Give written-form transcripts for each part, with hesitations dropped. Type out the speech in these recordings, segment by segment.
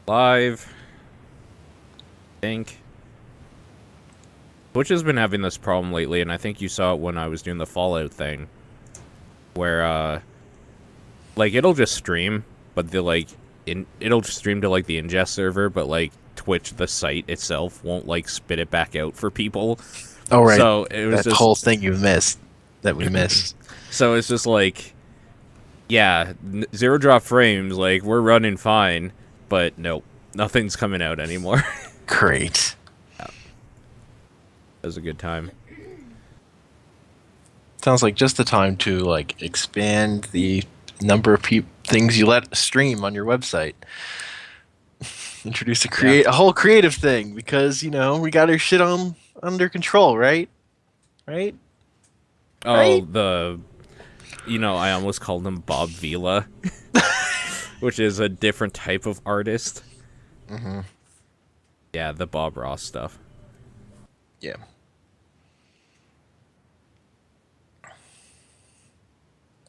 Live. I think. Twitch has been having this problem lately, and I think you saw it when I was doing the Fallout thing. Where, like, it'll just stream, but it'll stream to, like, the ingest server, but, like, Twitch, the site itself, won't, like, spit it back out for people. Oh, right. So it was that whole thing you missed. That we missed. So it's just like, yeah, zero drop frames, like, we're running fine, but nope, nothing's coming out anymore. Great. Yeah. That was a good time. Sounds like just the time to, like, expand the number of things you let stream on your website. Introduce a whole creative thing, because, you know, we got our shit under control, right? Right? Oh, right? I almost called him Bob Vila, which is a different type of artist. Mm-hmm. Yeah, the Bob Ross stuff. Yeah.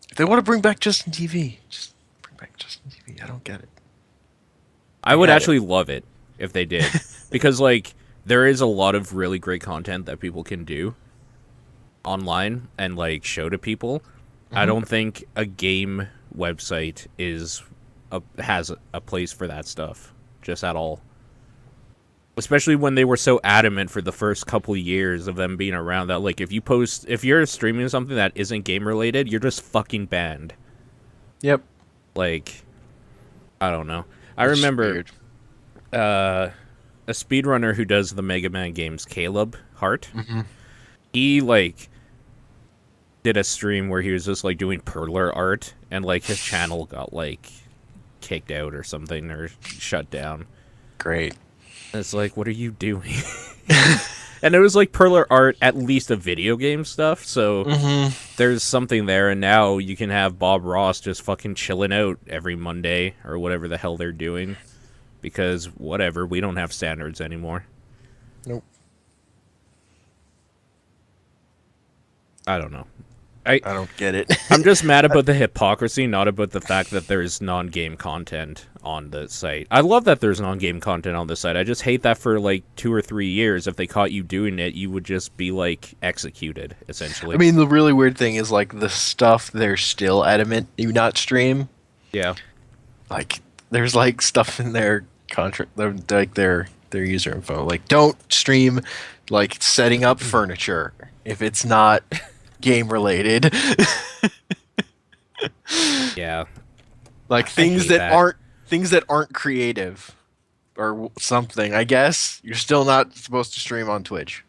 If they want to bring back Justin TV, just bring back Justin TV. I don't get it. I would actually love it if they did. Because, like, there is a lot of really great content that people can do online and, like, show to people. Mm-hmm. I don't think a game website has a place for that stuff, just at all. Especially when they were so adamant for the first couple years of them being around that, like, if you're streaming something that isn't game related, you're just fucking banned. Yep. Like, I don't know. I remember a speedrunner who does the Mega Man games, Caleb Hart. Mm-hmm. He, like, did a stream where he was just, like, doing perler art, and, like, his channel got, like, kicked out or something, or shut down. Great. And it's like, what are you doing? And it was, like, perler art, at least of video game stuff, so there's something there, and now you can have Bob Ross just fucking chilling out every Monday, or whatever the hell they're doing, because, whatever, we don't have standards anymore. Nope. I don't know. I don't get it. I'm just mad about the hypocrisy, not about the fact that there's non-game content on the site. I love that there's non-game content on the site. I just hate that for, like, 2 or 3 years, if they caught you doing it, you would just be, like, executed, essentially. I mean, the really weird thing is, like, the stuff they're still adamant you not stream. Yeah. Like, there's, like, stuff in their contract, like, their user info. Like, don't stream, like, setting up furniture if it's not game related. Yeah. Like, things that aren't creative or something, I guess. You're still not supposed to stream on Twitch.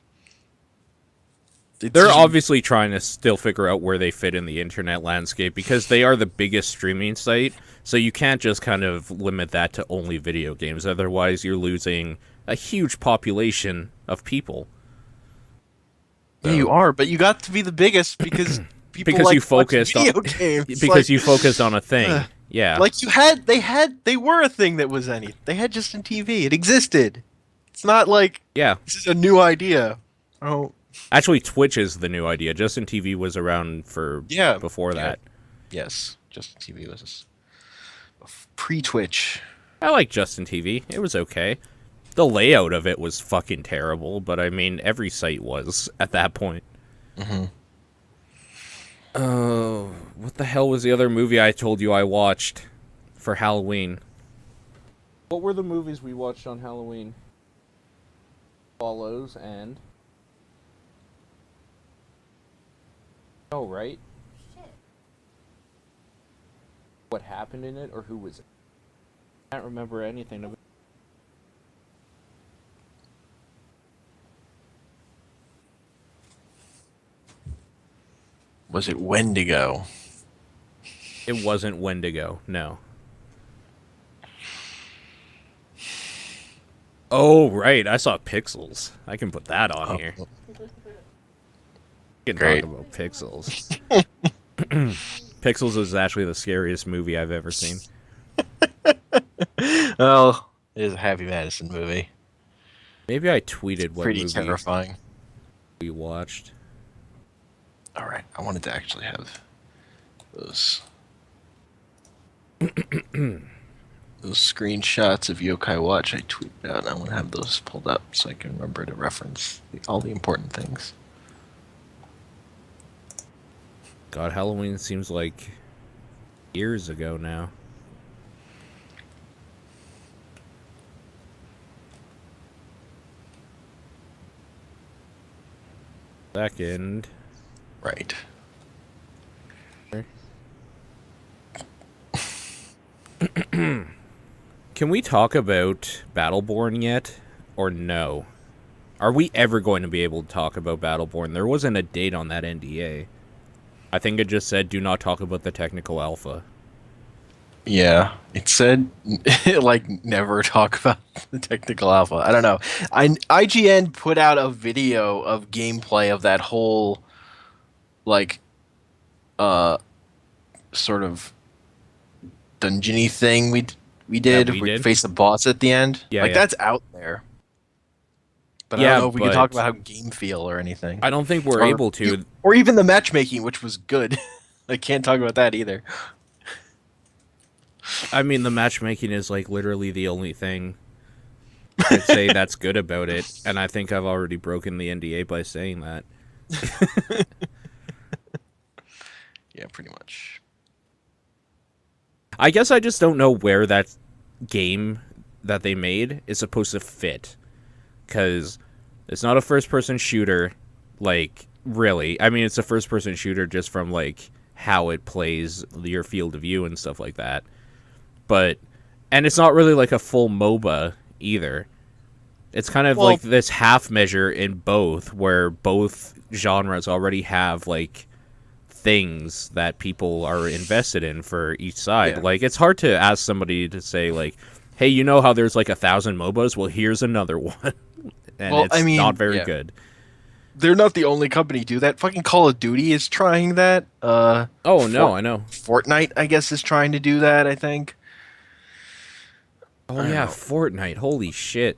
They're obviously trying to still figure out where they fit in the internet landscape, because they are the biggest streaming site, so you can't just kind of limit that to only video games. Otherwise, you're losing a huge population of people. Yeah, you are, but you got to be the biggest because people like you focused video on games. Because like, you focused on a thing. Yeah. Like they were a thing that was they had Justin TV. It existed. It's not like this is a new idea. Oh. Actually, Twitch is the new idea. Justin TV was around for before that. Yes, Justin TV was pre-Twitch. I like Justin TV. It was okay. The layout of it was fucking terrible, but I mean, every site was at that point. Mm-hmm. Oh, what the hell was the other movie I told you I watched for Halloween? What were the movies we watched on Halloween? Follows and... Oh, right? Shit. What happened in it, or who was it? I can't remember anything of it. Was it Wendigo? It wasn't Wendigo, no. Oh, right, I saw Pixels. I can put that on here. We can talk about Pixels. Pixels is actually the scariest movie I've ever seen. Well, it is a Happy Madison movie. Maybe I tweeted what pretty movie terrifying we watched. Alright, I wanted to actually have those. those screenshots of Yokai Watch I tweeted out. I want to have those pulled up so I can remember to reference all the important things. God, Halloween seems like years ago now. Second. Right. Can we talk about Battleborn yet? Or no? Are we ever going to be able to talk about Battleborn? There wasn't a date on that NDA. I think it just said, do not talk about the technical alpha. Yeah, it said, like, never talk about the technical alpha. I don't know. IGN put out a video of gameplay of that whole, like, sort of dungeony thing we did. That we did? Face a boss at the end. Yeah, like, yeah. that's out there. But I Yeah, don't know if we can talk but- about how game feel or anything. I don't think we're able to. Or even the matchmaking, which was good. I can't talk about that either. I mean, the matchmaking is, like, literally the only thing I'd say that's good about it. And I think I've already broken the NDA by saying that. Yeah, pretty much. I guess I just don't know where that game that they made is supposed to fit. Because it's not a first-person shooter, like, really. I mean, it's a first-person shooter just from, like, how it plays your field of view and stuff like that. And it's not really, like, a full MOBA either. It's kind of like this half measure in both, where both genres already have, like, things that people are invested in for each side. Yeah. Like, it's hard to ask somebody to say, like, hey, you know how there's, like, 1,000 MOBAs? Well, here's another one. And Well, it's I mean, not very yeah. good. They're not the only company to do that. Fucking Call of Duty is trying that. Oh, no, I know. Fortnite, I guess, is trying to do that, I think. Oh, I yeah, know. Fortnite. Holy shit.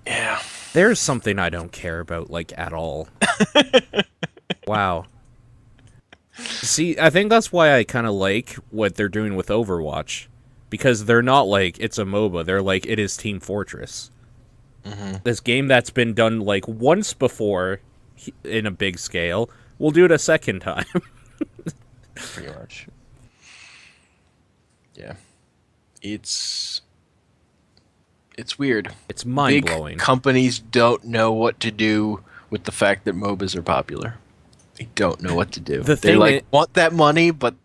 Yeah. There's something I don't care about, like, at all. Wow. See, I think that's why I kind of like what they're doing with Overwatch. Because they're not like, it's a MOBA. They're like, it is Team Fortress. Mm-hmm. This game that's been done, like, once before in a big scale, we'll do it a second time. Pretty much. Yeah. It's weird. It's mind-blowing. Big companies don't know what to do with the fact that MOBAs are popular. They don't know what to do. The They thing like i- want that money, but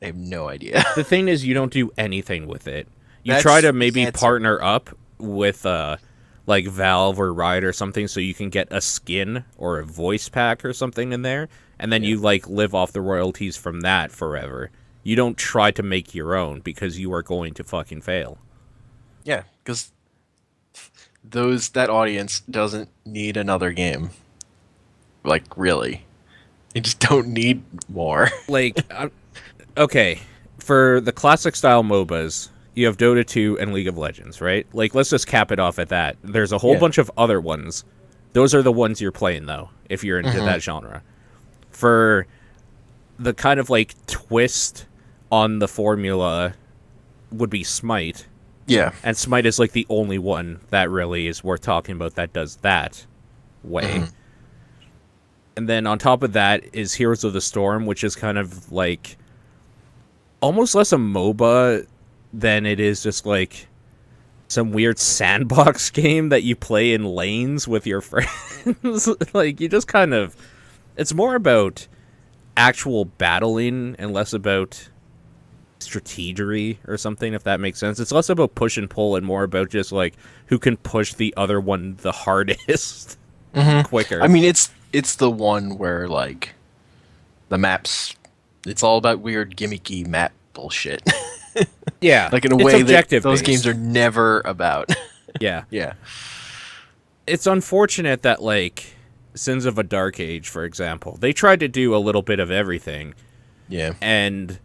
they have no idea. The thing is, you don't do anything with it. You That's try to the maybe answer. partner up with, like, Valve or Riot or something so you can get a skin or a voice pack or something in there, and then you, like, live off the royalties from that forever. You don't try to make your own because you are going to fucking fail. Yeah, because that audience doesn't need another game. Like, really. They just don't need more. Like, okay, for the classic style MOBAs, you have Dota 2 and League of Legends, right? Like, let's just cap it off at that. There's a whole bunch of other ones. Those are the ones you're playing, though, if you're into that genre. For the kind of, like, twist on the formula would be Smite. Yeah. And Smite is, like, the only one that really is worth talking about that does that way. And then on top of that is Heroes of the Storm, which is kind of, like, almost less a MOBA than it is just, like, some weird sandbox game that you play in lanes with your friends. Like, you just kind of... It's more about actual battling and less about strategery or something, if that makes sense. It's less about push and pull and more about just, like, who can push the other one the hardest quicker. I mean, it's the one where, like, the maps... It's all about weird gimmicky map bullshit. yeah. Like, in a it's way that objective those based. games are never about. Yeah. Yeah. It's unfortunate that, like, Sins of a Dark Age, for example, they tried to do a little bit of everything. Yeah. And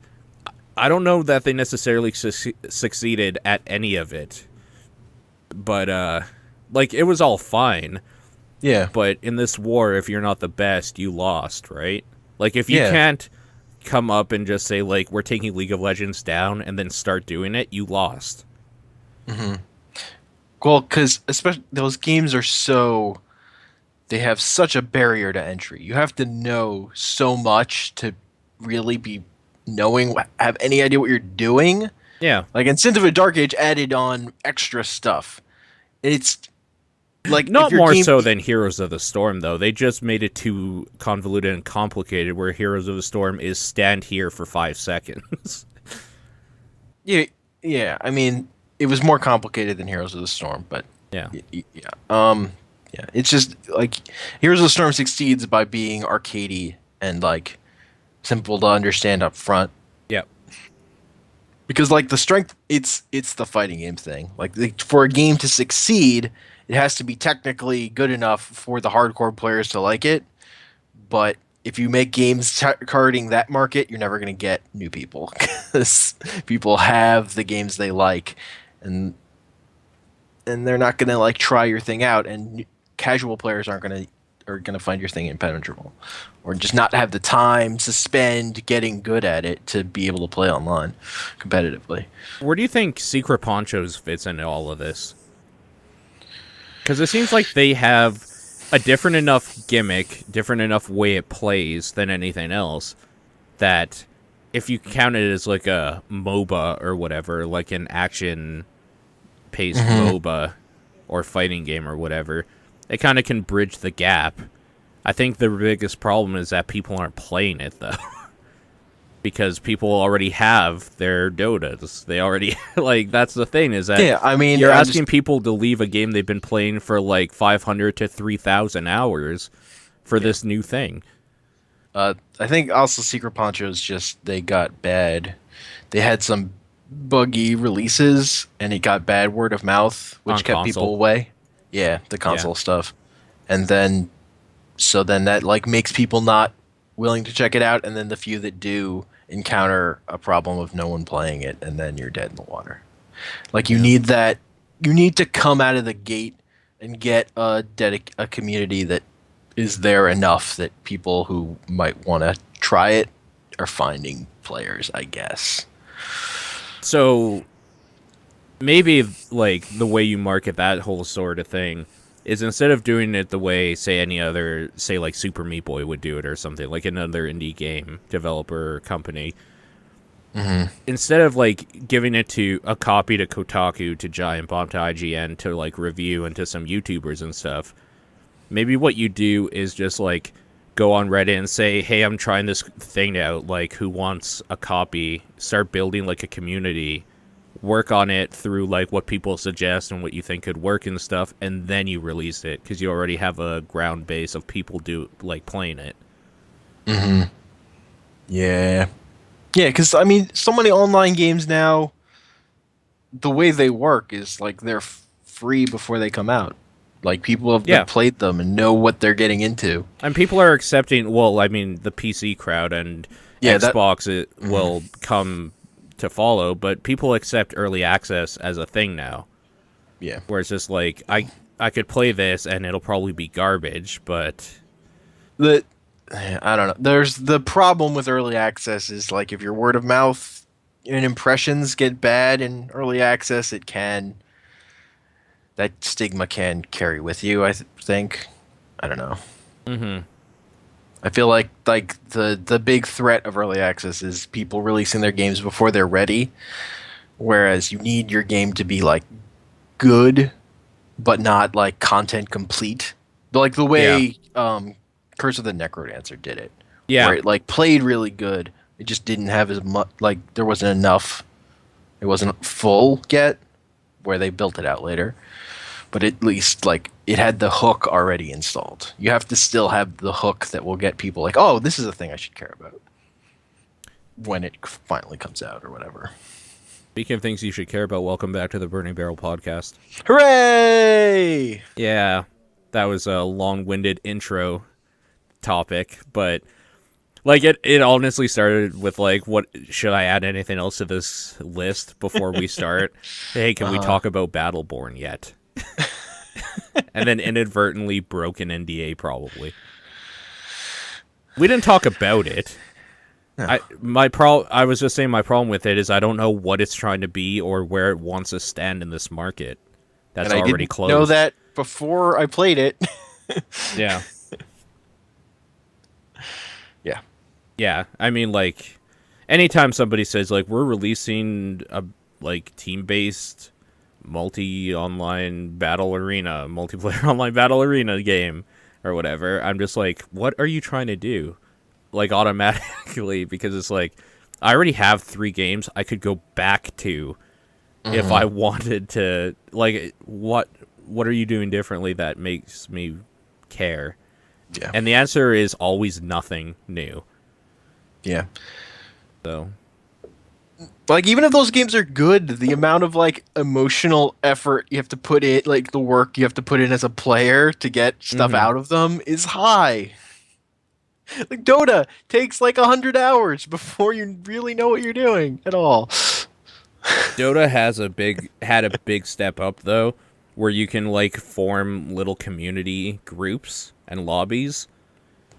I don't know that they necessarily succeeded at any of it. But, like, it was all fine. Yeah. But in this war, if you're not the best, you lost, right? Like, if you Yeah. can't come up and just say, like, we're taking League of Legends down and then start doing it, you lost. Hmm. Well, because especially those games are so they have such a barrier to entry. You have to know so much to really be have any idea what you're doing. Yeah. Like in Sins of a Dark Age added on extra stuff. It's like if Not your more game, so than Heroes of the Storm, though. They just made it too convoluted and complicated, where Heroes of the Storm is stand here for 5 seconds. yeah, yeah. I mean, it was more complicated than Heroes of the Storm, but Yeah. yeah, yeah. It's just like Heroes of the Storm succeeds by being arcadey and like simple to understand up front. Yep. Because like the strength, it's the fighting game thing. Like for a game to succeed, it has to be technically good enough for the hardcore players to like it. But if you make games targeting that market, you're never going to get new people because people have the games they like, and they're not going to like try your thing out, and casual players are going to find your thing impenetrable, or just not have the time to spend getting good at it to be able to play online competitively. Where do you think Secret Ponchos fits into all of this? Because it seems like they have a different enough gimmick, different enough way it plays than anything else, that if you count it as like a MOBA or whatever, like an action-paced MOBA or fighting game or whatever, it kind of can bridge the gap. I think the biggest problem is that people aren't playing it, though. Because people already have their Dotas. They already, like, that's the thing, is that Yeah, I mean, you're asking people to leave a game they've been playing for, like, 500 to 3,000 hours for this new thing. I think also Secret Ponchos just they got bad. They had some buggy releases, and it got bad word of mouth, which On kept console. people away. Yeah, the console stuff, and then then that like makes people not willing to check it out, and then the few that do encounter a problem of no one playing it, and then you're dead in the water. Like you need that. You need to come out of the gate and get a community that is there enough that people who might want to try it are finding players, I guess. So maybe, like, the way you market that whole sort of thing is instead of doing it the way, say, any other, say, like Super Meat Boy would do it or something, like another indie game developer company, instead of, like, giving it to a copy to Kotaku, to Giant Bomb, to IGN, to, like, review, and to some YouTubers and stuff, maybe what you do is just, like, go on Reddit and say, hey, I'm trying this thing out, like, who wants a copy? Start building, like, a community, work on it through, like, what people suggest and what you think could work and stuff, and then you release it, because you already have a ground base of people playing it. Yeah. Yeah, because, I mean, so many online games now, the way they work is, like, they're free before they come out. Like, people have played them and know what they're getting into. And people are accepting, well, I mean, the PC crowd and Xbox it will come to follow, but people accept early access as a thing now. Yeah. Where it's just like, I could play this and it'll probably be garbage, but I don't know. There's the problem with early access is like if your word of mouth and impressions get bad in early access, that stigma can carry with you, I think. I don't know. I feel like the big threat of early access is people releasing their games before they're ready, whereas you need your game to be like good, but not like content complete. Like the way Curse of the Necrodancer did it. Yeah. Where it like played really good. It just didn't have as much, like there wasn't enough. It wasn't full yet, where they built it out later. But at least like it had the hook already installed. You have to still have the hook that will get people like, oh, this is a thing I should care about when it finally comes out or whatever. Speaking of things you should care about, welcome back to the Burning Barrel podcast. Hooray! Yeah, that was a long-winded intro topic, but like it honestly started with like, what should I add anything else to this list before we start? Hey, can we talk about Battleborn yet? And then inadvertently broke an NDA, probably. We didn't talk about it. Yeah. I was just saying my problem with it is I don't know what it's trying to be or where it wants to stand in this market. That's And I already didn't closed. know that before I played it. Yeah. Yeah. Yeah. I mean, like, anytime somebody says, like, we're releasing a, like, team-based multi-online battle arena, multiplayer online battle arena game or whatever, I'm just like, what are you trying to do? Like, automatically, because it's like, I already have 3 games I could go back to if I wanted to. Like, what are you doing differently that makes me care? Yeah. And the answer is always nothing new. Yeah. So, Like, even if those games are good, the amount of like emotional effort you have to put in, like the work you have to put in as a player to get stuff mhm. out of them is high. Like Dota takes like 100 hours before you really know what you're doing at all. Dota had a big step up though, where you can like form little community groups and lobbies.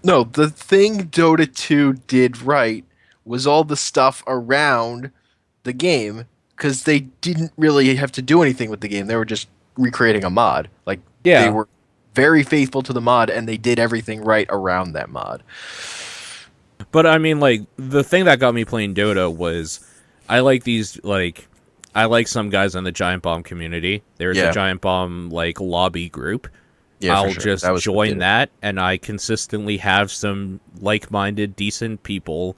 No, the thing Dota 2 did right was all the stuff around the game because they didn't really have to do anything with the game. They were just recreating a mod. Like they Yeah, were very faithful to the mod and they did everything right around that mod. but I mean, like, the thing that got me playing Dota was I like these, like, I like some guys in the Giant Bomb community. There's a Yeah. Giant Bomb, like, lobby group. Yeah, for I'll sure. just That was what did join it. that, and I consistently have some like-minded, decent people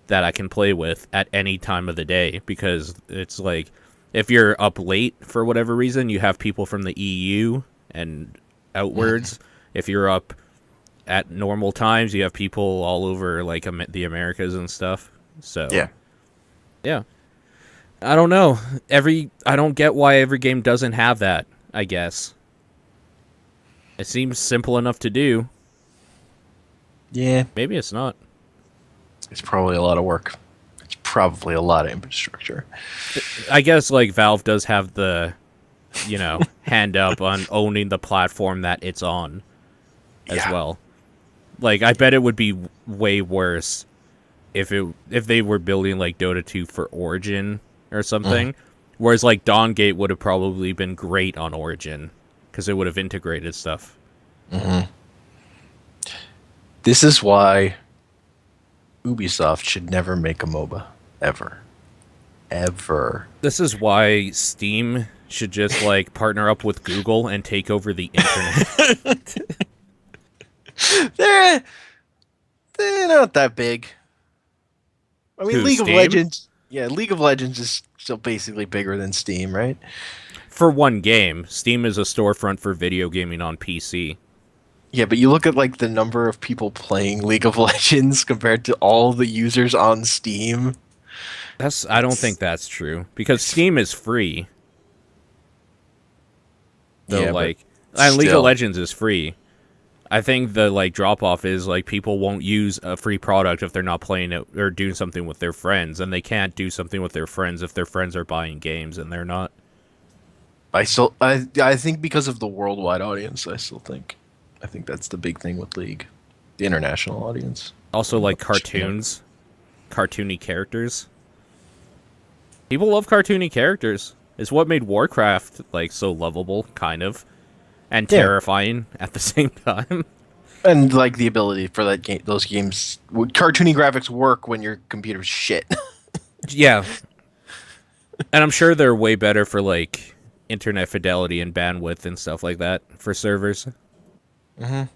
that I can play with at any time of the day, because it's like, if you're up late for whatever reason, you have people from the EU and outwards. If you're up at normal times, you have people all over, like, the Americas and stuff. So Yeah. yeah, I don't know. I don't get why every game doesn't have that. I guess it seems simple enough to do. Yeah. Maybe it's not. It's probably a lot of work. It's probably a lot of infrastructure. I guess, like, Valve does have the, hand up on owning the platform that it's on as Yeah. well. Like, I bet it would be way worse if they were building, like, Dota 2 for Origin or something. Whereas, like, Dawngate would have probably been great on Origin because it would have integrated stuff. This is why Ubisoft should never make a MOBA. Ever. Ever. This is why Steam should just, like, partner up with Google and take over the internet. They're, they're not that big. I mean, Who, League of Steam? Legends. Yeah, League of Legends is still basically bigger than Steam, right? For one game, Steam is a storefront for video gaming on PC. Yeah, but you look at like the number of people playing League of Legends compared to all the users on Steam. I don't think that's true because Steam is free. So, Yeah, but like, and League of still. Legends is free. I think the, like, drop off is, like, people won't use a free product if they're not playing it or doing something with their friends, and they can't do something with their friends if their friends are buying games and they're not. I think because of the worldwide audience, I think that's the big thing with League, the international audience. Also, like, cartoons, cartoony characters. People love cartoony characters. It's what made Warcraft, like, so lovable, kind of, and Yeah. terrifying at the same time. And like the ability for those games, cartoony graphics work when your computer's shit. Yeah. And I'm sure they're way better for, like, internet fidelity and bandwidth and stuff like that for servers. I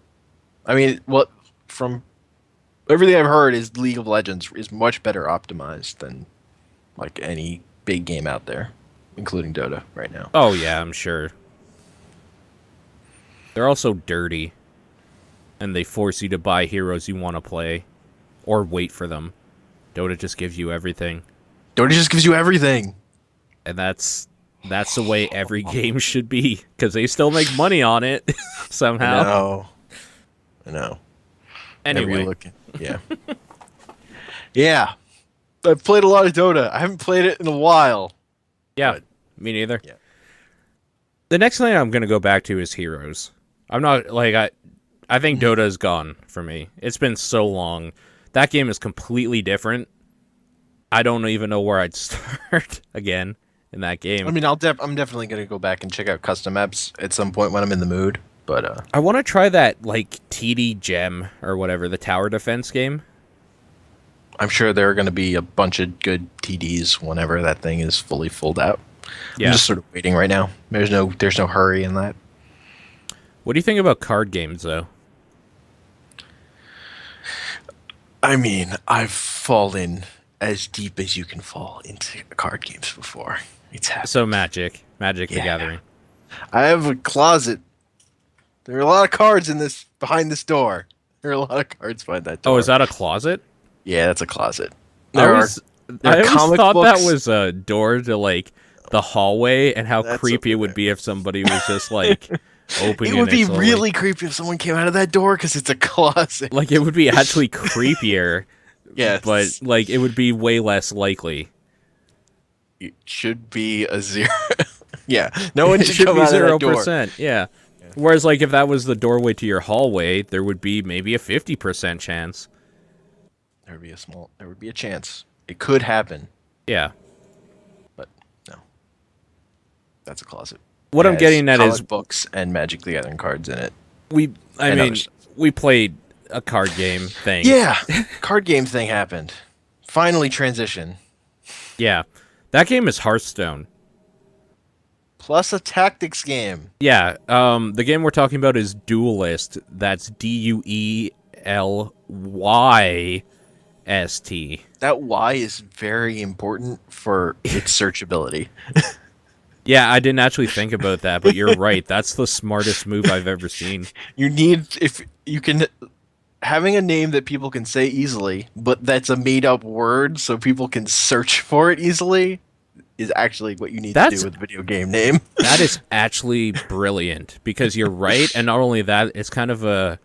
mean, what from everything I've heard is League of Legends is much better optimized than like any big game out there, including Dota right now. Oh, yeah, I'm sure. They're also dirty. And they force you to buy heroes you want to play. Or wait for them. Dota just gives you everything. Dota just gives you everything. And that's the way every game should be. Because they still make money on it. Somehow. I know. Anyway. Yeah. Yeah. I've played a lot of Dota. I haven't played it in a while. Yeah, But- me neither. Yeah. The next thing I'm going to go back to is heroes. I'm not, like, I think Dota is gone for me. It's been so long. That game is completely different. I don't even know where I'd start again in that game. I mean, I'm definitely gonna go back and check out custom maps at some point when I'm in the mood. But I want to try that like TD Gem or whatever, the tower defense game. I'm sure there are gonna be a bunch of good TDs whenever that thing is fully filled out. Yeah. I'm just sort of waiting right now. There's no hurry in that. What do you think about card games though? I mean, I've fallen as deep as you can fall into card games before. It's happened. So Magic the Gathering. I have a closet. There are a lot of cards behind this door. There are a lot of cards behind that door. Oh, is that a closet? Yeah, that's a closet. I always thought books. that was a door to like the hallway, and how creepy it would be if somebody was just like opening it. It would be so, really creepy if someone came out of that door because it's a closet. like it would be actually creepier. Yeah, But like it would be way less likely. it should be a 0. Yeah, no one It should should come be out of that door. 0%. Yeah. Whereas like if that was the doorway to your hallway, there would be maybe a 50% chance. There would be a chance. It could happen, Yeah. but no. That's a closet. What It I'm has getting at is comic books and Magic the Gathering cards in it. I And mean, other stuff. we played a card game thing. Yeah, card game thing happened. Finally transition. Yeah. That game is Hearthstone. Plus a tactics game. Yeah, the game we're talking about is Duelyst. That's Duelyst. That Y is very important for its searchability. Yeah, I didn't actually think about that, but you're right. That's the smartest move I've ever seen. You need, if you can, having a name that people can say easily, but that's a made up word so people can search for it easily, is actually what you need to do with a video game name. That is actually brilliant, because you're right, and not only that, it's kind of a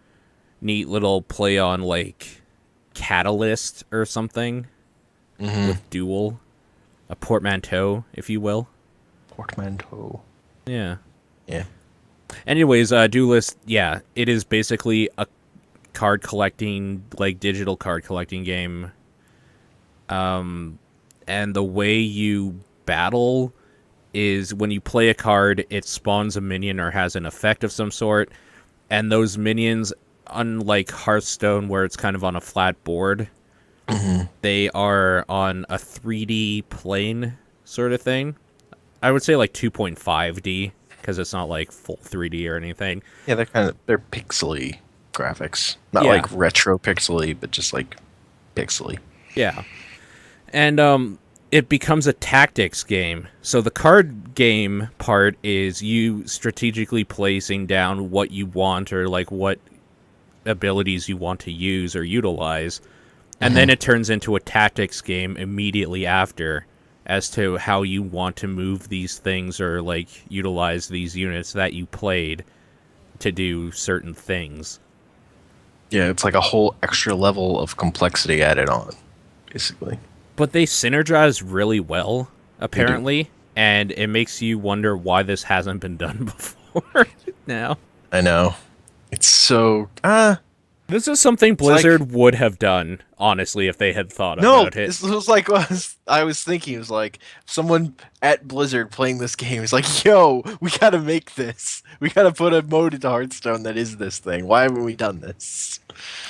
neat little play on like Catalyst or something with dual, a portmanteau, if you will. Portmanteau. Yeah. Yeah. Anyways, Duelyst, yeah, it is basically a card collecting, like digital card collecting game. And the way you battle is when you play a card, it spawns a minion or has an effect of some sort, and those minions, unlike Hearthstone where it's kind of on a flat board, they are on a 3D plane sort of thing. I would say like 2.5D, because it's not like full 3D or anything. Yeah, they're pixely graphics. Not Yeah. like retro pixely, but just like pixely. Yeah. And it becomes a tactics game. So the card game part is you strategically placing down what you want, or like what abilities you want to use or utilize. And then it turns into a tactics game immediately after, as to how you want to move these things or like utilize these units that you played to do certain things. Yeah, it's like a whole extra level of complexity added on, basically. But they synergize really well, apparently, and it makes you wonder why this hasn't been done before now. I know. It's so... This is something Blizzard would have done, honestly, if they had thought No, about it. this was like what I was thinking. It was like someone at Blizzard playing this game is like, "Yo, we gotta make this. We gotta put a mode into Hearthstone that is this thing. Why haven't we done this?"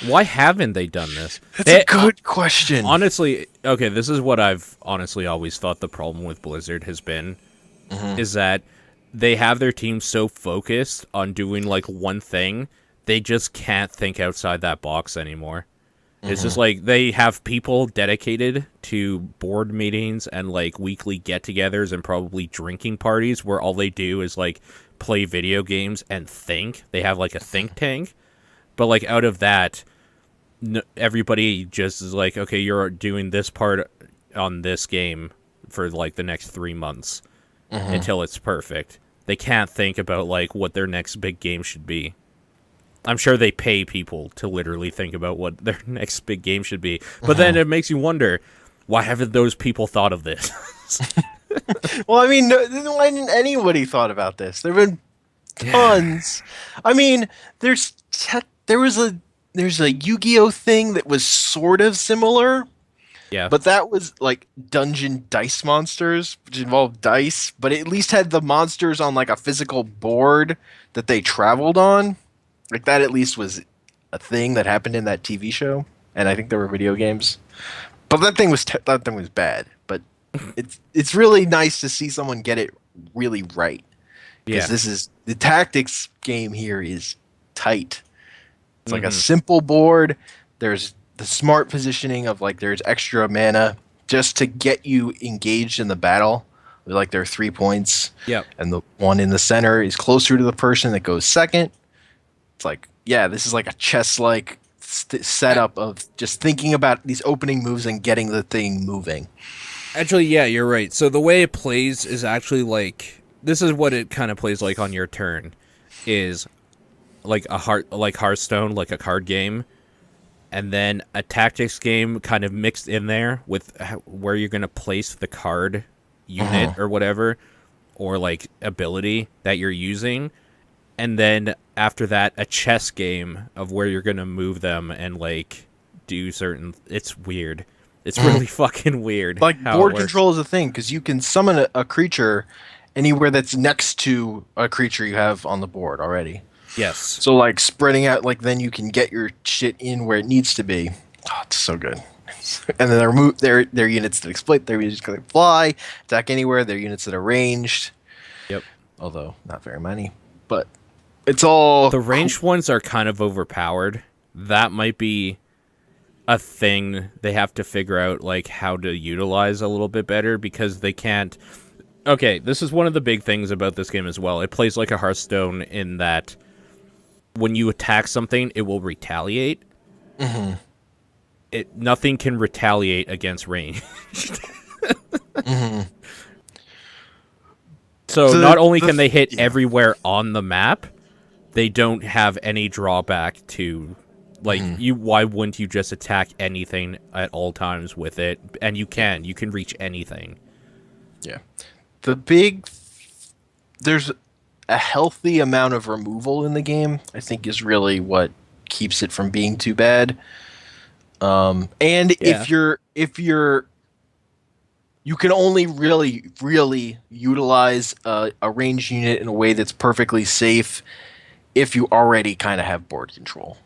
Why haven't they done this? That's a good question. Honestly, okay, this is what I've honestly always thought the problem with Blizzard has been, is that they have their team so focused on doing like one thing, they just can't think outside that box anymore. It's just like they have people dedicated to board meetings and like weekly get-togethers and probably drinking parties where all they do is like play video games and think. They have like a think tank. But like out of that, everybody just is like, okay, you're doing this part on this game for like the next 3 months until it's perfect. They can't think about like what their next big game should be. I'm sure they pay people to literally think about what their next big game should be. But then it makes you wonder, why haven't those people thought of this? Well, I mean, why didn't anybody thought about this? There have been tons. I mean, there was a there's a Yu-Gi-Oh thing that was sort of similar, Yeah. but that was like dungeon dice monsters, which involved dice, but it at least had the monsters on like a physical board that they traveled on. Like that at least was a thing that happened in that TV show, and I think there were video games. But that thing was bad. But it's really nice to see someone get it really right, because Yeah. this is the tactics game here is tight. It's like a Hmm. simple board. There's the smart positioning of like there's extra mana just to get you engaged in the battle. Like there are 3 points, Yep. and the one in the center is closer to the person that goes second. It's like, yeah, this is like a chess-like setup of just thinking about these opening moves and getting the thing moving. Actually, yeah, you're right. So the way it plays is actually like this is what it kind of plays like on your turn, is like like Hearthstone, like a card game, and then a tactics game kind of mixed in there with where you're gonna place the card unit or whatever, or like ability that you're using, and then after that a chess game of where you're gonna move them and like do certain. It's weird. It's really fucking weird. Like How board it works. control is a thing because you can summon a creature anywhere that's next to a creature you have on the board already. Yes. So like spreading out, like then you can get your shit in where it needs to be. Oh, it's so good. And then their units that exploit, their units can fly, attack anywhere. Their units that are ranged, Yep. although not very many. But it's all The ranged ones are kind of overpowered. That might be a thing they have to figure out, like how to utilize a little bit better, because they can't. Okay, this is one of the big things about this game as well. It plays like a Hearthstone in that when you attack something, it will retaliate. Mhm. Nothing can retaliate against range. Mhm. So The- not only the- can they hit yeah. everywhere on the map, they don't have any drawback to like you. Why wouldn't you just attack anything at all times with it? And you can reach anything. Yeah. The big there's a healthy amount of removal in the game, I think is really what keeps it from being too bad. And Yeah. if you're you can only really utilize a ranged unit in a way that's perfectly safe if you already kind of have board control.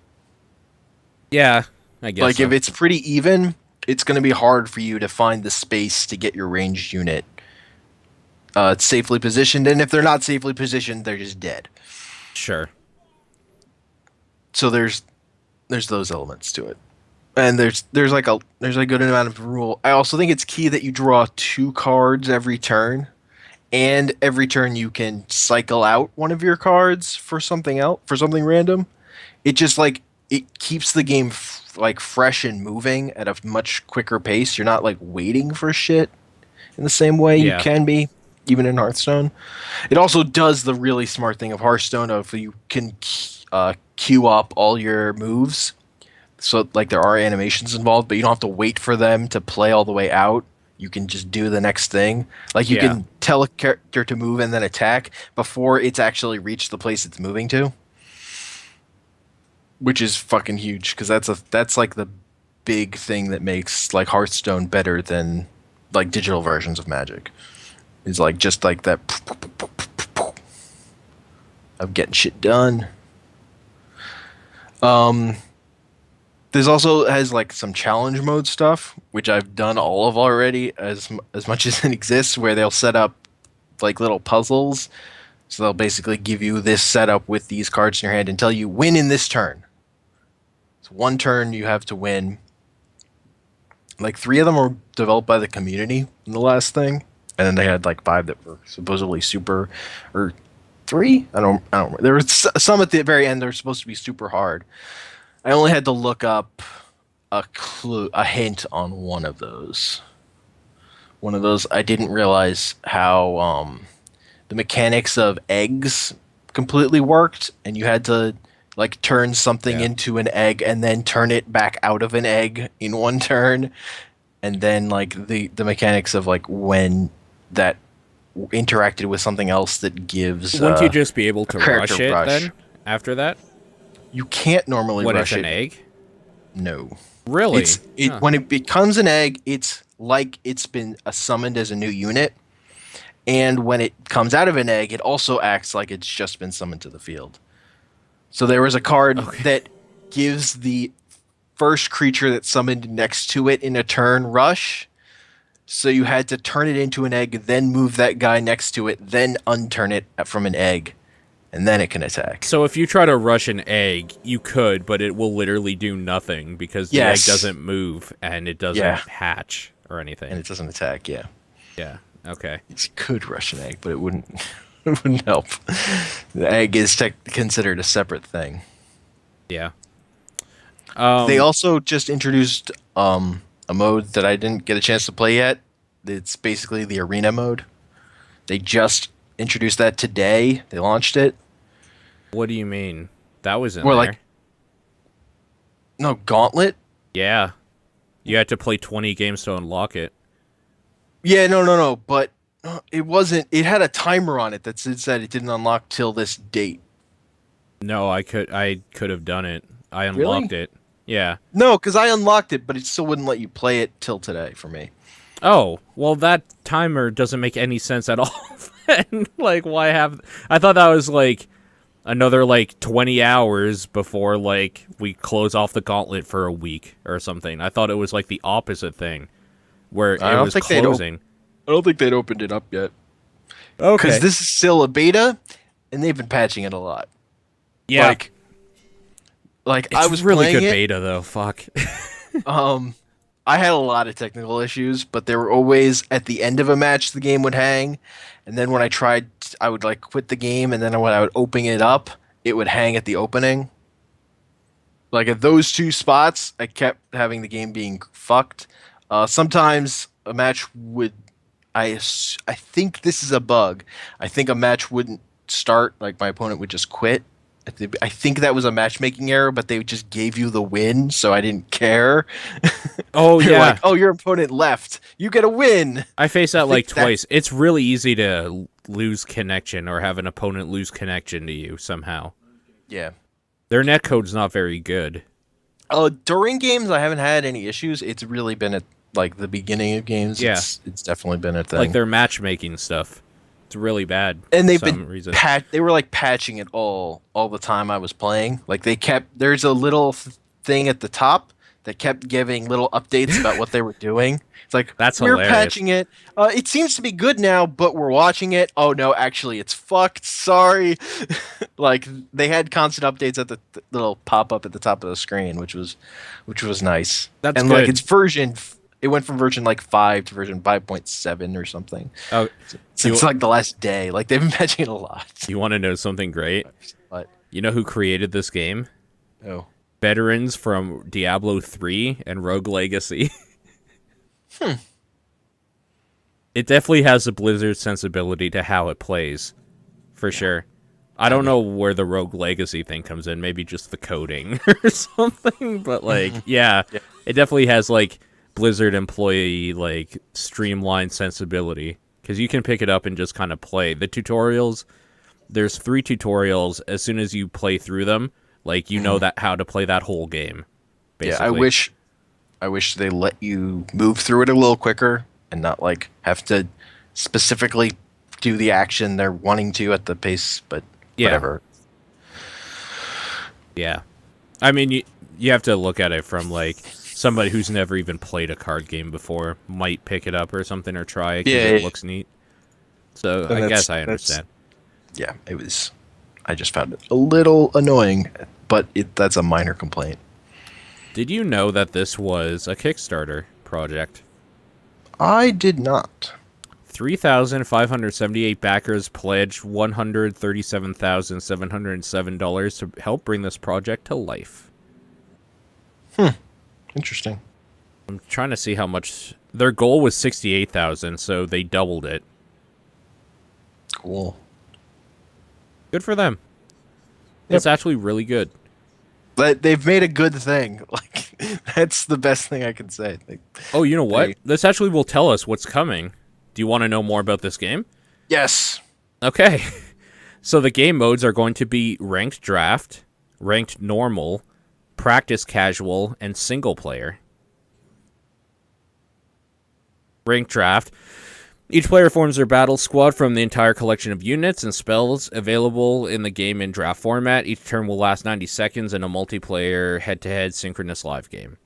Yeah, I guess. Like So. if it's pretty even, it's going to be hard for you to find the space to get your ranged unit safely positioned, and if they're not safely positioned, they're just dead. Sure. So there's those elements to it, and there's a good amount of rule. I also think it's key that you draw 2 cards every turn, and every turn you can cycle out one of your cards for something else, for something random. It just like it keeps the game like fresh and moving at a much quicker pace. You're not like waiting for shit in the same way you Yeah. can be even in Hearthstone. It also does the really smart thing of Hearthstone of you can queue up all your moves. So like there are animations involved, but you don't have to wait for them to play all the way out. You can just do the next thing. Like you Yeah. can tell a character to move and then attack before it's actually reached the place it's moving to. Which is fucking huge because that's like the big thing that makes like Hearthstone better than like digital versions of Magic. Is like just like that of getting shit done. There's also has like some challenge mode stuff, which I've done all of already as much as it exists, where they'll set up like little puzzles. So they'll basically give you this setup with these cards in your hand and tell you win in this turn. So one turn you have to win. Like 3 of them were developed by the community in the last thing, and then they had like 5 that were supposedly super, or 3. I don't. Remember. There was some at the very end that were supposed to be super hard. I only had to look up a hint on one of those. One of those I didn't realize how the mechanics of eggs completely worked, and you had to like turn something Yeah. into an egg and then turn it back out of an egg in one turn, and then like the mechanics of like when that interacted with something else that gives Wouldn't you just be able to character rush it rush. then after that? You can't normally When rush it's an it. egg? No. Really? Huh. When it becomes an egg, it's like it's been summoned as a new unit. And when it comes out of an egg, it also acts like it's just been summoned to the field. So there was a card that gives the first creature that's summoned next to it in a turn rush. So you had to turn it into an egg, then move that guy next to it, then unturn it from an egg, and then it can attack. So if you try to rush an egg, you could, but it will literally do nothing because the egg doesn't move and it doesn't hatch or anything. And it doesn't attack, yeah. Yeah, okay. You could rush an egg, but it wouldn't it wouldn't help. The egg is considered a separate thing. Yeah. They also just introduced a mode that I didn't get a chance to play yet. It's basically the arena mode. They just introduced that today. They launched it. What do you mean? That was in there. No, Gauntlet? Yeah. You had to play 20 games to unlock it. Yeah, no. But it wasn't. It had a timer on it that said it didn't unlock till this date. No, I could have done it. I unlocked it. Yeah. No, because I unlocked it, but it still wouldn't let you play it till today for me. Oh, well, that timer doesn't make any sense at all. Like, why have... I thought that was, like, another, like, 20 hours before, like, we close off the gauntlet for a week or something. I thought it was, like, the opposite thing, where it was closing. I don't think they'd opened it up yet. Okay. Because this is still a beta, and they've been patching it a lot. Yeah. Like it's I was really playing good it, beta, though. Fuck. I had a lot of technical issues, but they were always at the end of a match the game would hang, and then when I tried, I would like quit the game, and then when I would open it up, it would hang at the opening. Like at those two spots, I kept having the game being fucked. Sometimes a match would, I think this is a bug. I think a match wouldn't start, like my opponent would just quit. I think that was a matchmaking error, but they just gave you the win, so I didn't care. Oh, yeah. Like, oh, your opponent left. You get a win. I faced that like twice. It's really easy to lose connection or have an opponent lose connection to you somehow. Yeah. Their netcode's not very good. During games, I haven't had any issues. It's really been at like the beginning of games. Yeah. It's definitely been a thing. Like their matchmaking stuff. It's really bad. And they've for some reason. they were like patching it all the time I was playing. Like there's a little thing at the top that kept giving little updates about what they were doing. It's like, that's we're hilarious. patching it. It seems to be good now, but we're watching it. Oh no, actually it's fucked. Sorry. Like they had constant updates at the little pop up at the top of the screen, which was nice. That's and good. like its version. It went from version like 5 to version 5.7 or something. Oh, since like the last day. Like they've been patching it a lot. You want to know something great? What? You know who created this game? Oh. Veterans from Diablo 3 and Rogue Legacy. It definitely has a Blizzard sensibility to how it plays, for sure. I don't know where the Rogue Legacy thing comes in. Maybe just the coding or something. But like, yeah, it definitely has like Blizzard employee like streamlined sensibility, because you can pick it up and just kind of play the tutorials. There's 3 tutorials. As soon as you play through them, like you know that how to play that whole game. Basically. Yeah, I wish they let you move through it a little quicker and not like have to specifically do the action they're wanting to at the pace. But whatever. Yeah, I mean you have to look at it from like somebody who's never even played a card game before might pick it up or something or try it because it looks neat. So I guess I understand. Yeah, it was. I just found it a little annoying, but that's a minor complaint. Did you know that this was a Kickstarter project? I did not. 3,578 backers pledged $137,707 to help bring this project to life. Interesting. I'm trying to see how much... Their goal was 68,000, so they doubled it. Cool. Good for them. It's actually really good. But they've made a good thing. Like that's the best thing I can say. Like, oh, you know what? This actually will tell us what's coming. Do you want to know more about this game? Yes. Okay. So the game modes are going to be ranked draft, ranked normal, practice casual, and single player. Ranked draft. Each player forms their battle squad from the entire collection of units and spells available in the game in draft format. Each turn will last 90 seconds in a multiplayer head-to-head synchronous live game.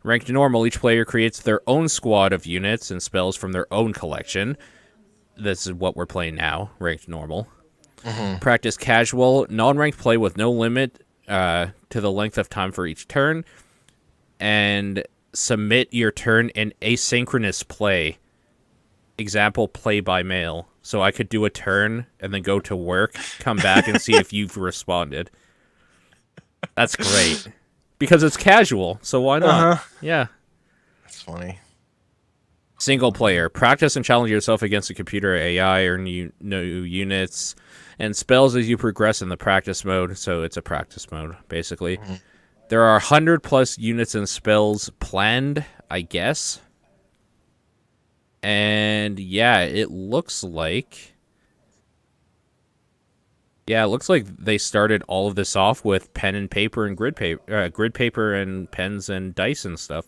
Ranked normal, each player creates their own squad of units and spells from their own collection. This is what we're playing now, ranked normal. Practice casual, non-ranked play with no limit to the length of time for each turn. And submit your turn in asynchronous play. Example, play by mail. So I could do a turn and then go to work, come back and see if you've responded. That's great. Because it's casual, so why not? Yeah. That's funny. Single player. Practice and challenge yourself against a computer AI or new units and spells as you progress in the practice mode. So it's a practice mode, basically. There are 100 plus units and spells planned, I guess. And yeah, it looks like they started all of this off with pen and paper and grid paper and pens and dice and stuff.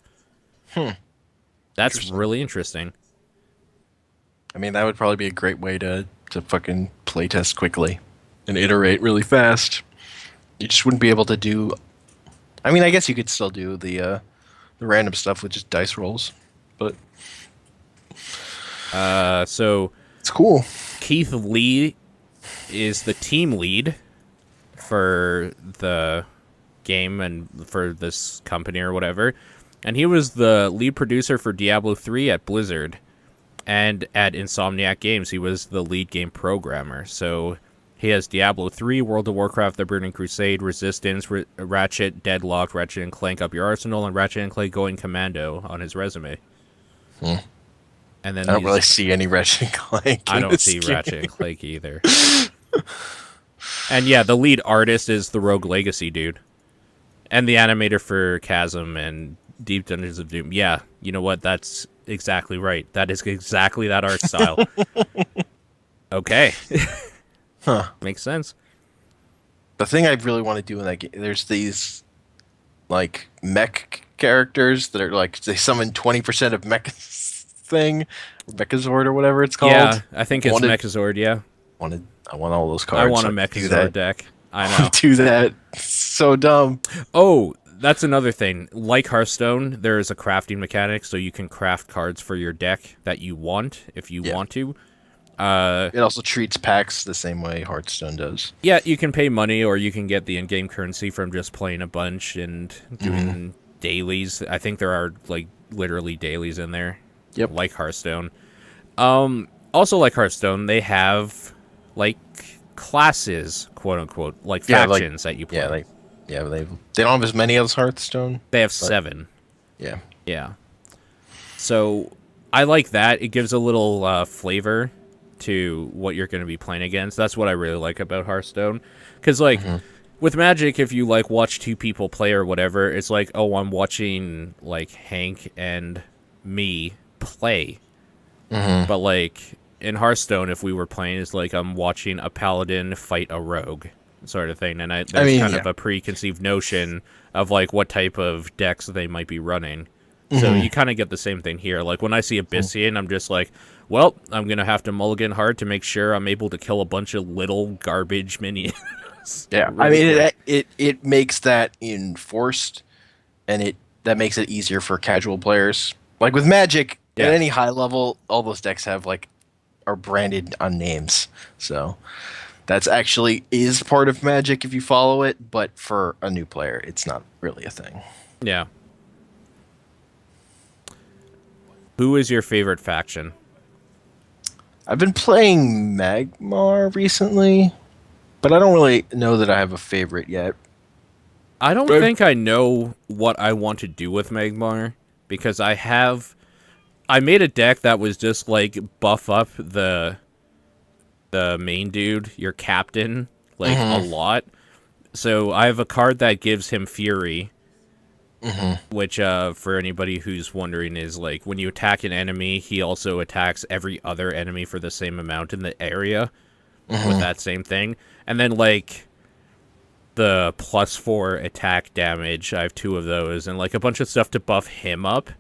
That's really interesting. I mean, that would probably be a great way to fucking playtest quickly and iterate really fast. You just wouldn't be able to do. I mean, I guess you could still do the random stuff with just dice rolls, but so it's cool. Keith Lee is the team lead for the game and for this company or whatever, and he was the lead producer for Diablo 3 at Blizzard, and at Insomniac Games he was the lead game programmer. So he has Diablo 3, World of Warcraft, The Burning Crusade, Resistance, Ratchet, Deadlocked, Ratchet and Clank Up Your Arsenal, and Ratchet and Clank Going Commando on his resume. And then I don't really see any Ratchet and Clank. I don't see Ratchet and Clank either. And yeah, the lead artist is the Rogue Legacy dude. And the animator for Chasm and Deep Dungeons of Doom. Yeah, you know what? That's exactly right. That is exactly that art style. Okay. Makes sense. The thing I really want to do in that game, there's these like mech characters that are like, they summon 20% of mech thing, Mechazord or whatever it's called. Yeah, I think it's Mechazord, yeah. I want all those cards. I want a Mechazord deck. I know. Do that. So dumb. Oh, that's another thing. Like Hearthstone, there is a crafting mechanic, so you can craft cards for your deck that you want, if you want to. It also treats packs the same way Hearthstone does. Yeah, you can pay money, or you can get the in-game currency from just playing a bunch and doing dailies. I think there are, like, literally dailies in there. Yep. Like Hearthstone. Also, like Hearthstone, they have, like, classes, quote-unquote, like factions that you play. Yeah, they don't have as many as Hearthstone. They have 7. Yeah. Yeah. So, I like that. It gives a little flavor to what you're going to be playing against. That's what I really like about Hearthstone. Because, like, with Magic, if you, like, watch 2 people play or whatever, it's like, oh, I'm watching, like, Hank and me play. But, like, in Hearthstone, if we were playing, it's like I'm watching a paladin fight a rogue sort of thing. And there's kind of a preconceived notion of, like, what type of decks they might be running. So you kind of get the same thing here. Like, when I see Abyssian, I'm just like, well, I'm going to have to mulligan hard to make sure I'm able to kill a bunch of little garbage minions. Yeah, really, I mean, it makes that enforced, and that makes it easier for casual players. Like with Magic, at any high level, all those decks are branded on names. So that's actually is part of Magic if you follow it, but for a new player, it's not really a thing. Yeah. Who is your favorite faction? I've been playing Magmar recently, but I don't really know that I have a favorite yet. I don't think I know what I want to do with Magmar, because I made a deck that was just like buff up the main dude, your captain, like a lot. So I have a card that gives him Fury, which for anybody who's wondering is like when you attack an enemy, he also attacks every other enemy for the same amount in the area with that same thing. And then like the +4 attack damage. I have 2 of those, and like a bunch of stuff to buff him up.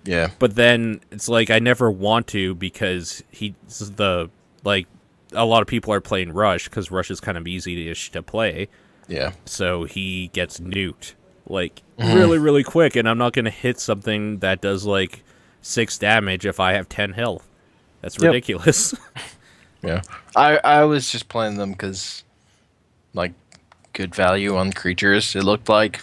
Yeah. But then it's like I never want to because he's the like a lot of people are playing Rush because Rush is kind of easy-ish to play. Yeah. So he gets nuked like really, really quick, and I'm not going to hit something that does like 6 damage if I have 10 health. That's ridiculous. Yeah. I was just playing them because, like, good value on creatures, it looked like.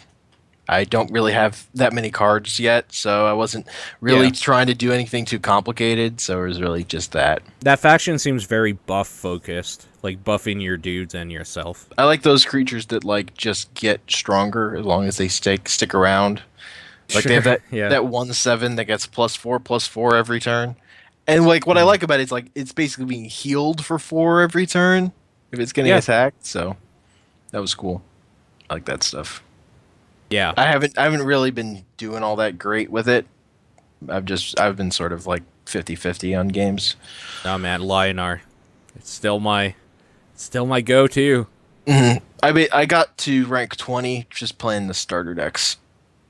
I don't really have that many cards yet, so I wasn't really trying to do anything too complicated, so it was really just that. That faction seems very buff-focused, like buffing your dudes and yourself. I like those creatures that, like, just get stronger as long as they stick around. Like, they have that 1/7 that gets +4/+4 every turn. And, like, what I like about it is, like, it's basically being healed for 4 every turn if it's getting attacked, so that was cool. I like that stuff. Yeah. I haven't really been doing all that great with it. I've been sort of like 50-50 on games. Oh man, Lionar. It's still my go-to. Mm-hmm. I got to rank 20 just playing the starter decks.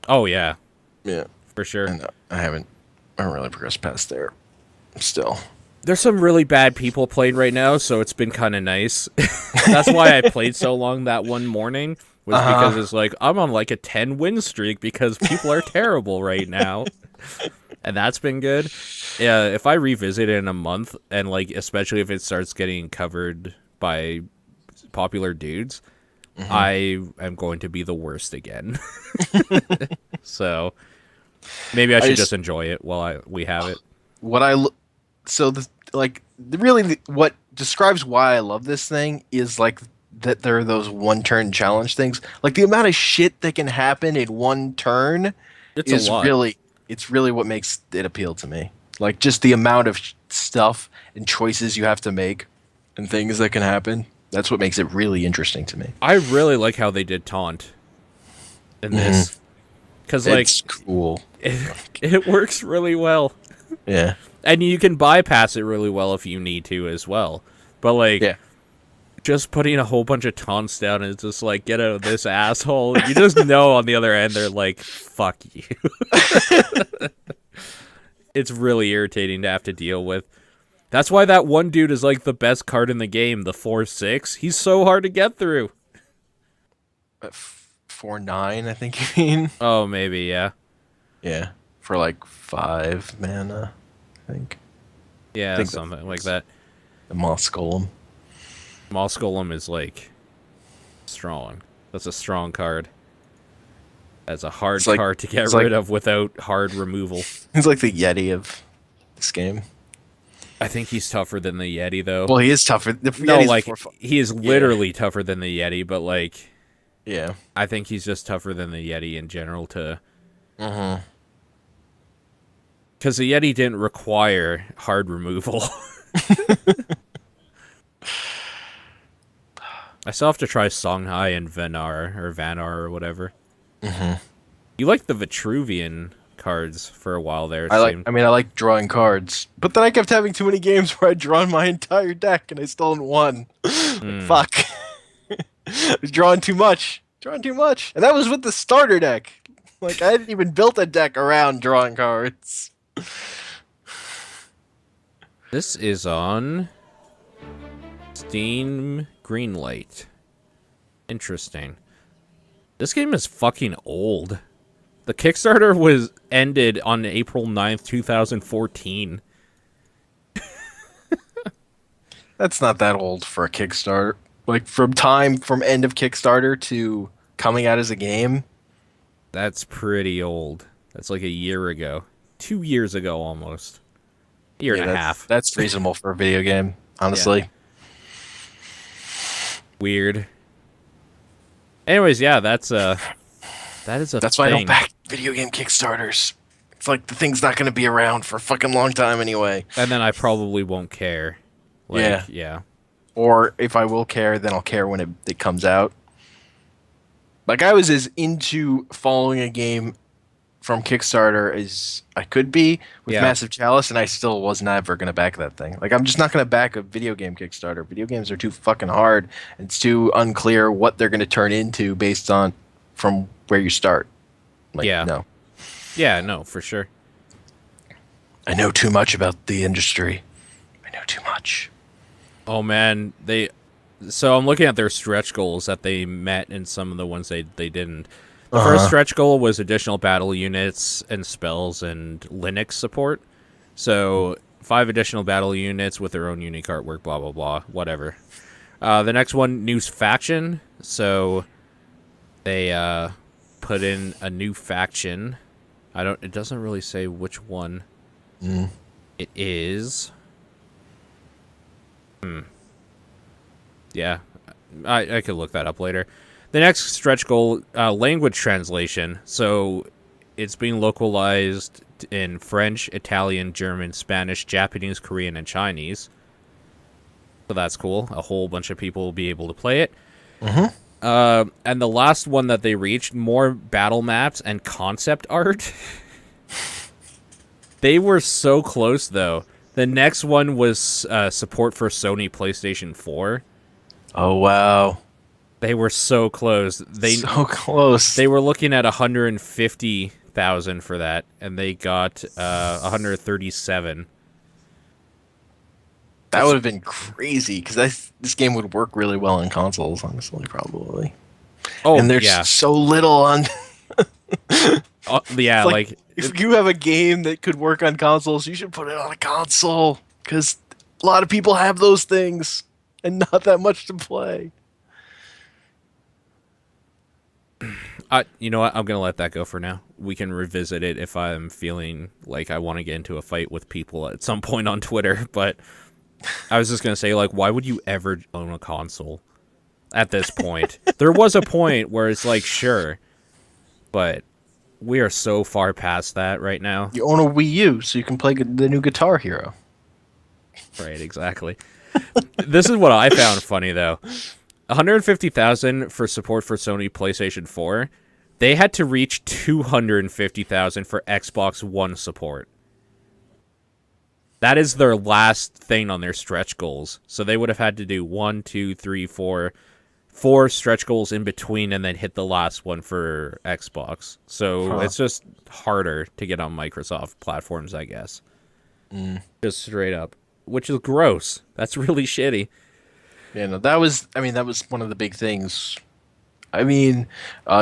Oh yeah. Yeah. For sure. And I haven't really progressed past there. Still. There's some really bad people playing right now, so it's been kind of nice. That's why I played so long that one morning. Was because it's like, I'm on like a 10 win streak because people are terrible right now. And that's been good. Yeah, if I revisit it in a month, and like, especially if it starts getting covered by popular dudes, I am going to be the worst again. So maybe I should just enjoy it while we have it. What describes why I love this thing is like that there are those one-turn challenge things. Like the amount of shit that can happen in one turn is really what makes it appeal to me. Like just the amount of stuff and choices you have to make and things that can happen. That's what makes it really interesting to me. I really like how they did taunt in this. Because like, it's cool. It works really well. Yeah. And you can bypass it really well if you need to as well. But like, just putting a whole bunch of taunts down is just like, get out of this asshole. You just know on the other end they're like, fuck you. It's really irritating to have to deal with. That's why that one dude is like the best card in the game, the 4/6. He's so hard to get through. 4/9, I think you mean. Oh, maybe, yeah. Yeah, for like 5 mana, I think. Yeah, I think something like that. The Moss Golem. Moss Golem is like strong. That's a strong card. That's a hard card to get rid of without hard removal. He's like the Yeti of this game. I think he's tougher than the Yeti, though. Well, he is tougher. He is literally tougher than the Yeti, but like, yeah, I think he's just tougher than the Yeti in general. Because the Yeti didn't require hard removal. I still have to try Songhai and Vanar or whatever. You like the Vitruvian cards for a while there. I like drawing cards, but then I kept having too many games where I'd drawn my entire deck and I still hadn't won. Fuck. I was drawing too much, and that was with the starter deck. Like I hadn't even built a deck around drawing cards. This is on Steam Greenlight. Interesting. This game is fucking old. The Kickstarter was ended on April 9th, 2014. That's not that old for a Kickstarter. Like from end of Kickstarter to coming out as a game. That's pretty old. That's like a year ago. 2 years ago almost. Year and a half. That's reasonable for a video game, honestly. Yeah. Weird. Anyways, yeah, that's a That's thing. why I don't back video game Kickstarters. It's like the thing's not going to be around for a fucking long time anyway. And then I probably won't care. Like, yeah. Or if I will care, then I'll care when it comes out. Like I was as into following a game from Kickstarter as I could be with Yeah. Massive Chalice, and I still was never going to back that thing. Like, I'm just not going to back a video game Kickstarter. Video games are too fucking hard, and it's too unclear what they're going to turn into based on from where you start. Like, Yeah. no. Yeah, no, for sure. I know too much about the industry. I know too much. Oh man, so I'm looking at their stretch goals that they met and some of the ones they didn't. The first stretch goal was additional battle units and spells and Linux support. So 5 additional battle units with their own unique artwork, blah blah blah, whatever. The next one, new faction. So they put in a new faction. It doesn't really say which one it is. Yeah, I could look that up later. The next stretch goal, language translation. So it's being localized in French, Italian, German, Spanish, Japanese, Korean, and Chinese. So that's cool. A whole bunch of people will be able to play it. And the last one that they reached, more battle maps and concept art. They were so close, though. The next one was support for Sony PlayStation 4. Oh, wow. They were so close. So close. They were looking at 150,000 for that, and they got 137. That would have been crazy, because this game would work really well on consoles, honestly, probably. Oh, and there's yeah. so little on... Yeah, like if you have a game that could work on consoles, you should put it on a console, because a lot of people have those things, and not that much to play. You know what? I'm going to let that go for now. We can revisit it if I'm feeling like I want to get into a fight with people at some point on Twitter. But I was just going to say, like, why would you ever own a console at this point? There was a point where it's like, sure. But we are so far past that right now. You own a Wii U, so you can play the new Guitar Hero. Right, exactly. This is what I found funny, though. 150,000 for support for Sony PlayStation 4. They had to reach 250,000 for Xbox One support. That is their last thing on their stretch goals. So they would have had to do 1, 2, 3, 4 stretch goals in between and then hit the last one for Xbox. So it's just harder to get on Microsoft platforms, I guess. Just straight up. Which is gross. That's really shitty. Yeah, no, that was one of the big things. I mean,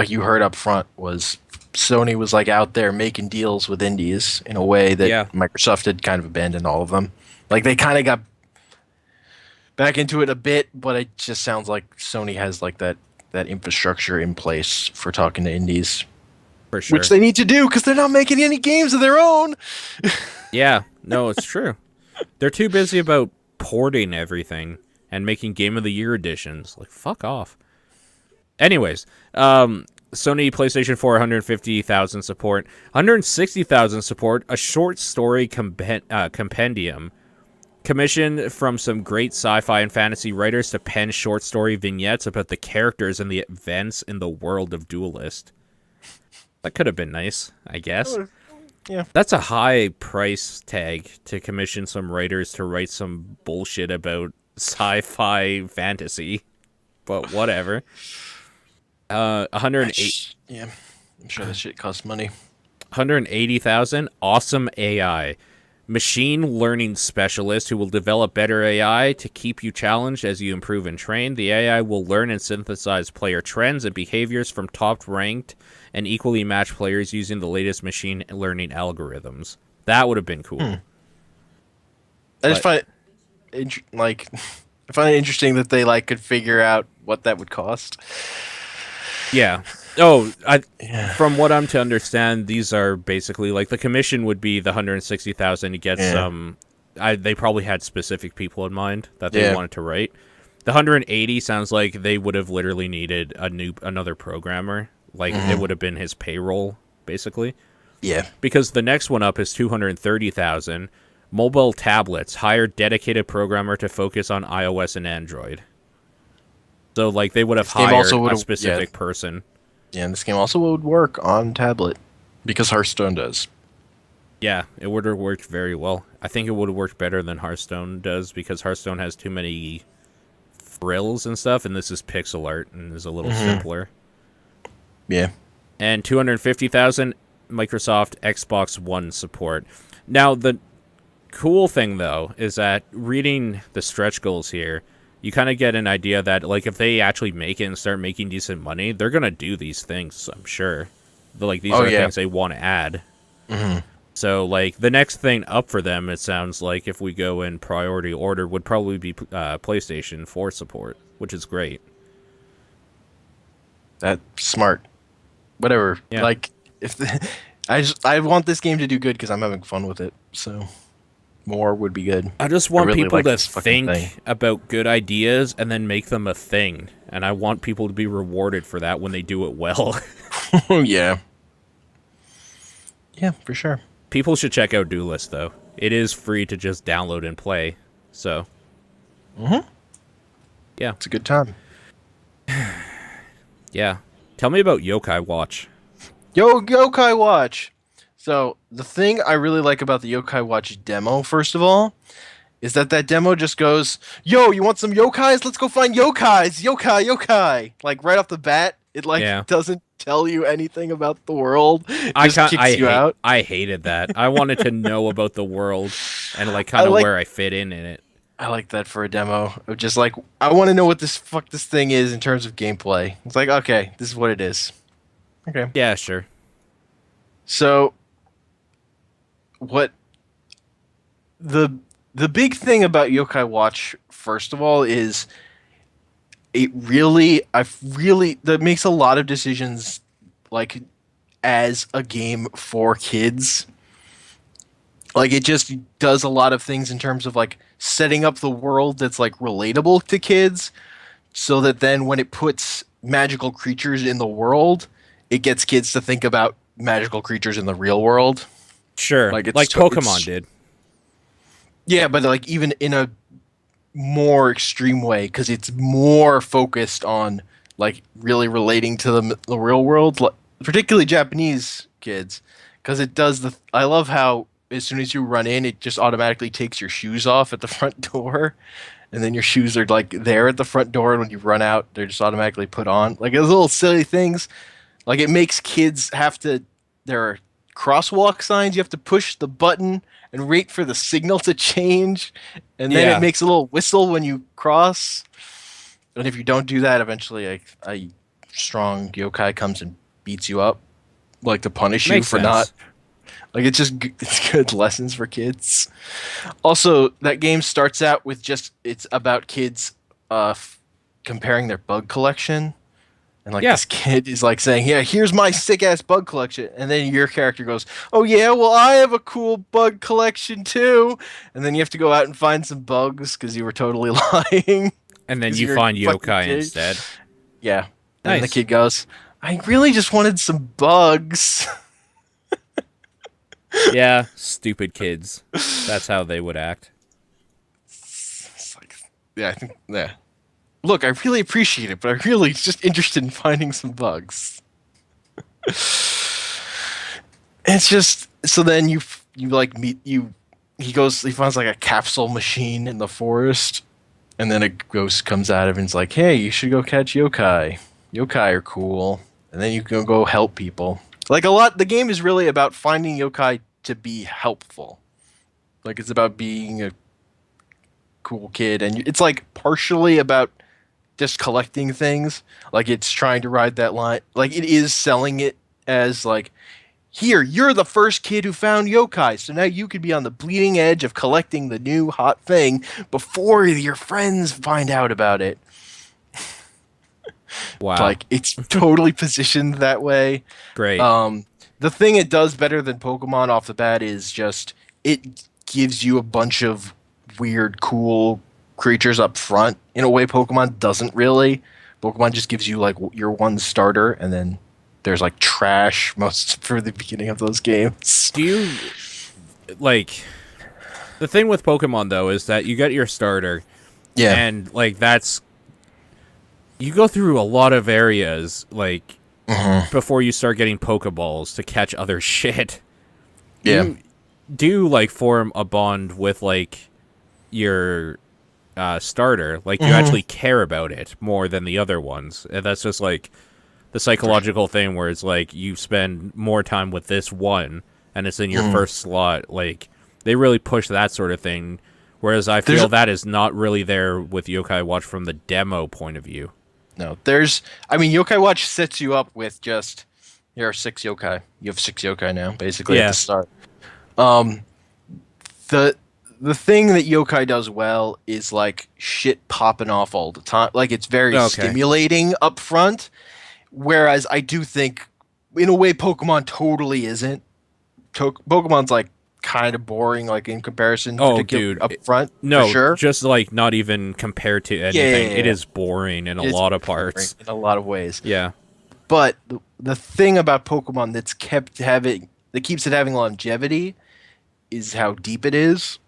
you heard up front was Sony was like out there making deals with indies in a way that Microsoft had kind of abandoned all of them. Like, they kind of got back into it a bit, but it just sounds like Sony has like that infrastructure in place for talking to indies. For sure. Which they need to do, because they're not making any games of their own. Yeah, no, it's true. They're too busy about porting everything and making Game of the Year editions. Like, fuck off. Anyways, Sony PlayStation 4, 150,000 support. 160,000 support, a short story compendium. Commissioned from some great sci-fi and fantasy writers to pen short story vignettes about the characters and the events in the world of Duelyst. That could have been nice, I guess. Yeah. That's a high price tag to commission some writers to write some bullshit about sci-fi fantasy, but whatever. 108. Yeah, I'm sure that shit costs money. 180,000. Awesome AI, machine learning specialist who will develop better AI to keep you challenged as you improve and train. The AI will learn and synthesize player trends and behaviors from top-ranked and equally matched players using the latest machine learning algorithms. That would have been cool. I just find it I find it interesting that they like could figure out what that would cost. Yeah. Oh, from what I'm to understand, these are basically like the commission would be the 160,000 to get some. They probably had specific people in mind that they wanted to write. The 180 sounds like they would have literally needed another programmer. Like it would have been his payroll, basically. Yeah. Because the next one up is 230,000. Mobile tablets, hire dedicated programmer to focus on iOS and Android. So, like, they would have hired a specific person. Yeah, and this game also would work on tablet. Because Hearthstone does. Yeah, it would have worked very well. I think it would have worked better than Hearthstone does because Hearthstone has too many frills and stuff, and this is pixel art and is a little simpler. Yeah. And 250,000 Microsoft Xbox One support. Now, the cool thing, though, is that reading the stretch goals here, you kind of get an idea that, like, if they actually make it and start making decent money, they're going to do these things, I'm sure. Like, these are things they want to add. So, like, the next thing up for them, it sounds like, if we go in priority order, would probably be PlayStation 4 support, which is great. That's smart. Whatever. Yeah. Like, I want this game to do good because I'm having fun with it. So more would be good. I just want really people like to this fucking think thing. about good ideas and then make them a thing. And I want people to be rewarded for that when they do it well. Yeah. Yeah, for sure. People should check out Duelyst, though. It is free to just download and play. So, yeah. It's a good time. Yeah. Tell me about Yokai Watch. Yokai Watch. So the thing I really like about the Yokai Watch demo, first of all, is that demo just goes, "Yo, you want some yokais? Let's go find yokais. Yokai." Like right off the bat, it doesn't tell you anything about the world. It just kicks you out. I hated that. I wanted to know about the world and like kind of where I fit in it. I like that for a demo. Of just like, I want to know what this thing is in terms of gameplay. It's like, okay, this is what it is. Okay. Yeah, sure. So, what the big thing about Yokai Watch, first of all, is that makes a lot of decisions like as a game for kids. Like it just does a lot of things in terms of like setting up the world that's like relatable to kids, so that then when it puts magical creatures in the world, it gets kids to think about magical creatures in the real world. Sure, like Pokemon did. Yeah, but like even in a more extreme way, because it's more focused on like really relating to the real world, particularly Japanese kids, because it does I love how as soon as you run in, it just automatically takes your shoes off at the front door, and then your shoes are like there at the front door, and when you run out, they're just automatically put on. Like those little silly things, like it makes kids have to. There are crosswalk signs. You have to push the button and wait for the signal to change, and then it makes a little whistle when you cross. And if you don't do that, eventually a strong yokai comes and beats you up, like to punish you for not. Like it's good lessons for kids. Also, that game starts out with it's about kids comparing their bug collection. And like this kid is like saying, "Yeah, here's my sick ass bug collection," and then your character goes, "Oh yeah, well I have a cool bug collection too," and then you have to go out and find some bugs because you were totally lying. And then you find yokai instead. Yeah, and the kid goes, "I really just wanted some bugs." Yeah, stupid kids. That's how they would act. It's like, I think, Look, I really appreciate it, but I'm really just interested in finding some bugs. It's just so then you like meet you. He finds like a capsule machine in the forest, and then a ghost comes out of it and is like, "Hey, you should go catch yokai. Yokai are cool." And then you can go help people. Like the game is really about finding yokai to be helpful. Like it's about being a cool kid, and it's like partially about just collecting things. Like it's trying to ride that line. Like it is selling it as like, here, you're the first kid who found yokai, so now you could be on the bleeding edge of collecting the new hot thing before your friends find out about it. Wow. Like it's totally positioned that way. Great. The thing it does better than Pokemon off the bat is just it gives you a bunch of weird, cool creatures up front in a way Pokemon doesn't really. Pokemon just gives you like your one starter, and then there's like trash most for the beginning of those games. Do you like the thing with Pokemon though is that you get your starter, and like that's you go through a lot of areas like before you start getting Pokeballs to catch other shit. Yeah. You do like form a bond with like your starter. Like you actually care about it more than the other ones, and that's just like the psychological thing where it's like you spend more time with this one, and it's in your first slot. Like they really push that sort of thing. Whereas I feel that is not really there with Yokai Watch from the demo point of view. No, I mean, Yokai Watch sets you up with just, here are 6 yokai. You have 6 yokai now, basically, at the start. The thing that Yokai does well is, like, shit popping off all the time. Like, it's very stimulating up front, whereas I do think, in a way, Pokemon totally isn't. Pokemon's, like, kind of boring, like in comparison. Dude, up front. No, for sure. just like not even compared to anything. Yeah. It is boring in a lot of parts. In a lot of ways. Yeah, but the thing about Pokemon that keeps it having longevity is how deep it is,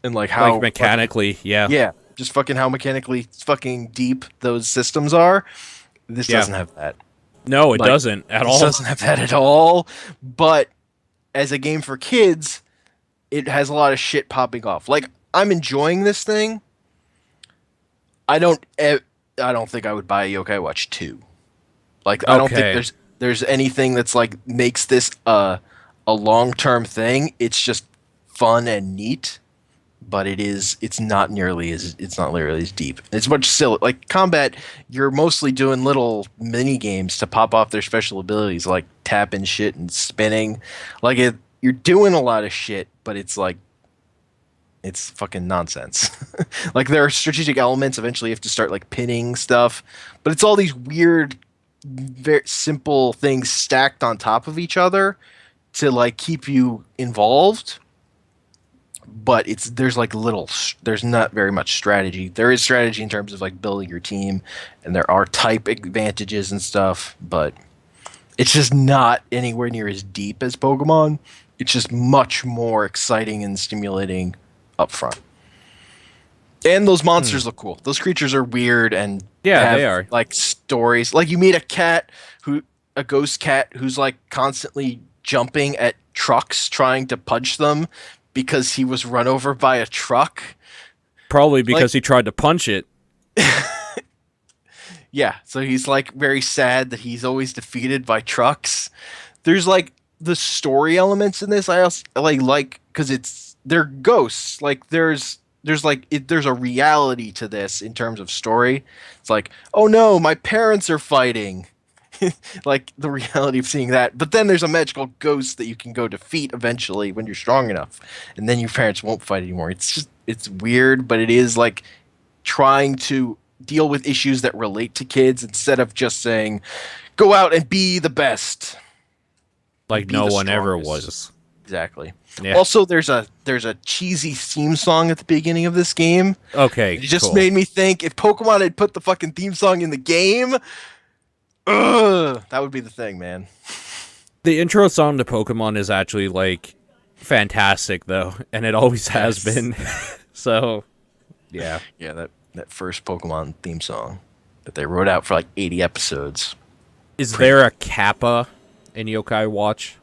and like how mechanically, just fucking how mechanically fucking deep those systems are. This doesn't have that. No, it doesn't at all. It doesn't have that at all. But as a game for kids, it has a lot of shit popping off. Like, I'm enjoying this thing. I don't think I would buy a Yokai Watch 2. Like, I don't think there's anything that's like makes this a long-term thing. It's just fun and neat, but it's not nearly as deep. It's much silly. Like combat, you're mostly doing little mini games to pop off their special abilities, like tapping shit and spinning. Like you're doing a lot of shit, but it's like it's fucking nonsense. Like there are strategic elements. Eventually, you have to start like pinning stuff, but it's all these weird, very simple things stacked on top of each other to like keep you involved. But there's not very much strategy. There is strategy in terms of like building your team, and there are type advantages and stuff, but it's just not anywhere near as deep as Pokemon. It's just much more exciting and stimulating up front. And those monsters look cool. Those creatures are weird and have, they are like stories. Like you meet a ghost cat who's like constantly jumping at trucks trying to punch them because he was run over by a truck. Probably because he tried to punch it. Yeah, so he's like very sad that he's always defeated by trucks. There's like the story elements in this. I also like because they're ghosts. Like there's a reality to this in terms of story. It's like, oh no, my parents are fighting. Like the reality of seeing that. But then there's a magical ghost that you can go defeat eventually when you're strong enough, and then your parents won't fight anymore. It's weird, but it is like trying to deal with issues that relate to kids instead of just saying, go out and be the best. Like no one ever was. Exactly. Yeah. Also, there's a cheesy theme song at the beginning of this game. Okay, it just made me think if Pokemon had put the fucking theme song in the game, that would be the thing, man. The intro song to Pokemon is actually like fantastic though, and it always has been. So, yeah. Yeah, that first Pokemon theme song that they wrote out for like 80 episodes. Is there a Kappa in Yokai Watch?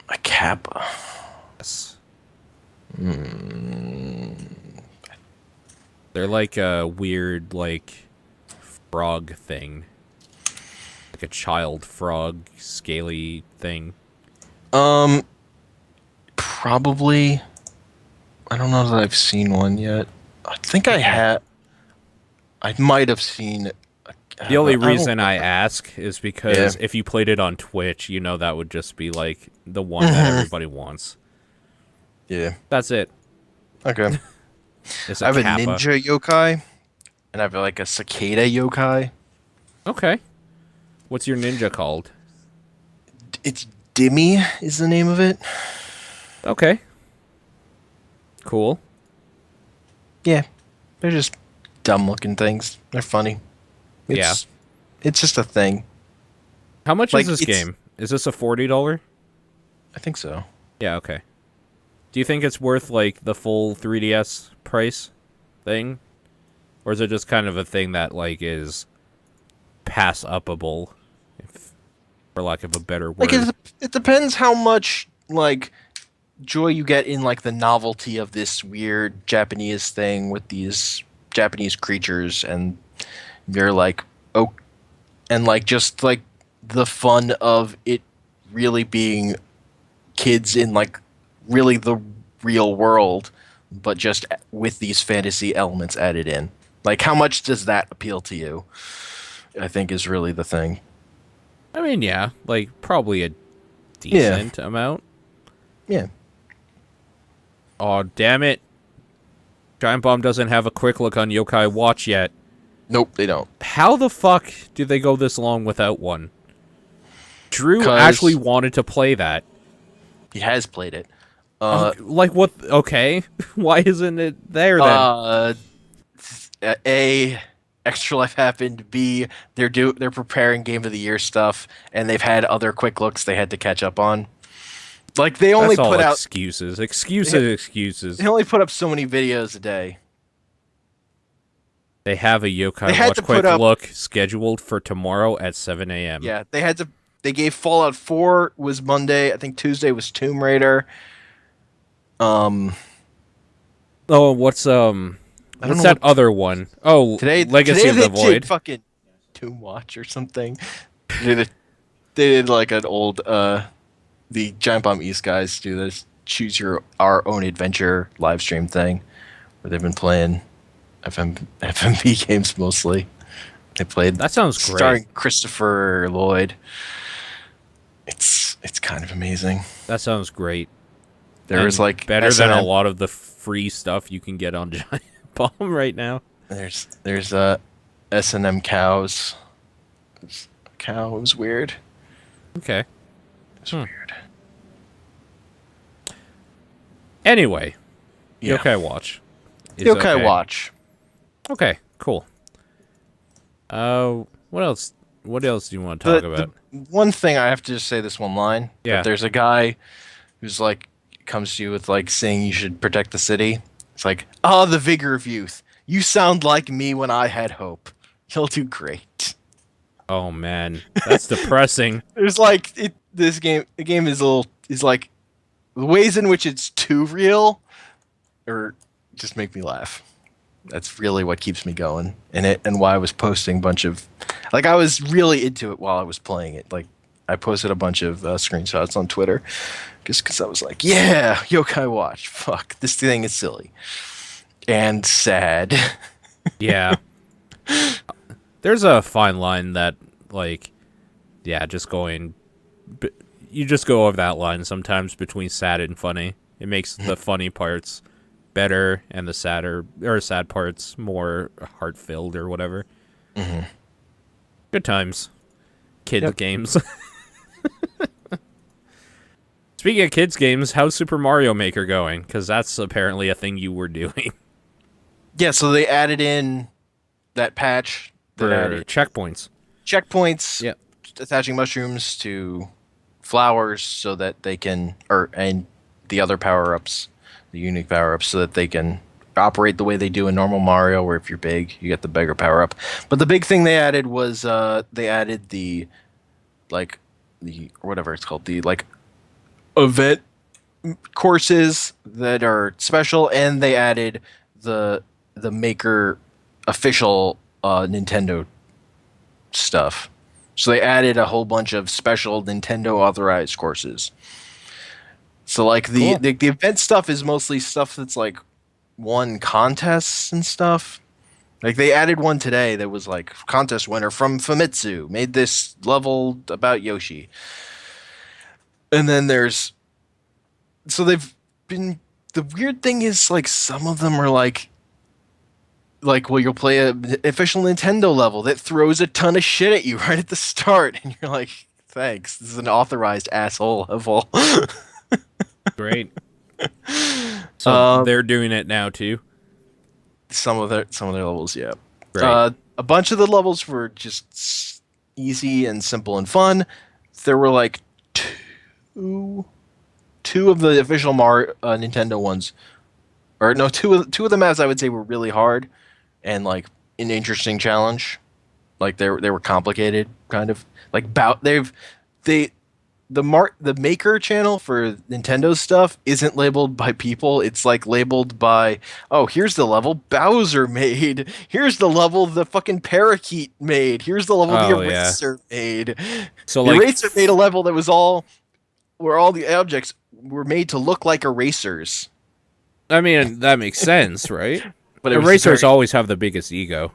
A Kappa? Yes. They're like a weird, like, frog thing. Like a child frog, scaly thing. Probably. I don't know that I've seen one yet. I think I had. I might have seen it. The only reason I ask is because if you played it on Twitch, you know that would just be like the one that everybody wants. Yeah. That's it. Okay. I have a ninja yokai, and I have like a cicada yokai. Okay. What's your ninja called? It's Dimmy is the name of it. Okay. Cool. Yeah. They're just dumb looking things. They're funny. It's just a thing. How much is this game? Is this a $40? I think so. Yeah, okay. Do you think it's worth like the full 3DS price thing? or is it just kind of a thing that like is pass upable, if, for lack of a better word? Like it depends how much like joy you get in like the novelty of this weird Japanese thing with these Japanese creatures, and you're like, oh, and like just like the fun of it really being kids in like really the real world, but just with these fantasy elements added in. Like, how much does that appeal to you? I think is really the thing. I mean, yeah, like probably a Yeah. decent amount. Yeah. Oh, damn it. Giant Bomb doesn't have a quick look on Yokai Watch yet. Nope, they don't. How the fuck do they go this long without one? Drew 'Cause actually wanted to play that. he has played it. Like, what? Okay. Why isn't it there then? A, Extra Life happened. B, they're preparing Game of the Year stuff, and they've had other quick looks they had to catch up on. Like they only That's all put out excuses. Excuses. they only put up so many videos a day. They have a They Yokai had Watch to quick put up- look scheduled for tomorrow at 7 a.m. Yeah, they had to. They gave Fallout 4 was Monday. I think Tuesday was Tomb Raider. Oh, what's I don't what's know that other one? Oh, Legacy today of they the Void. did fucking Tomb Watch or something. They did like an old the Giant Bomb East guys do this choose our own adventure live stream thing where they've been playing FMV games mostly. They played That sounds great. starring Christopher Lloyd. It's kind of amazing. That sounds great. There's And like better than a S&M lot of the free stuff you can get on Giant Bomb right now. There's S&M cows. Cow was weird. Okay. It's weird. Anyway, Yeah. Yokai Watch. is Yokai okay. Watch. Okay, cool. What else? What else do you want to talk about? The one thing I have to just say this one line. Yeah. That there's a guy who's like comes to you with like saying you should protect the city. It's like, the vigor of youth. You sound like me when I had hope. You'll do great. Oh man, that's depressing. There's like the game is like the ways in which it's too real or just make me laugh. That's really what keeps me going in it, and why I was posting a bunch of like I was really into it while I was playing it. Like I posted a bunch of screenshots on Twitter just because I was like, yeah, Yokai Watch. Fuck, this thing is silly and sad. Yeah. There's a fine line that, like, yeah, just going... You just go over that line sometimes between sad and funny. It makes the funny parts better and the sad parts more heart-filled or whatever. Mm-hmm. Good times. Kids games. Speaking of kids games, how's Super Mario Maker going? Because that's apparently a thing you were doing. Yeah, so they added in that patch For that added checkpoints. checkpoints, Yep. attaching mushrooms to flowers so that they can, and the other power-ups, the unique power-ups, so that they can operate the way they do in normal Mario, where if you're big, you get the bigger power-up. But the big thing they added was they added the whatever it's called, the like event courses that are special, and they added the Maker official Nintendo stuff. So they added a whole bunch of special Nintendo authorized courses. So like the event stuff is mostly stuff that's like won contests and stuff. Like they added one today that was like contest winner from Famitsu made this level about Yoshi. And then there's they've been, the weird thing is like some of them are like well, you'll play an official Nintendo level that throws a ton of shit at you right at the start, and you're like, thanks, this is an authorized asshole level. Great. So they're doing it now too. Some of their levels, yeah. Great. A bunch of the levels were just easy and simple and fun. There were like two of the official Nintendo ones, or no, two of the maps I would say were really hard, and like an interesting challenge. Like they were complicated, kind of like they the maker channel for Nintendo stuff isn't labeled by people. It's like labeled by, oh, here's the level Bowser made. Here's the level the fucking Parakeet made. Here's the level the Oh yeah. Eraser made. So The like, Eraser made a level that was all where all the objects were made to look like erasers. I mean, that makes sense, right? But it was Erasers very, always have the biggest ego.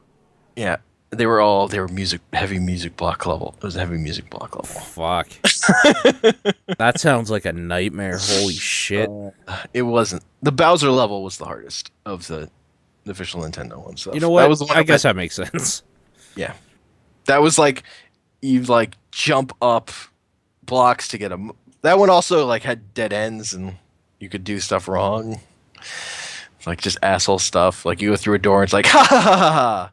yeah. They were heavy music block level. It was a heavy music block level. Fuck. That sounds like a nightmare. Holy shit. It wasn't. The Bowser level was the hardest of the official Nintendo one stuff. You know That what? was the one I guess that makes sense. yeah. That was like you like jump up blocks to get a. That one also like had dead ends and you could do stuff wrong. Like just asshole stuff. Like you go through a door and it's like ha ha ha ha ha.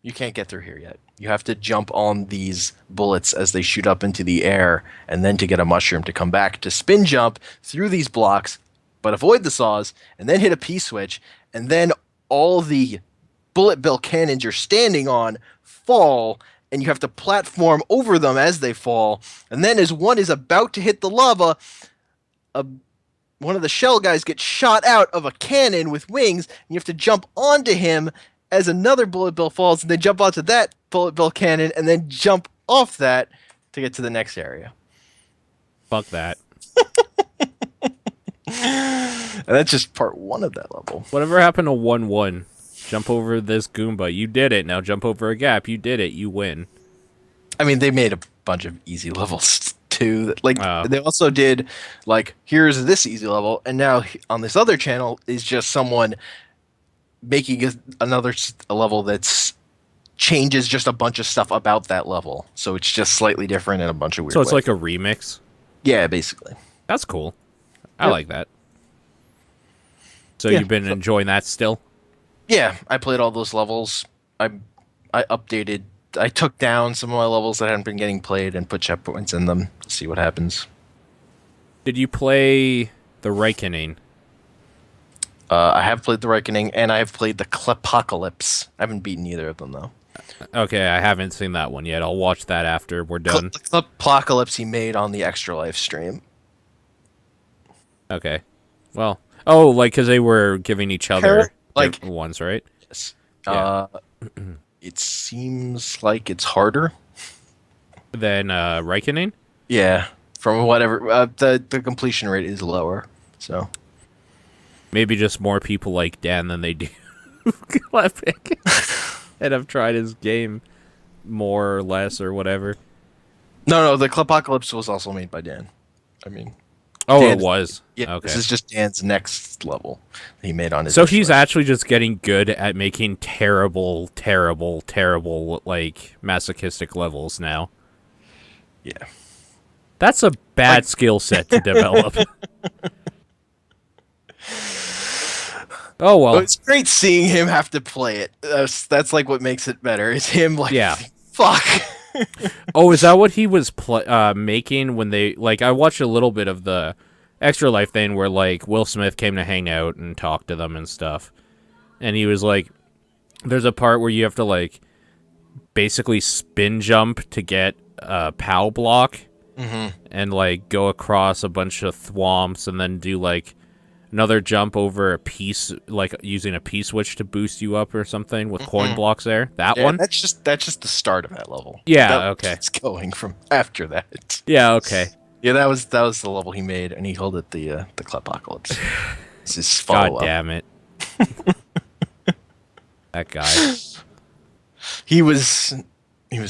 You can't get through here yet. You have to jump on these bullets as they shoot up into the air, and then to get a mushroom to come back to spin jump through these blocks, but avoid the saws, and then hit a P switch, and then all the bullet bill cannons you're standing on fall, and you have to platform over them as they fall. And then as one is about to hit the lava, one of the shell guys gets shot out of a cannon with wings, and you have to jump onto him as another bullet bill falls, and then jump onto that bullet bill cannon, and then jump off that to get to the next area. Fuck that. And that's just part one of that level. Whatever happened to 1-1? Jump over this Goomba. You did it. Now jump over a gap. You did it. You win. I mean, they made a bunch of easy levels too. Like they also did, like, here's this easy level, and now on this other channel is just someone making a level that's changes just a bunch of stuff about that level, so it's just slightly different in a bunch of weird So it's ways. like a remix. Yeah, basically. That's cool. I Yep. like that. So Yeah. you've been enjoying that still? Yeah, I played all those levels. I updated. I took down some of my levels that hadn't been getting played and put checkpoints in them to see what happens. Did you play the Reckoning? I have played the Reckoning, and I have played the Klepocalypse. I haven't beaten either of them, though. Okay, I haven't seen that one yet. I'll watch that after we're done. The Klepocalypse he made on the Extra Life stream. Okay. Well, oh, like, because they were giving each other like different ones, right? yes. Yeah. It seems like it's harder. Then Reckoning? Yeah, from whatever the completion rate is lower. So Maybe just more people like Dan than they do Epic. And have tried his game more or less or whatever. no, the Klepocalypse was also made by Dan. I mean, Oh, Dan- it was? yeah, Okay. this is just Dan's next level that he made on his. So he's Extra Life. actually just getting good at making terrible, terrible, terrible, like, masochistic levels now. Yeah. That's a bad skill set to develop. Oh, well. But it's great seeing him have to play it. That's like what makes it better. It's him like, Yeah. fuck. Oh, is that what he was making when they... Like, I watched a little bit of the Extra Life thing where, like, Will Smith came to hang out and talk to them and stuff. And he was like... There's a part where you have to, like, basically spin jump to get a POW block. Mm-hmm. And, like, go across a bunch of thwomps and then do, like... Another jump over a piece, like using a P-switch to boost you up or something with coin blocks there. That Yeah, one? that's just the start of that level. Yeah, okay. It's going from after that. Yeah, okay. Yeah, that was the level he made, and he called it the Klepocalypse. It's his God follow-up. damn it. That guy. He was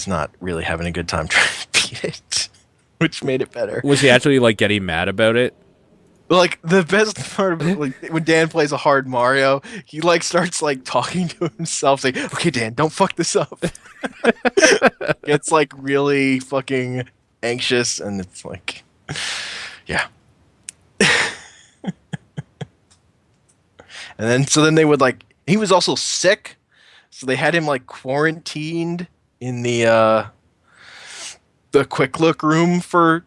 not really having a good time trying to beat it, which made it better. Was he actually, like, getting mad about it? Like the best part of it, like when Dan plays a hard Mario, he like starts like talking to himself, saying, "Okay, Dan, don't fuck this up." It's like really fucking anxious, and it's like, yeah. And then they would like he was also sick, so they had him like quarantined in the quick look room for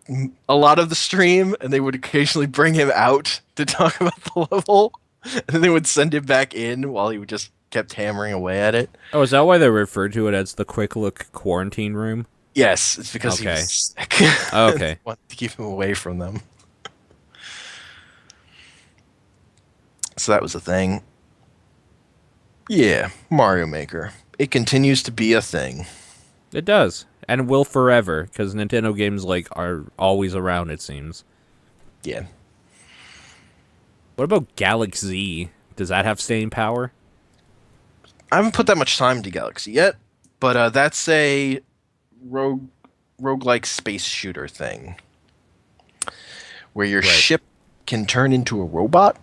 a lot of the stream, and they would occasionally bring him out to talk about the level, and then they would send him back in while he would just kept hammering away at it. Oh, is that why they referred to it as the quick look quarantine room? Yes, it's because he Okay. was sick. Okay. Wanted to keep him away from them. So that was a thing. Yeah, Mario Maker. It continues to be a thing. It does. And will forever, because Nintendo games like are always around, it seems. Yeah. What about Galak-Z? Does that have staying power? I haven't put that much time into Galaxy yet, but that's a roguelike space shooter thing. Where your Right. ship can turn into a robot.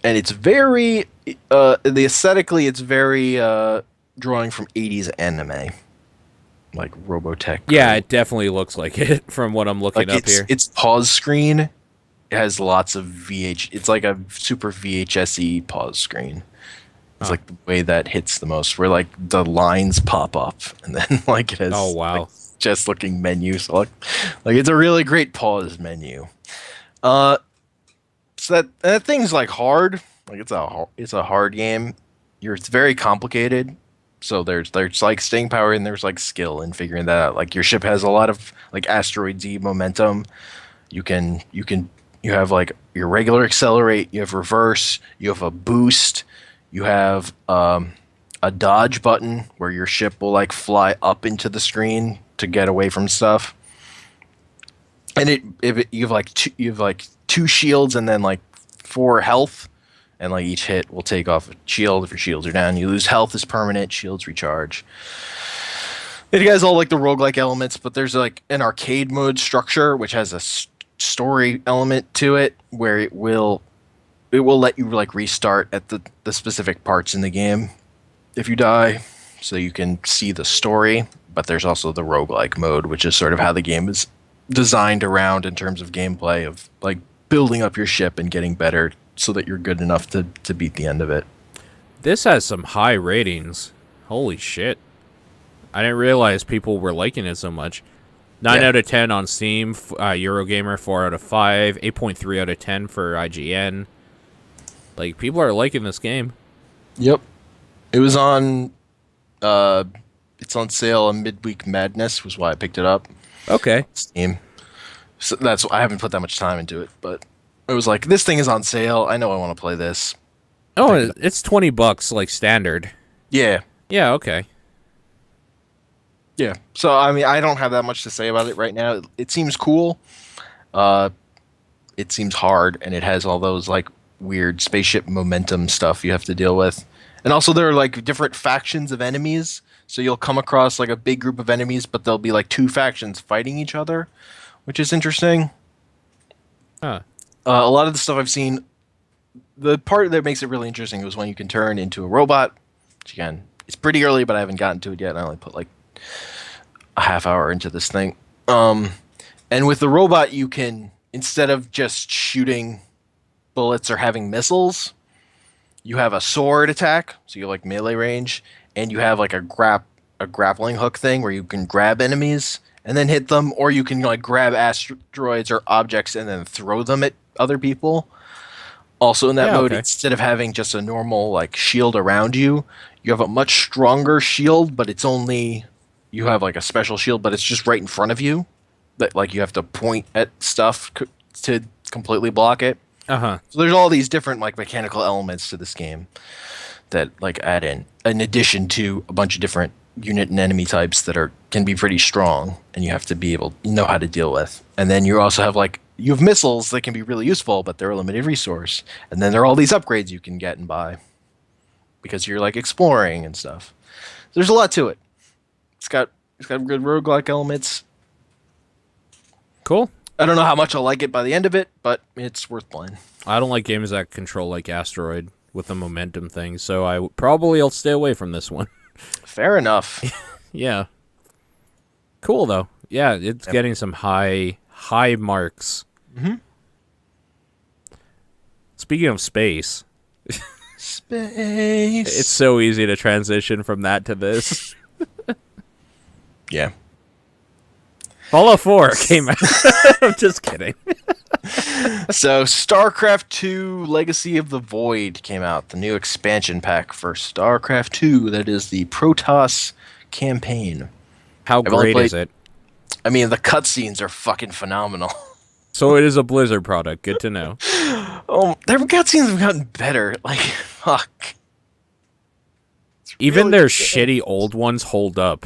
And it's very the aesthetically it's very drawing from 80s anime. Like Robotech. Yeah, it definitely looks like it from what I'm looking up here. Its pause screen has lots of it's like a super VHS-y pause screen. It's like the way that hits the most, where like the lines pop up and then like it has Oh, wow. like, just looking menu. So like it's a really great pause menu. So that thing's like hard. Like it's a hard game. It's very complicated. So there's like staying power and there's like skill in figuring that out. Like your ship has a lot of like asteroid Z momentum. You have like your regular accelerate, you have reverse, you have a boost, you have a dodge button where your ship will like fly up into the screen to get away from stuff. And you have like two shields and then like 4 health. And like each hit will take off a shield. If your shields are down, you lose health is permanent. Shields recharge. It has all like the roguelike elements, but there's like an arcade mode structure which has a story element to it where it will let you like restart at the specific parts in the game if you die, so you can see the story. But there's also the roguelike mode, which is sort of how the game is designed around in terms of gameplay of like building up your ship and getting better so that you're good enough to beat the end of it. This has some high ratings. Holy shit. I didn't realize people were liking it so much. 9 out of 10 on Steam, Eurogamer 4 out of 5, 8.3 out of 10 for IGN. Like, people are liking this game. Yep. It was on it's on sale on Midweek Madness was why I picked it up. Okay. Steam. So I haven't put that much time into it, but it was like, this thing is on sale. I know I want to play this. Oh, it's $20 like standard. Yeah. Yeah, okay. Yeah. So I mean, I don't have that much to say about it right now. It seems cool. It seems hard, and it has all those like weird spaceship momentum stuff you have to deal with. And also there are like different factions of enemies. So you'll come across like a big group of enemies, but there'll be like 2 factions fighting each other, which is interesting. Huh. A lot of the stuff I've seen, the part that makes it really interesting was when you can turn into a robot. Which again, it's pretty early, but I haven't gotten to it yet. I only put like a half hour into this thing. And with the robot, you can, instead of just shooting bullets or having missiles, you have a sword attack, so you have like melee range, and you have like a grappling hook thing where you can grab enemies and then hit them, or you can like grab asteroids or objects and then throw them at other people. Also in that mode, instead of having just a normal like shield around you, you have a much stronger shield, but it's only, you have like a special shield, but it's just right in front of you. That like you have to point at stuff to completely block it. Uh-huh. So there's all these different like mechanical elements to this game that like add in addition to a bunch of different unit and enemy types that can be pretty strong, and you have to be able to know how to deal with. And then you also have like, you have missiles that can be really useful, but they're a limited resource. And then there are all these upgrades you can get and buy because you're like exploring and stuff. There's a lot to it. It's got good roguelike elements. Cool. I don't know how much I'll like it by the end of it, but it's worth playing. I don't like games that control like Asteroid with the momentum thing, so I probably will stay away from this one. Fair enough. Yeah. Cool though. Yeah, it's getting some high marks. Mm-hmm. Speaking of space. Space. It's so easy to transition from that to this. Yeah. Fallout 4 came out. I'm just kidding. So, StarCraft II Legacy of the Void came out, the new expansion pack for StarCraft II. That is the Protoss campaign. How I've only great played, is it? I mean, the cutscenes are fucking phenomenal. So it is a Blizzard product. Good to know. Their cutscenes have gotten better. Like, fuck. It's Even really their good. shitty old ones hold up.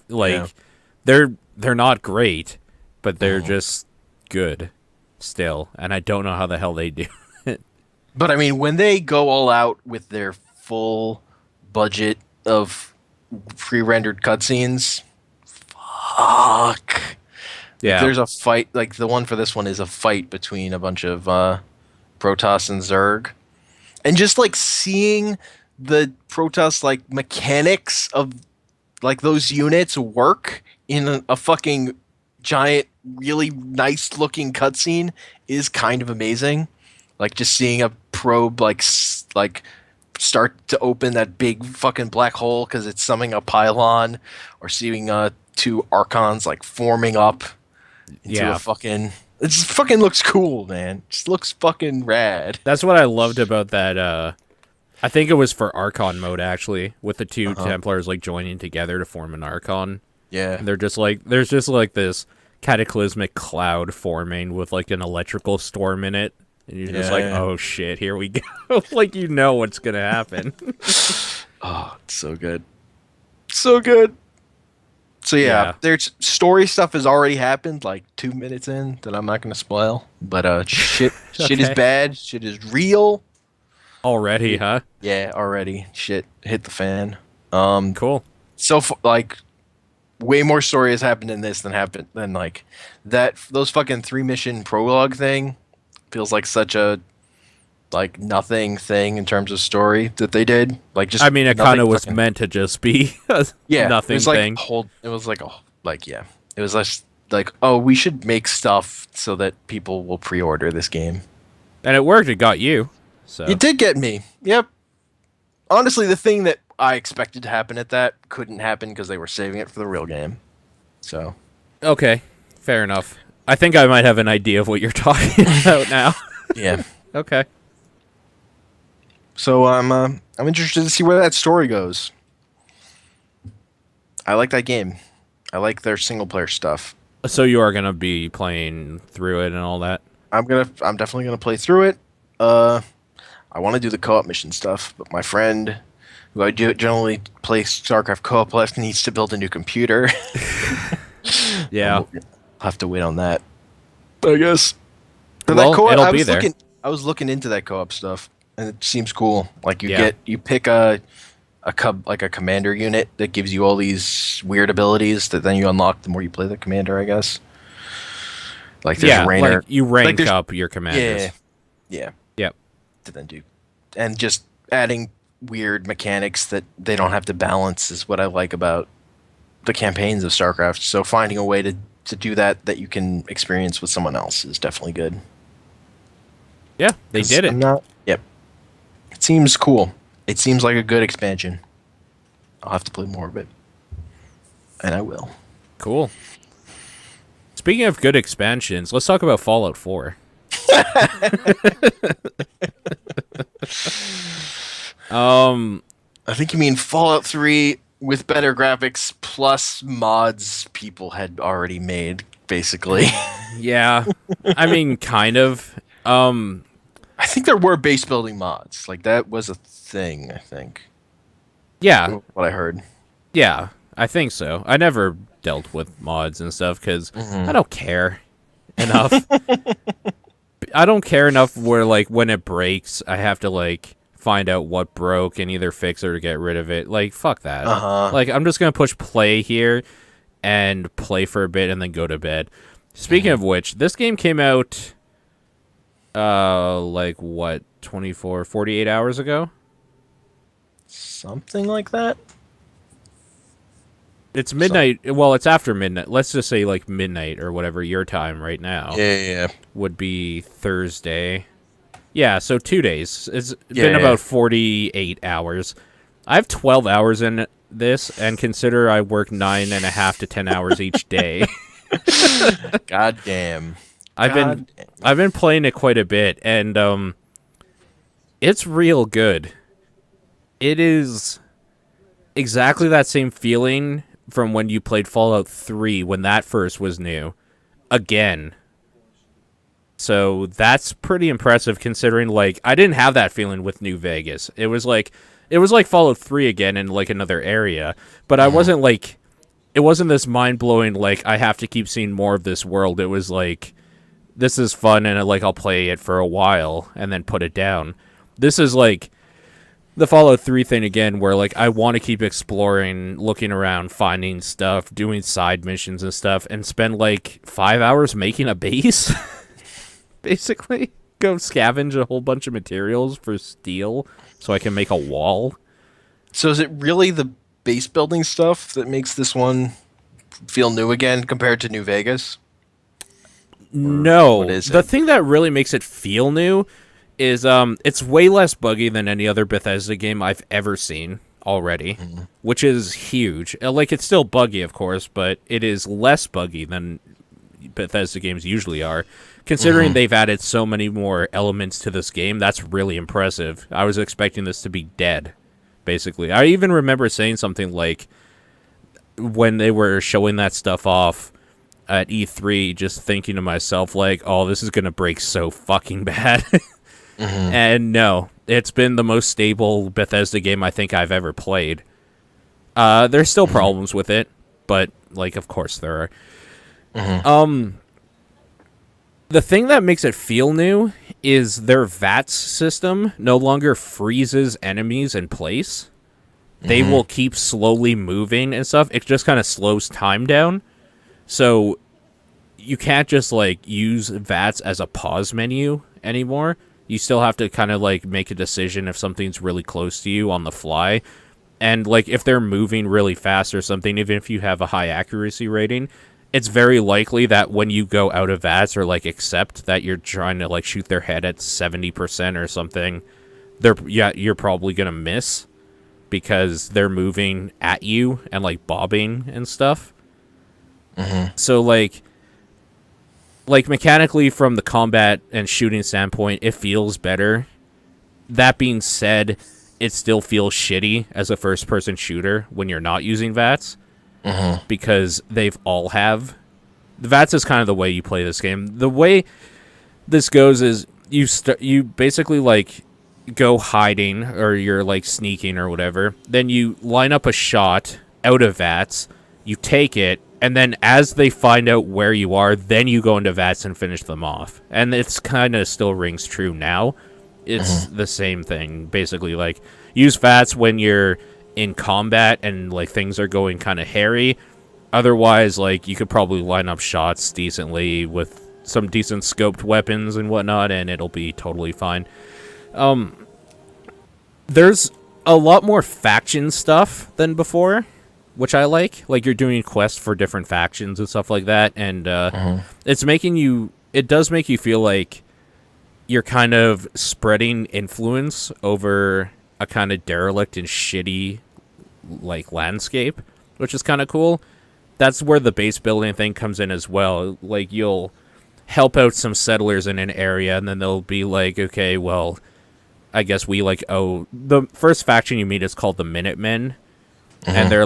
Like Yeah. they're not great, but they're Mhm. just good still. And I don't know how the hell they do it. But I mean, when they go all out with their full budget of pre-rendered cutscenes, fuck. Like, Yeah. there's a fight. Like the one for this one is a fight between a bunch of Protoss and Zerg, and just like seeing the Protoss like mechanics of like those units work in a fucking giant, really nice looking cutscene is kind of amazing. Like just seeing a probe like start to open that big fucking black hole because it's summoning a pylon, or seeing two archons like forming up into Yeah. a fucking. It just fucking looks cool, man. It just looks fucking rad. That's what I loved about that I think it was for Archon mode actually, with the two Templars like joining together to form an Archon. Yeah. And they're just like there's just like this cataclysmic cloud forming with like an electrical storm in it. And you're just like, Yeah. oh shit, here we go. Like you know what's gonna happen. Oh, it's so good. So good. So Yeah. there's story stuff has already happened, like 2 minutes in, that I'm not gonna spoil. But shit is Okay. bad. Shit is real. Already, huh? Yeah, already. Shit hit the fan. Cool. Like way more story has happened in this than like that. Those fucking 3 mission prologue thing feels like such a like nothing thing in terms of story that they did. Like just I mean it nothing kinda was fucking- meant to just be a yeah, nothing it was like thing. it was like yeah. It was like oh, we should make stuff so that people will pre-order this game. And it worked, it got you. So It did get me. Yep. Honestly, the thing that I expected to happen at that couldn't happen because they were saving it for the real game. So okay. Fair enough. I think I might have an idea of what you're talking about now. yeah. Okay. So I'm interested to see where that story goes. I like that game. I like their single player stuff. So you are gonna be playing through it and all that? I'm definitely gonna play through it. I want to do the co-op mission stuff, but my friend, who I do generally play StarCraft co-op with, needs to build a new computer. Yeah. I'll have to wait on that, I guess. But Well, that co-op, it'll be there. I was looking into that co-op stuff, and it seems cool. Like Yeah. you pick a commander unit that gives you all these weird abilities that then you unlock the more you play the commander, I guess. Like there's Yeah, Rainer. like you rank there's- up your commanders. Yeah. Yep. To then do, and just adding weird mechanics that they don't have to balance is what I like about the campaigns of StarCraft. So finding a way to do that you can experience with someone else is definitely good. Yeah, they did it. Yep. It seems cool. It seems like a good expansion. I'll have to play more of it, and I will. Cool. Speaking of good expansions, let's talk about Fallout 4. I think you mean Fallout 3 with better graphics plus mods people had already made, basically. Yeah. I mean, kind of. I think there were base building mods. Like that was a thing, I think. Yeah. What I heard. Yeah, I think so. I never dealt with mods and stuff because I don't care enough. I don't care enough where, like, when it breaks, I have to, like, find out what broke and either fix it or get rid of it. Like, fuck that. Like, I'm just going to push play here and play for a bit and then go to bed. Speaking of which, this game came out, like, what, 24, 48 hours ago? Something like that. It's midnight. Well, it's after midnight. Let's just say, like, midnight or whatever your time right now. Yeah. Would be Thursday. Yeah, so 2 days. It's Yeah. been about 48 hours. I have 12 hours in this, and consider I work 9.5 to 10 hours each day. God damn. I've been God. I've been playing it quite a bit, and it's real good. It is exactly that same feeling from when you played Fallout 3 when that first was new. Again. So that's pretty impressive considering like I didn't have that feeling with New Vegas. It was like Fallout 3 again in like another area, but I wasn't like it wasn't this mind-blowing like I have to keep seeing more of this world. It was like this is fun and like I'll play it for a while and then put it down. This is like the Fallout 3 thing again where like I want to keep exploring, looking around, finding stuff, doing side missions and stuff and spend like 5 hours making a base. Basically, go scavenge a whole bunch of materials for steel so I can make a wall. So is it really the base building stuff that makes this one feel new again compared to New Vegas? No, what is the it? thing that really makes it feel new is it's way less buggy than any other Bethesda game I've ever seen already, which is huge. Like it's still buggy, of course, but it is less buggy than Bethesda games usually are. Considering they've added so many more elements to this game, that's really impressive. I was expecting this to be dead, basically. I even remember saying something like, when they were showing that stuff off at E3, just thinking to myself, like, oh, this is going to break so fucking bad. And no, it's been the most stable Bethesda game I think I've ever played. There's still problems with it, but, like, of course there are. The thing that makes it feel new is their VATS system no longer freezes enemies in place. They will keep slowly moving and stuff. It just kind of slows time down. So you can't just like use VATS as a pause menu anymore. You still have to kind of like make a decision if something's really close to you on the fly. And like if they're moving really fast or something, even if you have a high accuracy rating, it's very likely that when you go out of VATS or like accept that you're trying to like shoot their head at 70% or something, you're probably gonna miss because they're moving at you and like bobbing and stuff. So like mechanically from the combat and shooting standpoint, it feels better. That being said, it still feels shitty as a first-person shooter when you're not using VATS. Because they've all have. The VATS is kind of the way you play this game. The way this goes is you basically like go hiding or you're like sneaking or whatever. Then you line up a shot out of VATS, you take it, and then as they find out where you are, then you go into VATS and finish them off. And it's kind of still rings true now. It's the same thing, basically. Like, use VATS when you're in combat and like things are going kind of hairy. Otherwise, like you could probably line up shots decently with some decent scoped weapons and whatnot, and it'll be totally fine. There's a lot more faction stuff than before, which I like. Like you're doing quests for different factions and stuff like that, and it does make you feel like you're kind of spreading influence over a kind of derelict and shitty like landscape, which is kind of cool. That's where the base building thing comes in as well. Like you'll help out some settlers in an area and then they'll be like, okay, well, I guess we like the first faction you meet is called the Minutemen, and they're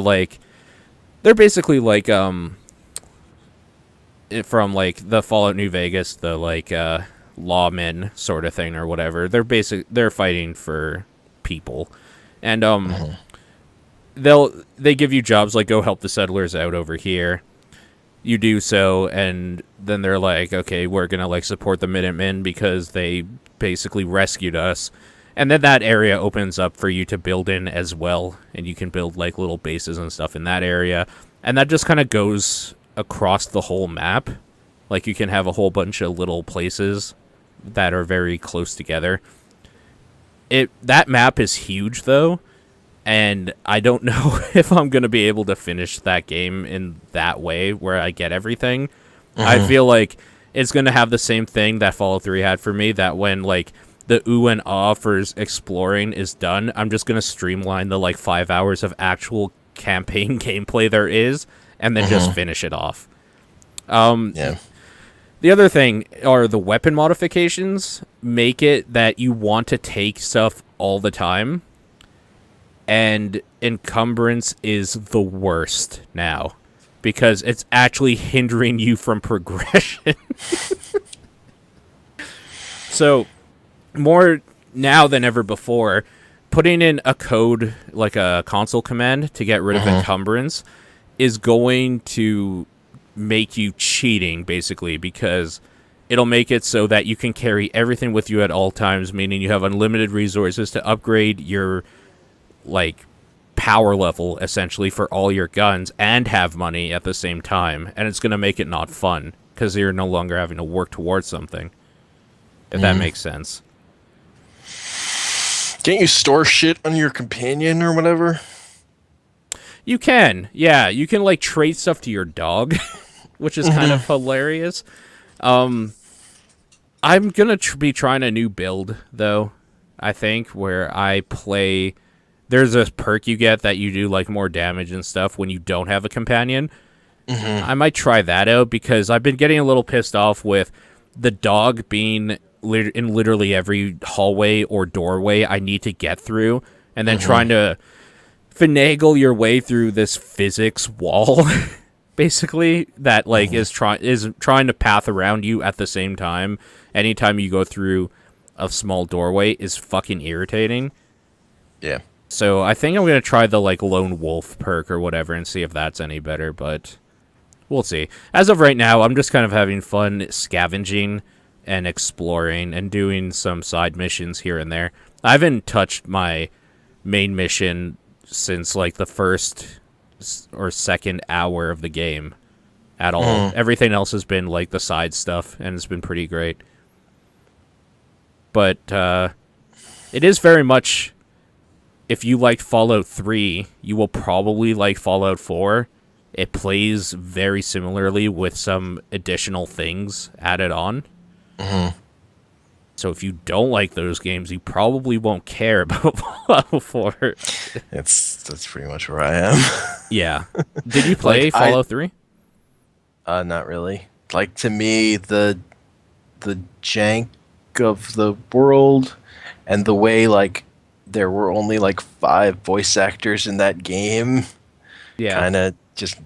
basically like from like the Fallout New Vegas, the like lawmen sort of thing or whatever. They're fighting for people, and they give you jobs like go help the settlers out over here. You do so, and then they're like, okay, we're gonna like support the Minutemen because they basically rescued us. And then that area opens up for you to build in as well, and you can build like little bases and stuff in that area, and that just kind of goes across the whole map. Like you can have a whole bunch of little places that are very close together. That map is huge though, and I don't know if I'm going to be able to finish that game in that way where I get everything. I feel like it's going to have the same thing that Fallout 3 had for me, that when like the ooh and ah for exploring is done, I'm just going to streamline the like 5 hours of actual campaign gameplay there is and then just finish it off. Yeah. The other thing are the weapon modifications make it that you want to take stuff all the time, and encumbrance is the worst now because it's actually hindering you from progression. So, more now than ever before, putting in a code, like a console command, to get rid of encumbrance is going to make you cheating, basically, because it'll make it so that you can carry everything with you at all times, meaning you have unlimited resources to upgrade your, like, power level, essentially, for all your guns, and have money at the same time. And it's going to make it not fun, because you're no longer having to work towards something. If that makes sense. Can't you store shit on your companion or whatever? You can. Yeah, you can, like, trade stuff to your dog, which is kind of hilarious. I'm going to be trying a new build, though, I think, where I play... There's a perk you get that you do, like, more damage and stuff when you don't have a companion. I might try that out, because I've been getting a little pissed off with the dog being in literally every hallway or doorway I need to get through, and then trying to finagle your way through this physics wall, basically, that like is trying to path around you at the same time. Anytime you go through a small doorway is fucking irritating. Yeah. So I think I'm gonna try the like lone wolf perk or whatever and see if that's any better, but we'll see. As of right now, I'm just kind of having fun scavenging and exploring and doing some side missions here and there. I haven't touched my main mission since like the first or second hour of the game at all. Everything else has been like the side stuff, and it's been pretty great. But it is very much, if you liked Fallout 3, you will probably like Fallout 4. It plays very similarly with some additional things added on. So if you don't like those games, you probably won't care about Fallout 4. That's pretty much where I am. Yeah. Did you play Fallout 3? Not really. Like, to me, the jank of the world and the way, like, there were only, like, 5 voice actors in that game kind of just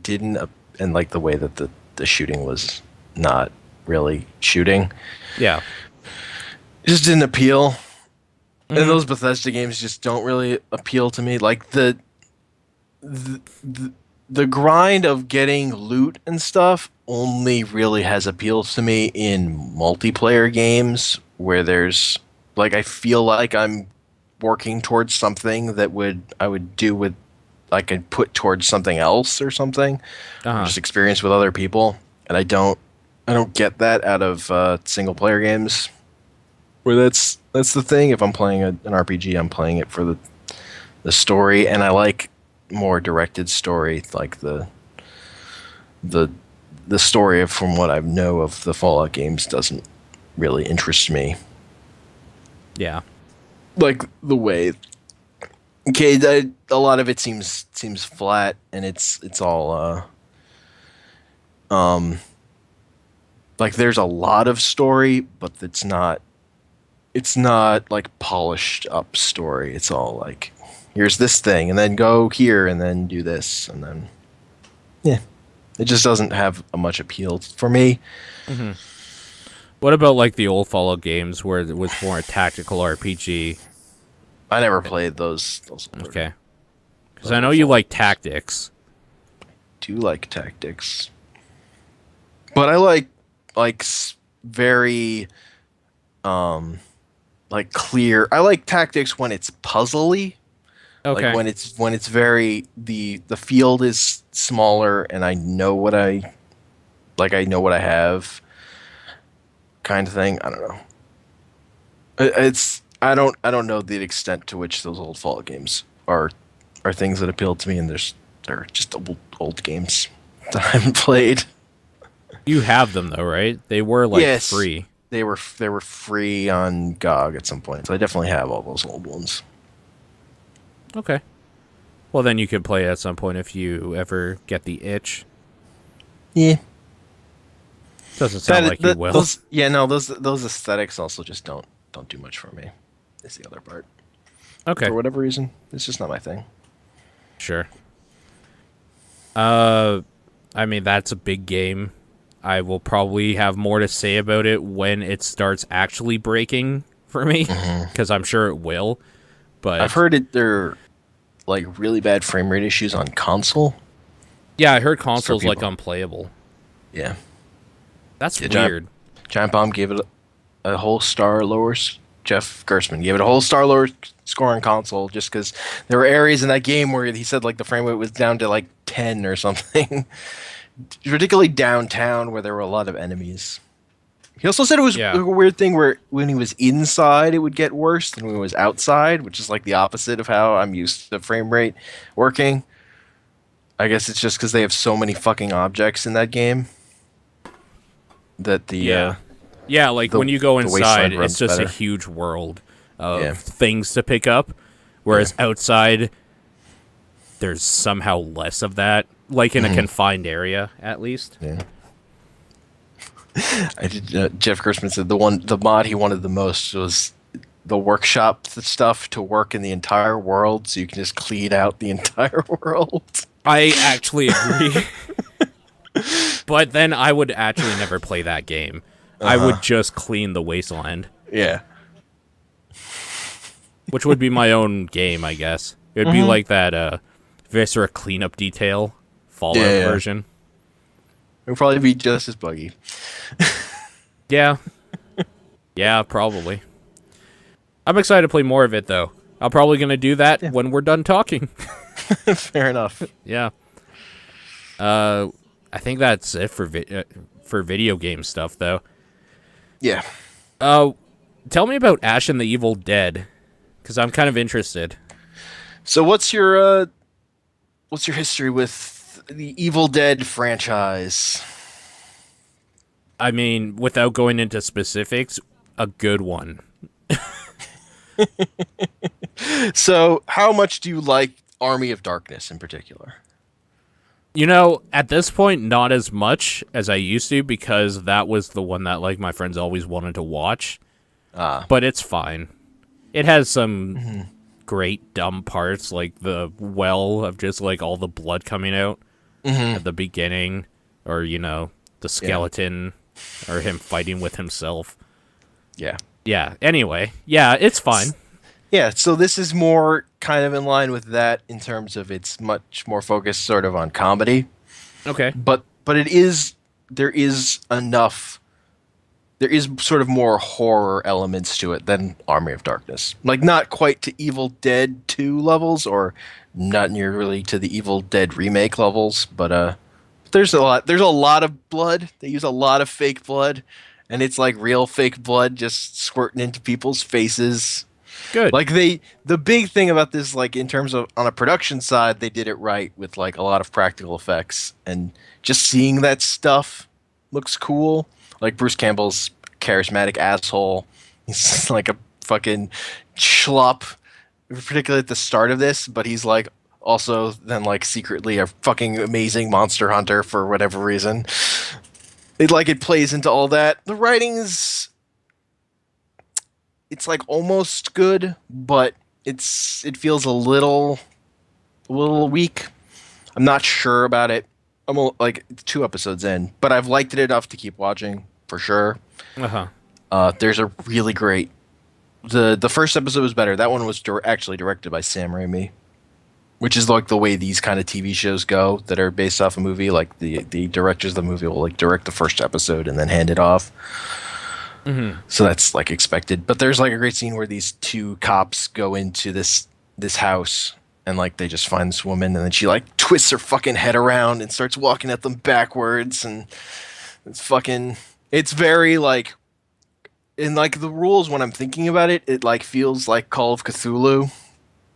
didn't... and, like, the way that the shooting was not really shooting. Yeah. It just didn't appeal. And those Bethesda games just don't really appeal to me. Like, the grind of getting loot and stuff only really has appealed to me in multiplayer games where there's, like, I feel like I'm working towards something that I would do with, I could put towards something else or something. Just experience with other people. And I don't get that out of single player games where that's the thing. If I'm playing an RPG, I'm playing it for the story, and I like more directed story, like the story from what I know of the Fallout games doesn't really interest me. Yeah. Like the way, okay, a lot of it seems flat, and it's all like there's a lot of story, but it's not like polished up story. It's all like, here's this thing, and then go here, and then do this, and then it just doesn't have much appeal for me. What about like the old Fallout games where it was more a tactical RPG? I never played those. Okay, because I know you like tactics. I do like tactics, but I like very like clear. I like tactics when it's puzzly. Okay. Like when it's very the field is smaller and I know what I have, kind of thing. I don't know. I don't know the extent to which those old Fallout games are things that appeal to me, and they're just old games that I haven't played. You have them though, right? They were like free. They were free on GOG at some point, so I definitely have all those old ones. Okay. Well, then you could play at some point if you ever get the itch. Yeah. Doesn't sound like you will. Those aesthetics also just don't do much for me. Is the other part. Okay. For whatever reason, it's just not my thing. Sure. I mean, that's a big game. I will probably have more to say about it when it starts actually breaking for me, because I'm sure it will. But I've heard there like really bad frame rate issues on console. yeah, I heard console's like unplayable. Yeah, That's weird. Giant Bomb gave it a whole star lower. Jeff Gerstmann gave it a whole star lower score on console just because there were areas in that game where he said like the frame rate was down to like 10 or something. Particularly downtown where there were a lot of enemies. He also said it was a weird thing where when he was inside it would get worse than when he was outside, which is like the opposite of how I'm used to frame rate working. I guess it's just because they have so many fucking objects in that game that when you go inside, it's just a huge world of things to pick up, whereas outside there's somehow less of that, like in a confined area at least. Yeah. I did. Jeff Gerstmann said the mod he wanted the most was the workshop stuff to work in the entire world, so you can just clean out the entire world. I actually agree. But then I would actually never play that game. I would just clean the wasteland. Yeah. Which would be my own game, I guess. It would be like that Viscera cleanup detail Fallout version. It would probably be just as buggy. Yeah. Yeah, probably. I'm excited to play more of it, though. I'm probably going to do that when we're done talking. Fair enough. Yeah. I think that's it for video game stuff, though. Yeah. Tell me about Ash and the Evil Dead, because I'm kind of interested. So what's your history with the Evil Dead franchise? I mean, without going into specifics, a good one. So, how much do you like Army of Darkness in particular? You know, at this point, not as much as I used to, because that was the one that like my friends always wanted to watch. But it's fine. It has some great dumb parts, like the well of just like all the blood coming out at the beginning, or the skeleton, or him fighting with himself. Yeah. Yeah. Anyway, yeah, it's fine. Yeah, so this is more kind of in line with that in terms of it's much more focused sort of on comedy. Okay. But there is sort of more horror elements to it than Army of Darkness. Like not quite to Evil Dead 2 levels or not nearly to the Evil Dead remake levels, but there's a lot of blood. They use a lot of fake blood, and it's like real fake blood just squirting into people's faces. Good. Like the big thing about this, like in terms of on a production side, they did it right with like a lot of practical effects, and just seeing that stuff looks cool. Like Bruce Campbell's charismatic asshole, he's like a fucking schlop, particularly at the start of this, but he's like also then like secretly a fucking amazing monster hunter for whatever reason. It plays into all that. The writing's it's like almost good, but it feels a little weak. I'm not sure about it. I'm like 2 episodes in, but I've liked it enough to keep watching for sure. There's a really great. The first episode was better. That one was actually directed by Sam Raimi, which is like the way these kind of TV shows go that are based off a movie. Like the directors of the movie will like direct the first episode and then hand it off. So that's like expected. But there's like a great scene where these 2 cops go into this house and like they just find this woman, and then she like twists her fucking head around and starts walking at them backwards, and it's very like in like the rules when I'm thinking about it, it like feels like Call of Cthulhu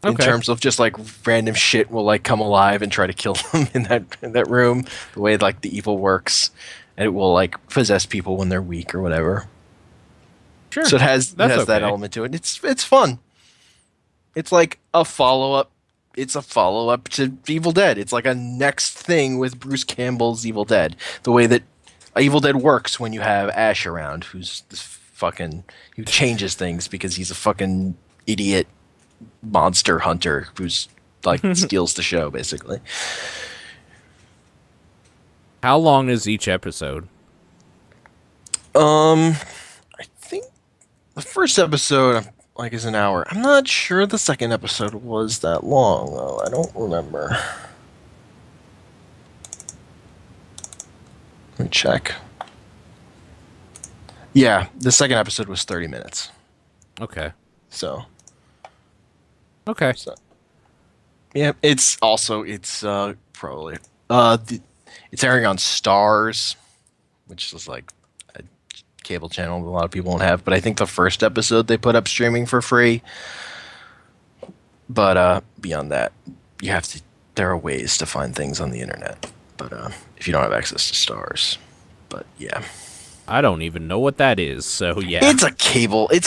in terms of just like random shit will like come alive and try to kill them in that room. The way like the evil works, and it will like possess people when they're weak or whatever. Sure. So it has that element to it. It's fun. It's like a follow-up. It's a follow-up to Evil Dead. It's like a next thing with Bruce Campbell's Evil Dead. The way that Evil Dead works when you have Ash around, who's this fucking who changes things because he's a fucking idiot monster hunter who's like steals the show basically. How long is each episode? I think the first episode like is an hour. I'm not sure the second episode was that long though. I don't remember. Let me check. Yeah, the second episode was 30 minutes. Okay. So. Okay. So. Yeah, it's probably it's airing on Stars, which is like a cable channel that a lot of people don't have. But I think the first episode they put up streaming for free. But beyond that, you have to. There are ways to find things on the internet. But if you don't have access to Stars, but yeah. I don't even know what that is, so yeah. It's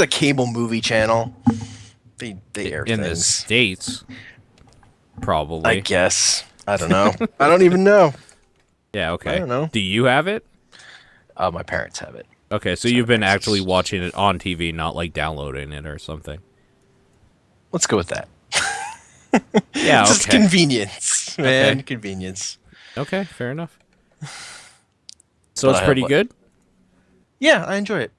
a cable movie channel. They air in things. the States. Probably. I guess. I don't know. I don't even know. Yeah, okay. I don't know. Do you have it? My parents have it. Okay, so you've been actually watching it on TV, not like downloading it or something. Let's go with that. Yeah, It's just okay. convenience, man. Okay. Convenience. Okay, fair enough. So But it's I have, pretty like- good? Yeah, I enjoy it.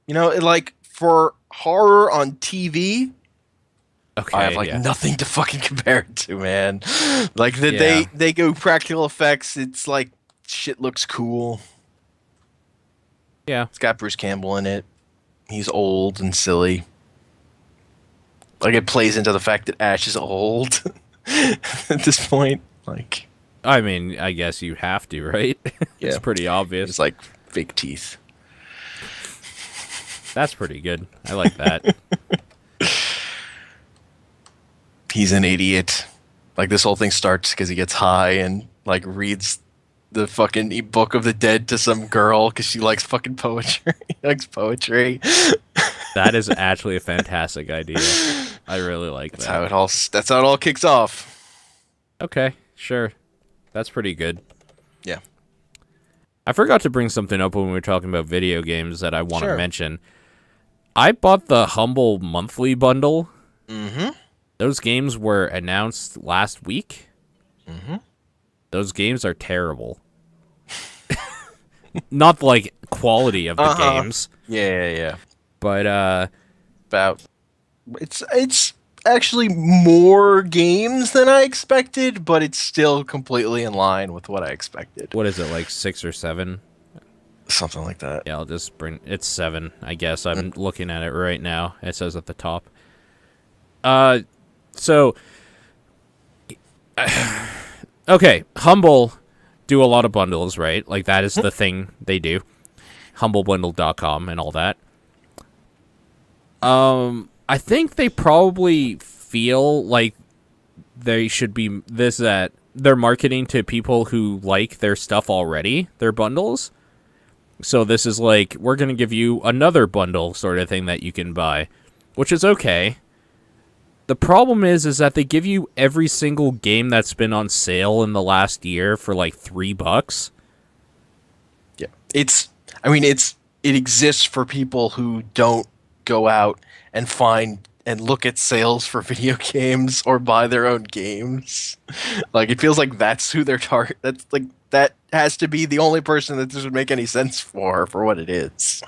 You know, like for horror on TV, Okay, I have like yeah. nothing to fucking compare it to, man. Like Yeah. they go practical effects. It's like shit looks cool. Yeah. It's got Bruce Campbell in it. He's old and silly. Like it plays into the fact that Ash is old at this point. Like I mean, I guess you have to, right? It's Yeah. pretty obvious. it's like fake teeth. That's pretty good. I like that. He's an idiot. Like this whole thing starts because he gets high and like reads the fucking Book of the Dead to some girl because she likes fucking poetry. He likes poetry. That is actually a fantastic idea. I really like That's that. how it all. That's how it all kicks off. Okay, sure. That's pretty good. Yeah. I forgot to bring something up when we were talking about video games that I want to Sure. mention. I bought the Humble monthly bundle. Mm-hmm. Those games were announced last week. Mm-hmm. Those games are terrible. Not like quality of the games, Yeah. but About it's actually more games than I expected, but it's still completely in line with what I expected. what is it, like 6 or 7? Something like that. Yeah, I'll just bring it's 7, I guess. I'm looking at it right now. It says at the top. So okay, Humble do a lot of bundles, right? Like that is the thing they do. Humblebundle.com and all that. I think they probably feel like they should be that they're marketing to people who like their stuff already, their bundles. So this is like, we're going to give you another bundle sort of thing that you can buy, which is okay. The problem is that they give you every single game that's been on sale in the last year for like $3. Yeah. It exists for people who don't go out and find and look at sales for video games or buy their own games. Like it feels like that's who they're target. That's like that has to be the only person that this would make any sense for what it is.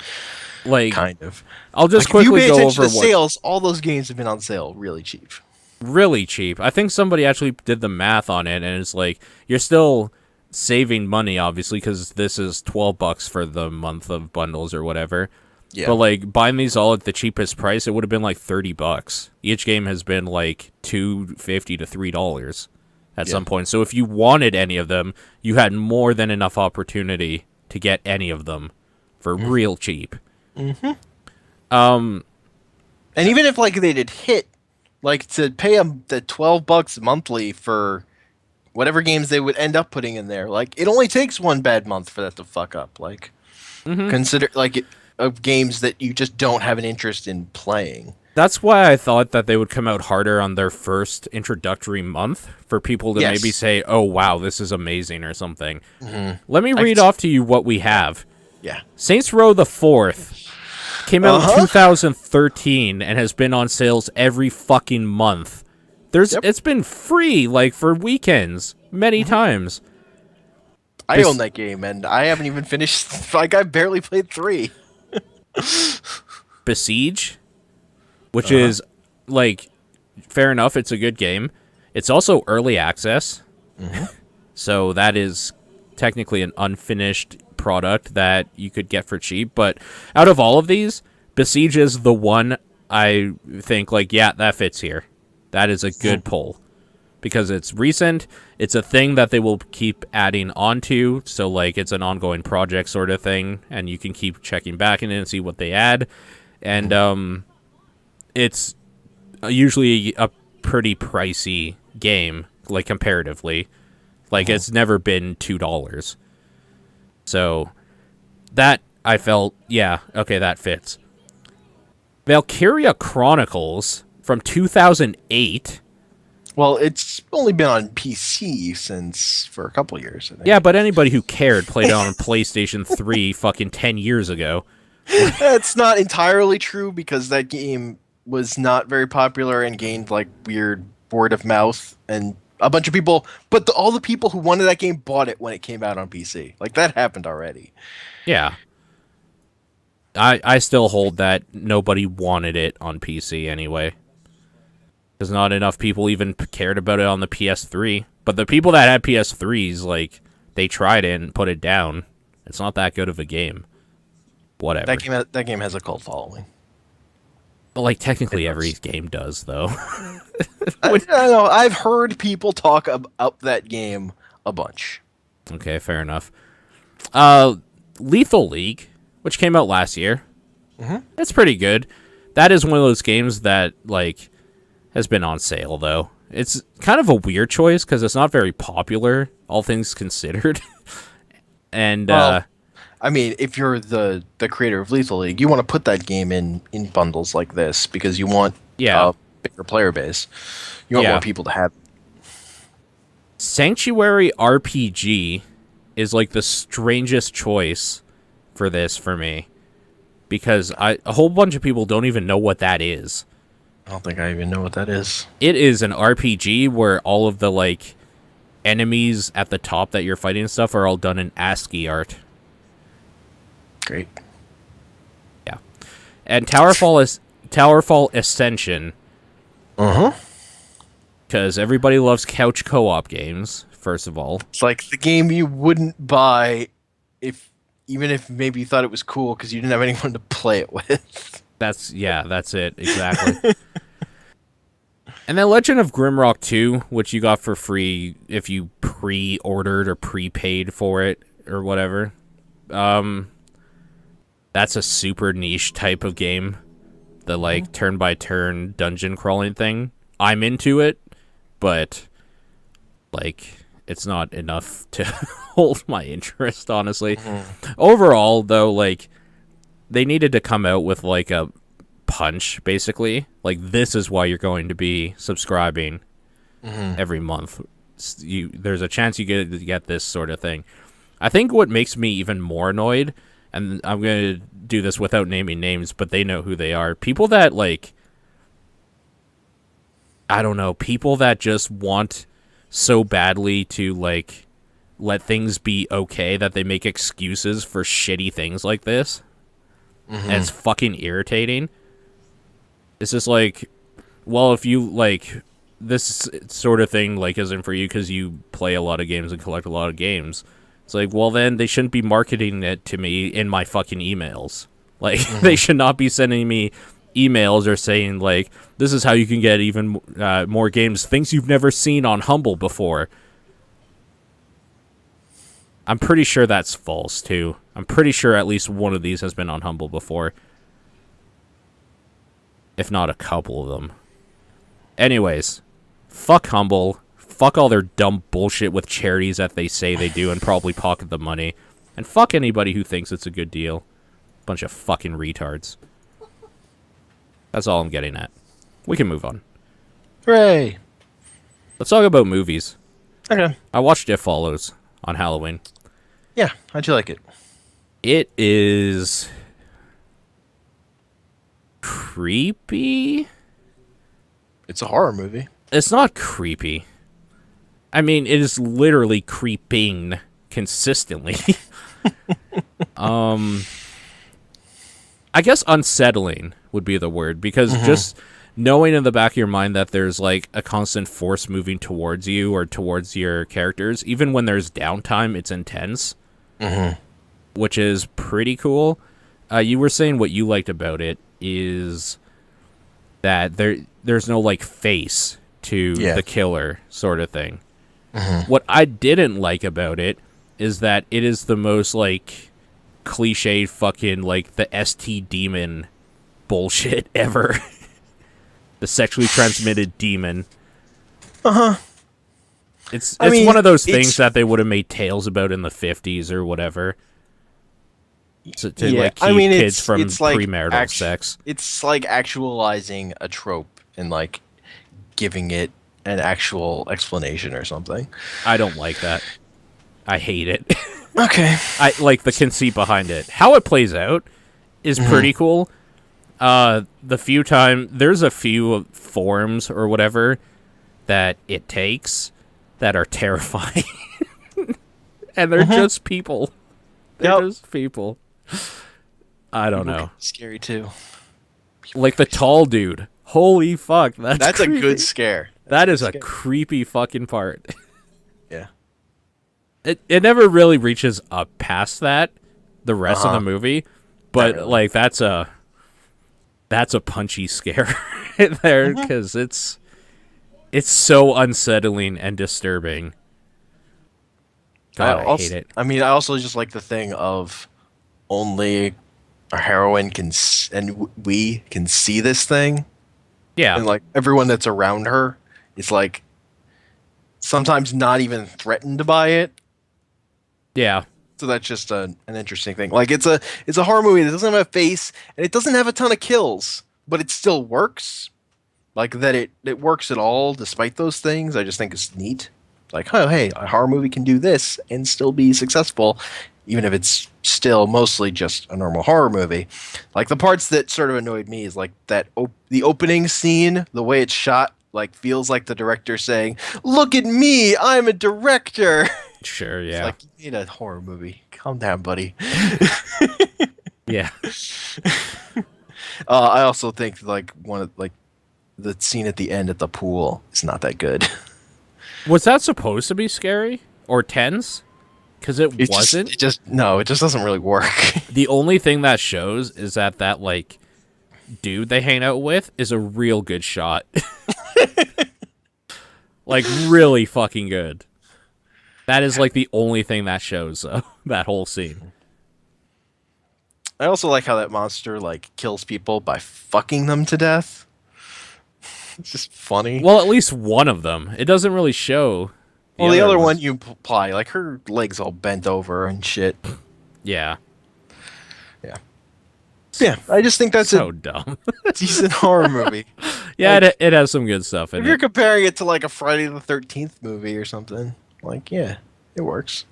Like, Kind of. I'll just Like, if you quickly pay go attention over to what sales. All those games have been on sale really cheap. really cheap. I think somebody actually did the math on it, and it's like you're still saving money, obviously, because this is $12 for the month of bundles or whatever. Yeah. But like buying these all at the cheapest price, it would have been like $30. Each game has been like $2.50 to $3 at some point. So if you wanted any of them, you had more than enough opportunity to get any of them for real cheap. And even if like they did hit, like to pay them the $12 monthly for whatever games they would end up putting in there, like it only takes one bad month for that to fuck up. Like consider like of games that you just don't have an interest in playing. That's why I thought that they would come out harder on their first introductory month for people to maybe say, "Oh wow, this is amazing" or something. Let me read off to you what we have. Yeah. Saints Row the 4th came out in 2013 and has been on sales every fucking month. It's been free like for weekends many times. I own that game and I haven't even finished. Like I barely played 3. Besiege, which is like fair enough, it's a good game. It's also early access. So that is technically an unfinished product that you could get for cheap, but out of all of these, Besiege is the one I think like, yeah, that fits here. That is a good pull because it's recent. It's a thing that they will keep adding onto, so like it's an ongoing project sort of thing, and you can keep checking back in it and see what they add. And it's usually a pretty pricey game, like comparatively. Like it's never been $2. So that I felt, yeah, okay, that fits. Valkyria Chronicles from 2008. Well, it's only been on PC for a couple years, I think. Yeah, but anybody who cared played it on PlayStation 3 fucking 10 years ago. That's not entirely true because that game was not very popular and gained like weird word of mouth, and a bunch of people, but all the people who wanted that game bought it when it came out on PC. Like that happened already. Yeah. I still hold that nobody wanted it on PC anyway. Because not enough people even cared about it on the PS3. But the people that had PS3s, like, they tried it and put it down. It's not that good of a game. Whatever. That game has a cult following. But, like, technically every game does, though. I don't know. I've heard people talk about that game a bunch. Okay, fair enough. Lethal League, which came out last year. It's pretty good. That is one of those games that, like, has been on sale, though. It's kind of a weird choice because it's not very popular, all things considered. And, well, I mean, if you're the creator of Lethal League, you want to put that game in bundles like this because you want a bigger player base. You want more people to have. Sanctuary RPG is like the strangest choice for this for me because a whole bunch of people don't even know what that is. I don't think I even know what that is. It is an RPG where all of the like enemies at the top that you're fighting and stuff are all done in ASCII art. Great. Yeah. And Towerfall Ascension. Because everybody loves couch co-op games, first of all. It's like the game you wouldn't buy even if maybe you thought it was cool because you didn't have anyone to play it with. That's it, exactly. And then Legend of Grimrock 2, which you got for free if you pre-ordered or prepaid for it or whatever. That's a super niche type of game. The like turn-by-turn dungeon crawling thing. I'm into it, but like it's not enough to hold my interest, honestly. Overall, though, like they needed to come out with like a punch, basically. Like this is why you're going to be subscribing every month. There's a chance you get this sort of thing. I think what makes me even more annoyed, and I'm going to do this without naming names, but they know who they are. People that like, I don't know, people that just want so badly to like let things be okay that they make excuses for shitty things like this. And it's fucking irritating. It's just like, well, if you like this sort of thing like isn't for you because you play a lot of games and collect a lot of games. It's like, well, then they shouldn't be marketing it to me in my fucking emails. Like, they should not be sending me emails or saying, like, this is how you can get even more games, things you've never seen on Humble before. I'm pretty sure that's false, too. I'm pretty sure at least one of these has been on Humble before. If not a couple of them. Anyways, fuck Humble. Fuck all their dumb bullshit with charities that they say they do and probably pocket the money. And fuck anybody who thinks it's a good deal. Bunch of fucking retards. That's all I'm getting at. We can move on. Hooray! Let's talk about movies. Okay. I watched It Follows on Halloween. Yeah, how'd you like it? It is creepy. It's a horror movie. It's not creepy. I mean, it is literally creeping consistently. I guess unsettling would be the word, because just knowing in the back of your mind that there's like a constant force moving towards you or towards your characters, even when there's downtime, it's intense, which is pretty cool. You were saying what you liked about it is that there's no like face to the killer sort of thing. What I didn't like about it is that it is the most like cliche fucking like the ST demon bullshit ever. The sexually transmitted demon. It's one of those things that they would have made tales about in the 50s or whatever. To like keep kids from premarital sex. It's like actualizing a trope and like giving it an actual explanation or something. I don't like that. I hate it. Okay. I like the conceit behind it. How it plays out is pretty cool. There's a few forms or whatever that it takes that are terrifying. And they're just people. They're just people. I don't know. Scary too. Like the tall dude. Holy fuck. That's a good scare. That is a creepy fucking part. Yeah. It never really reaches up past that, the rest of the movie, but really. Like that's a punchy scare there, because it's so unsettling and disturbing. God, I hate it. I mean, I also just like the thing of only a heroine and we can see this thing. Yeah. And like everyone that's around her is like sometimes not even threatened by it. Yeah. So that's just an interesting thing. Like it's a horror movie that doesn't have a face and it doesn't have a ton of kills, but it still works. Like that it works at all despite those things. I just think it's neat. Like, oh hey, a horror movie can do this and still be successful, even if it's still mostly just a normal horror movie. Like the parts that sort of annoyed me is like that the opening scene, the way it's shot, like feels like the director saying, "Look at me, I'm a director." Sure, yeah. It's like, you made a horror movie. Calm down, buddy. Yeah. I also think like the scene at the end at the pool is not that good. Was that supposed to be scary or tense? Because it wasn't. It just doesn't really work. The only thing that shows is that like dude they hang out with is a real good shot. Like really fucking good. That is like the only thing that shows that whole scene. I also like how that monster like kills people by fucking them to death. It's just funny. Well, at least one of them. It doesn't really show. The other one you apply, like her legs all bent over and shit. Yeah. Yeah. Yeah, I just think that's so dumb. Decent horror movie. Yeah, like, it has some good stuff in it. If you're comparing it to like a Friday the 13th movie or something, like, yeah, it works.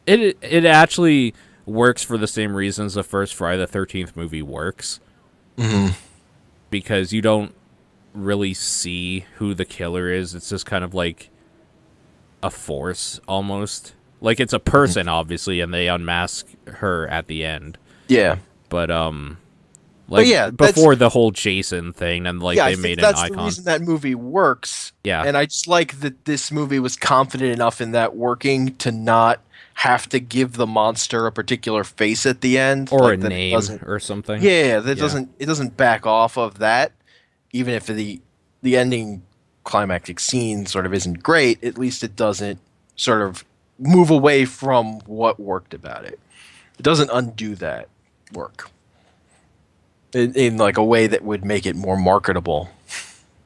It actually works for the same reasons the first Friday the 13th movie works. Mm-hmm. Because you don't really see who the killer is. It's just kind of like a force almost. Like it's a person, obviously, and they unmask her at the end. Yeah. But before the whole Jason thing, and like they made an icon. That's the reason that movie works. Yeah. And I just like that this movie was confident enough in that working to not have to give the monster a particular face at the end, or like a name or something. Yeah, it doesn't back off of that. Even if the ending climactic scene sort of isn't great, at least it doesn't sort of move away from what worked about it. It doesn't undo that work in like a way that would make it more marketable.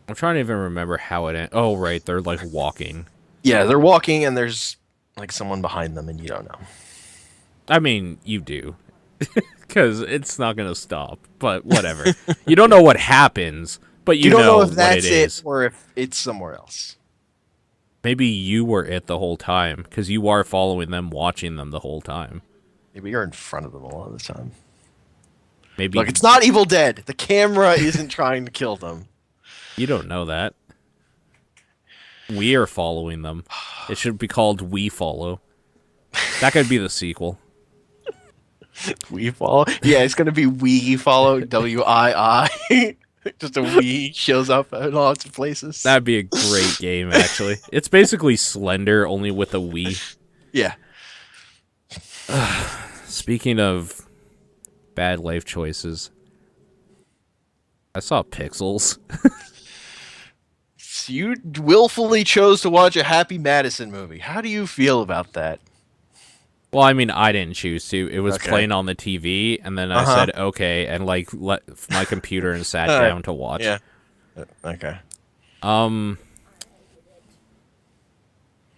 I'm trying to even remember how it ended. Oh, right, they're like walking. Yeah, they're walking and there's like someone behind them and you don't know. I mean, you do. because it's not gonna stop. But whatever. You don't know what happens, but you don't know if what that's it is. or if it's somewhere else. Maybe you were it the whole time because you are following them, watching them the whole time. Maybe you're in front of them a lot of the time. Maybe Look, it's not Evil Dead. The camera isn't trying to kill them. you don't know that. We are following them. It should be called We Follow. That could be the sequel. We Follow? Yeah, it's going to be We Follow, WII. Just a we shows up in lots of places. That'd be a great game, actually. It's basically Slender, only with a we. Yeah. Speaking of bad life choices, I saw Pixels. You willfully chose to watch a Happy Madison movie. How do you feel about that? Well, I mean, I didn't choose to. It was Okay. playing on the TV, and then I said, okay, and, like, let my computer and sat down to watch. Yeah. Okay.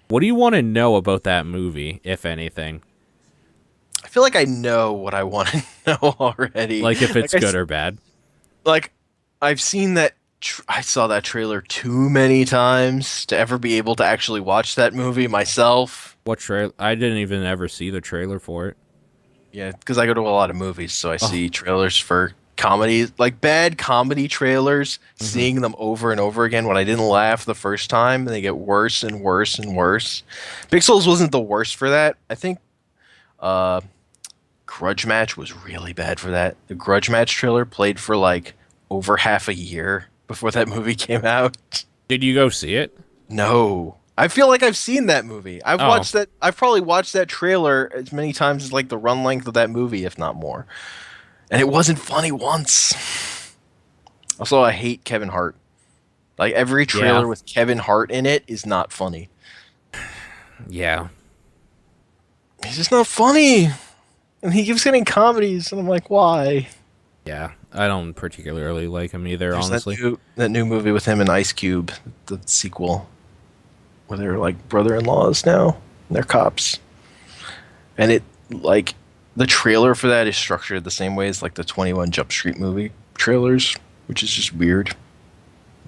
What do you want to know about that movie, if anything? I feel like I know what I want to know already. Like, if it's Like good or bad? Like, I've seen that. I saw that trailer too many times to ever be able to actually watch that movie myself. What trailer? I didn't even ever see the trailer for it. Yeah, because I go to a lot of movies, so I see trailers for comedies, like bad comedy trailers, seeing them over and over again when I didn't laugh the first time, and they get worse and worse and worse. Pixels wasn't the worst for that. I think Grudge Match was really bad for that. The Grudge Match trailer played for like over half a year before that movie came out. Did you go see it? No. I feel like I've seen that movie. I've watched that. I've probably watched that trailer as many times as like the run length of that movie, if not more. And it wasn't funny once. Also, I hate Kevin Hart. Like every trailer with Kevin Hart in it is not funny. Yeah. He's just not funny. And he keeps getting comedies, and I'm like, why? Yeah. I don't particularly like him either, There's honestly. that new movie with him and Ice Cube, the sequel, where they're like brother-in-laws now. And they're cops. And it, like, the trailer for that is structured the same way as like the 21 Jump Street movie trailers, which is just weird.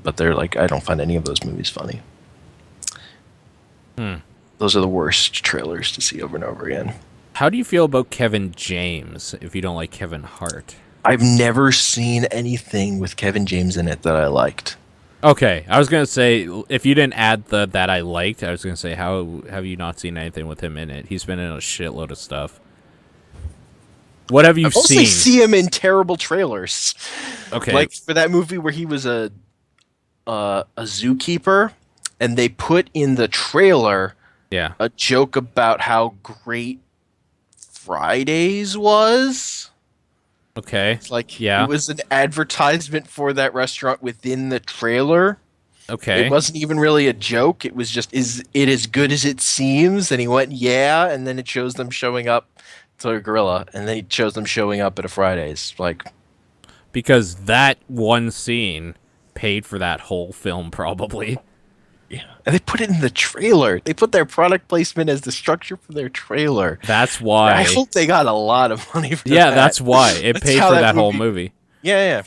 But they're like, I don't find any of those movies funny. Those are the worst trailers to see over and over again. How do you feel about Kevin James if you don't like Kevin Hart? I've never seen anything with Kevin James in it that I liked. Okay, I was going to say, if you didn't add the that I liked, I was going to say, how have you not seen anything with him in it? He's been in a shitload of stuff. What have you I mostly seen? see him in terrible trailers. Okay. Like for that movie where he was a zookeeper, and they put in the trailer Yeah. a joke about how great Fridays was. Okay. It's like Yeah. it was an advertisement for that restaurant within the trailer. Okay. It wasn't even really a joke. It was just, is it as good as it seems? And he went, yeah. And then it shows them showing up to a gorilla. And then it shows them showing up at a Fridays. Like, Because that one scene paid for that whole film, probably. yeah. And they put it in the trailer. They put their product placement as the structure for their trailer. That's why. I hope they got a lot of money for that. Yeah, that's why. It That's paid how for that that whole movie- movie. Yeah.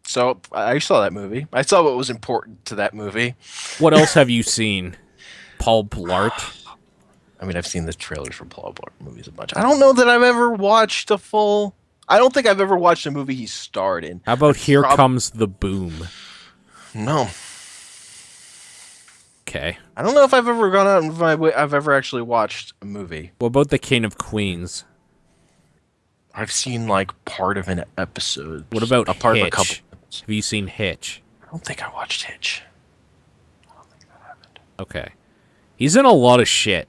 So I saw that movie. I saw what was important to that movie. What else have you seen? Paul Blart? I mean, I've seen the trailers for Paul Blart movies a bunch. I don't know that I've ever watched a full... I don't think I've ever watched a movie he starred in. How about Here Comes the Boom? No. Okay. I don't know if I've ever gone out and I've ever actually watched a movie. What about The King of Queens? I've seen like part of an episode. What about a part Hitch? of a couple? Have you seen Hitch? I don't think I watched Hitch. I don't think that happened. Okay. He's in a lot of shit.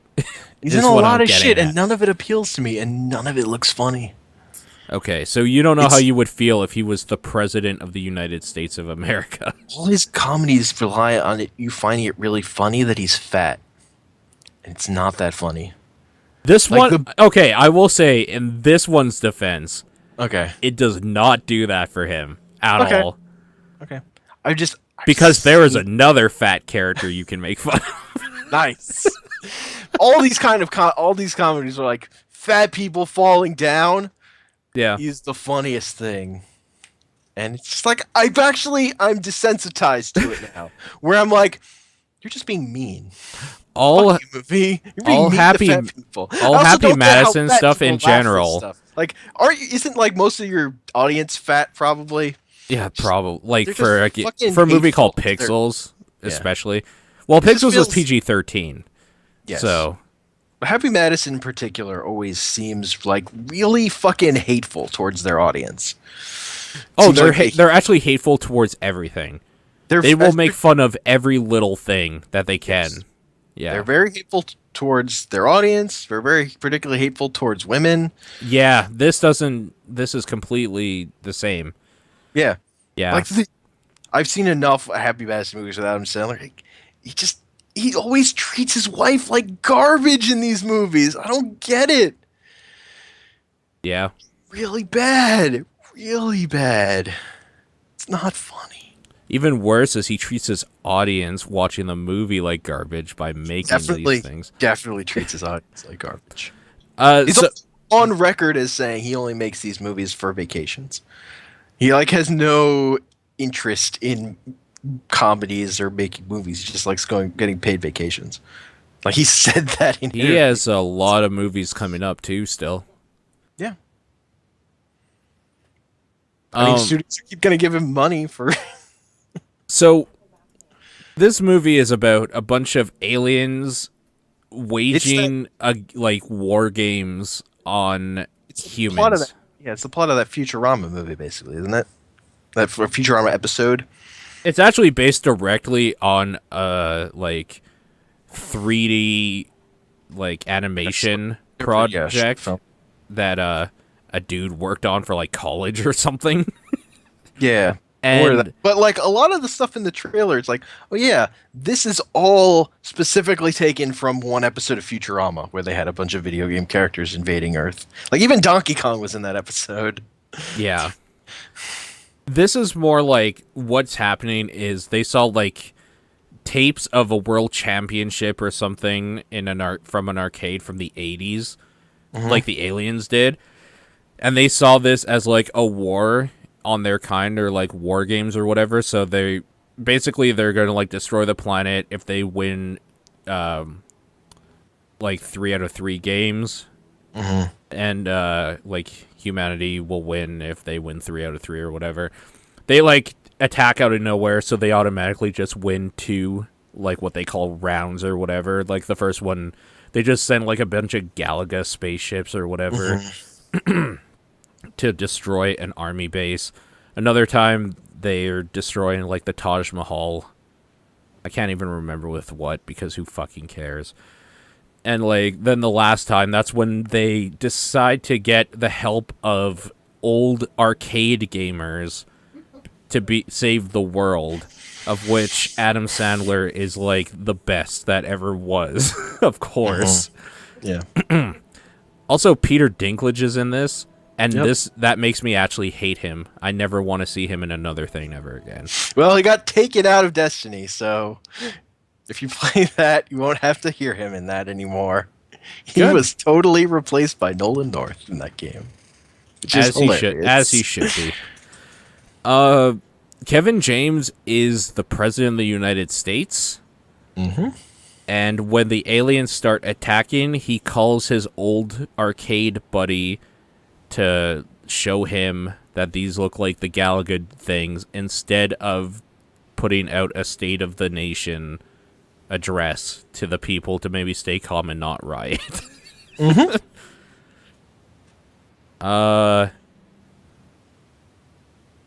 He's is in a what lot I'm of getting shit, at. and none of it appeals to me, and none of it looks funny. Okay, so you don't know how It's- you would feel if he was the president of the United States of America. All his comedies rely on it. You finding it really funny that he's fat. And it's not that funny. This Like one, okay, I will say, in this one's defense, Okay. it does not do that for him at Okay. all. Okay. Because there is another fat character you can make fun of. Nice. all these comedies are like fat people falling down. Yeah. He's the funniest thing. And it's just like I'm desensitized to it now. Where I'm like, you're just being mean. All Fuck you, movie. You're being all mean happy to fat people. all I also Happy don't get how Madison fat stuff people in laugh at general. stuff. Like, isn't like most of your audience fat? Probably. Yeah, probably. Like They're for just fucking for a movie called hateful. Pixels, Yeah. especially. Well, It just Pixels was feels- PG-13. Yes. So, But Happy Madison in particular always seems like really fucking hateful towards their audience. oh, Seems like they're actually hateful towards everything. They will make fun of every little thing that they can. Yes. Yeah. They're very hateful towards their audience. They're very particularly hateful towards women. Yeah, this is completely the same. Yeah. Yeah. Like I've seen enough Happy Madison movies with Adam Sandler. Like, he always treats his wife like garbage in these movies. I don't get it. Yeah. Really bad. Really bad. It's not funny. Even worse is he treats his audience watching the movie like garbage by making these things. Definitely treats his audience like garbage. He's So, on record as saying he only makes these movies for vacations. He like has no interest in comedies or making movies. He just likes getting paid vacations. Like he said that in he interviews. has a lot of movies coming up too still. Yeah. I mean, studios keep gonna give him money for. So, this movie is about a bunch of aliens waging war games on humans. It's the plot of that Futurama movie, basically, isn't it? That Futurama episode. It's actually based directly on 3D animation project that a dude worked on for college or something. Yeah. And but a lot of the stuff in the trailer, it's like, oh yeah, this is all specifically taken from one episode of Futurama where they had a bunch of video game characters invading Earth. Like even Donkey Kong was in that episode. Yeah. This is more like what's happening is they saw tapes of a world championship or something in from an arcade from the 80s, like the aliens did. And they saw this as a war on their kind or war games or whatever, so they're going to destroy the planet if they win 3 out of 3 games, and humanity will win if they win 3 out of 3 or whatever. They attack out of nowhere, so they automatically just win 2 what they call rounds or whatever. The first one, they just send a bunch of Galak-Z spaceships or whatever to destroy an army base. Another time they're destroying the Taj Mahal. I can't even remember with what, because who fucking cares. And then the last time, that's when they decide to get the help of old arcade gamers to save the world, of which Adam Sandler is the best that ever was. Of course. Yeah. Also, Peter Dinklage is in this. And that makes me actually hate him. I never want to see him in another thing ever again. Well, he got taken out of Destiny, so if you play that, you won't have to hear him in that anymore. He was totally replaced by Nolan North in that game. Which is hilarious. As he should be. Kevin James is the president of the United States. Mm-hmm. And when the aliens start attacking, he calls his old arcade buddy to show him that these look like the Galak-Z things, instead of putting out a State of the Nation address to the people to maybe stay calm and not riot.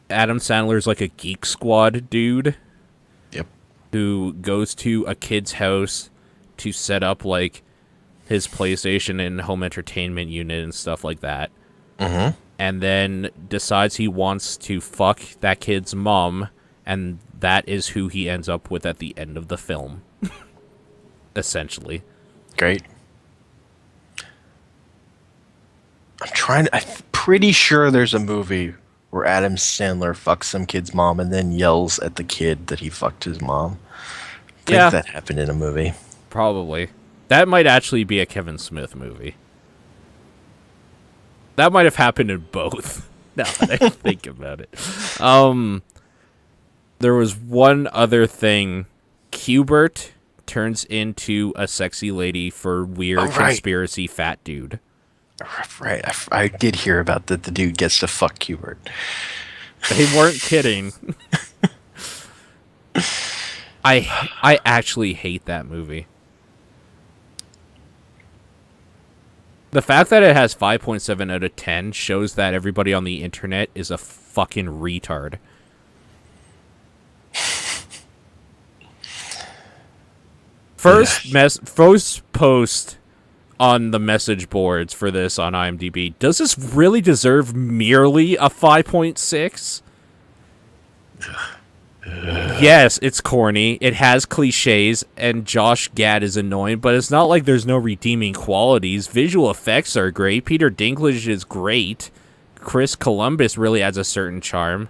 Adam Sandler's a Geek Squad dude. Yep. Who goes to a kid's house to set up his PlayStation and home entertainment unit and stuff like that. And then decides he wants to fuck that kid's mom, and that is who he ends up with at the end of the film. Essentially. Great. I'm pretty sure there's a movie where Adam Sandler fucks some kid's mom and then yells at the kid that he fucked his mom. I think that happened in a movie. Probably. That might actually be a Kevin Smith movie. That might have happened in both. Now that I think about it. There was one other thing. Qbert turns into a sexy lady for weird conspiracy fat dude. Right, I did hear about that. The dude gets to fuck Qbert. They weren't kidding. I actually hate that movie. The fact that it has 5.7 out of 10 shows that everybody on the internet is a fucking retard. First post on the message boards for this on IMDb. Does this really deserve merely a 5.6? Yes, it's corny. It has cliches, and Josh Gad is annoying, but it's not like there's no redeeming qualities. Visual effects are great. Peter Dinklage is great. Chris Columbus really adds a certain charm.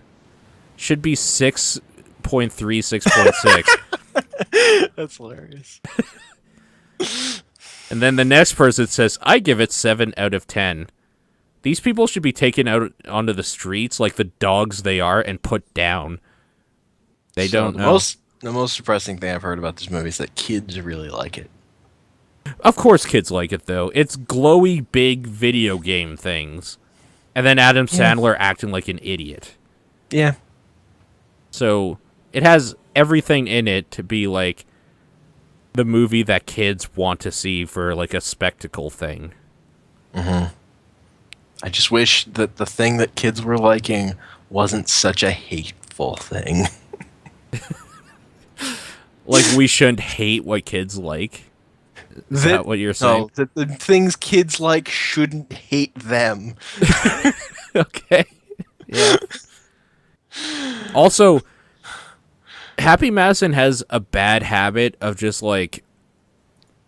Should be 6.3, 6.6. That's hilarious. And then the next person says, I give it 7 out of 10. These people should be taken out onto the streets like the dogs they are and put down. They don't know. The most depressing thing I've heard about this movie is that kids really like it. Of course kids like it, though. It's glowy, big video game things. And then Adam Sandler acting like an idiot. Yeah. So it has everything in it to be like the movie that kids want to see for like a spectacle thing. Mm-hmm. I just wish that the thing that kids were liking wasn't such a hateful thing. Like we shouldn't hate what kids like. Is that what you're saying? No, that the things kids like shouldn't hate them. Okay. Yeah. Also, Happy Madison has a bad habit of just like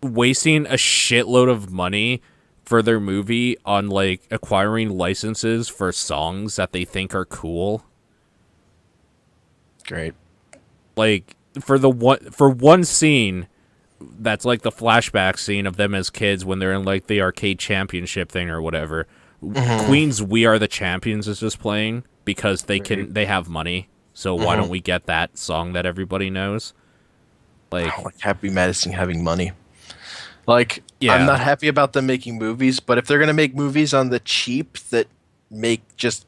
wasting a shitload of money for their movie on like acquiring licenses for songs that they think are cool. Great. Like for one scene that's like the flashback scene of them as kids when they're in like the arcade championship thing or whatever. Mm-hmm. Queen's We Are the Champions is just playing because they have money. So why don't we get that song that everybody knows? Like Happy Madison having money. Like, yeah. I'm not happy about them making movies, but if they're going to make movies on the cheap that make just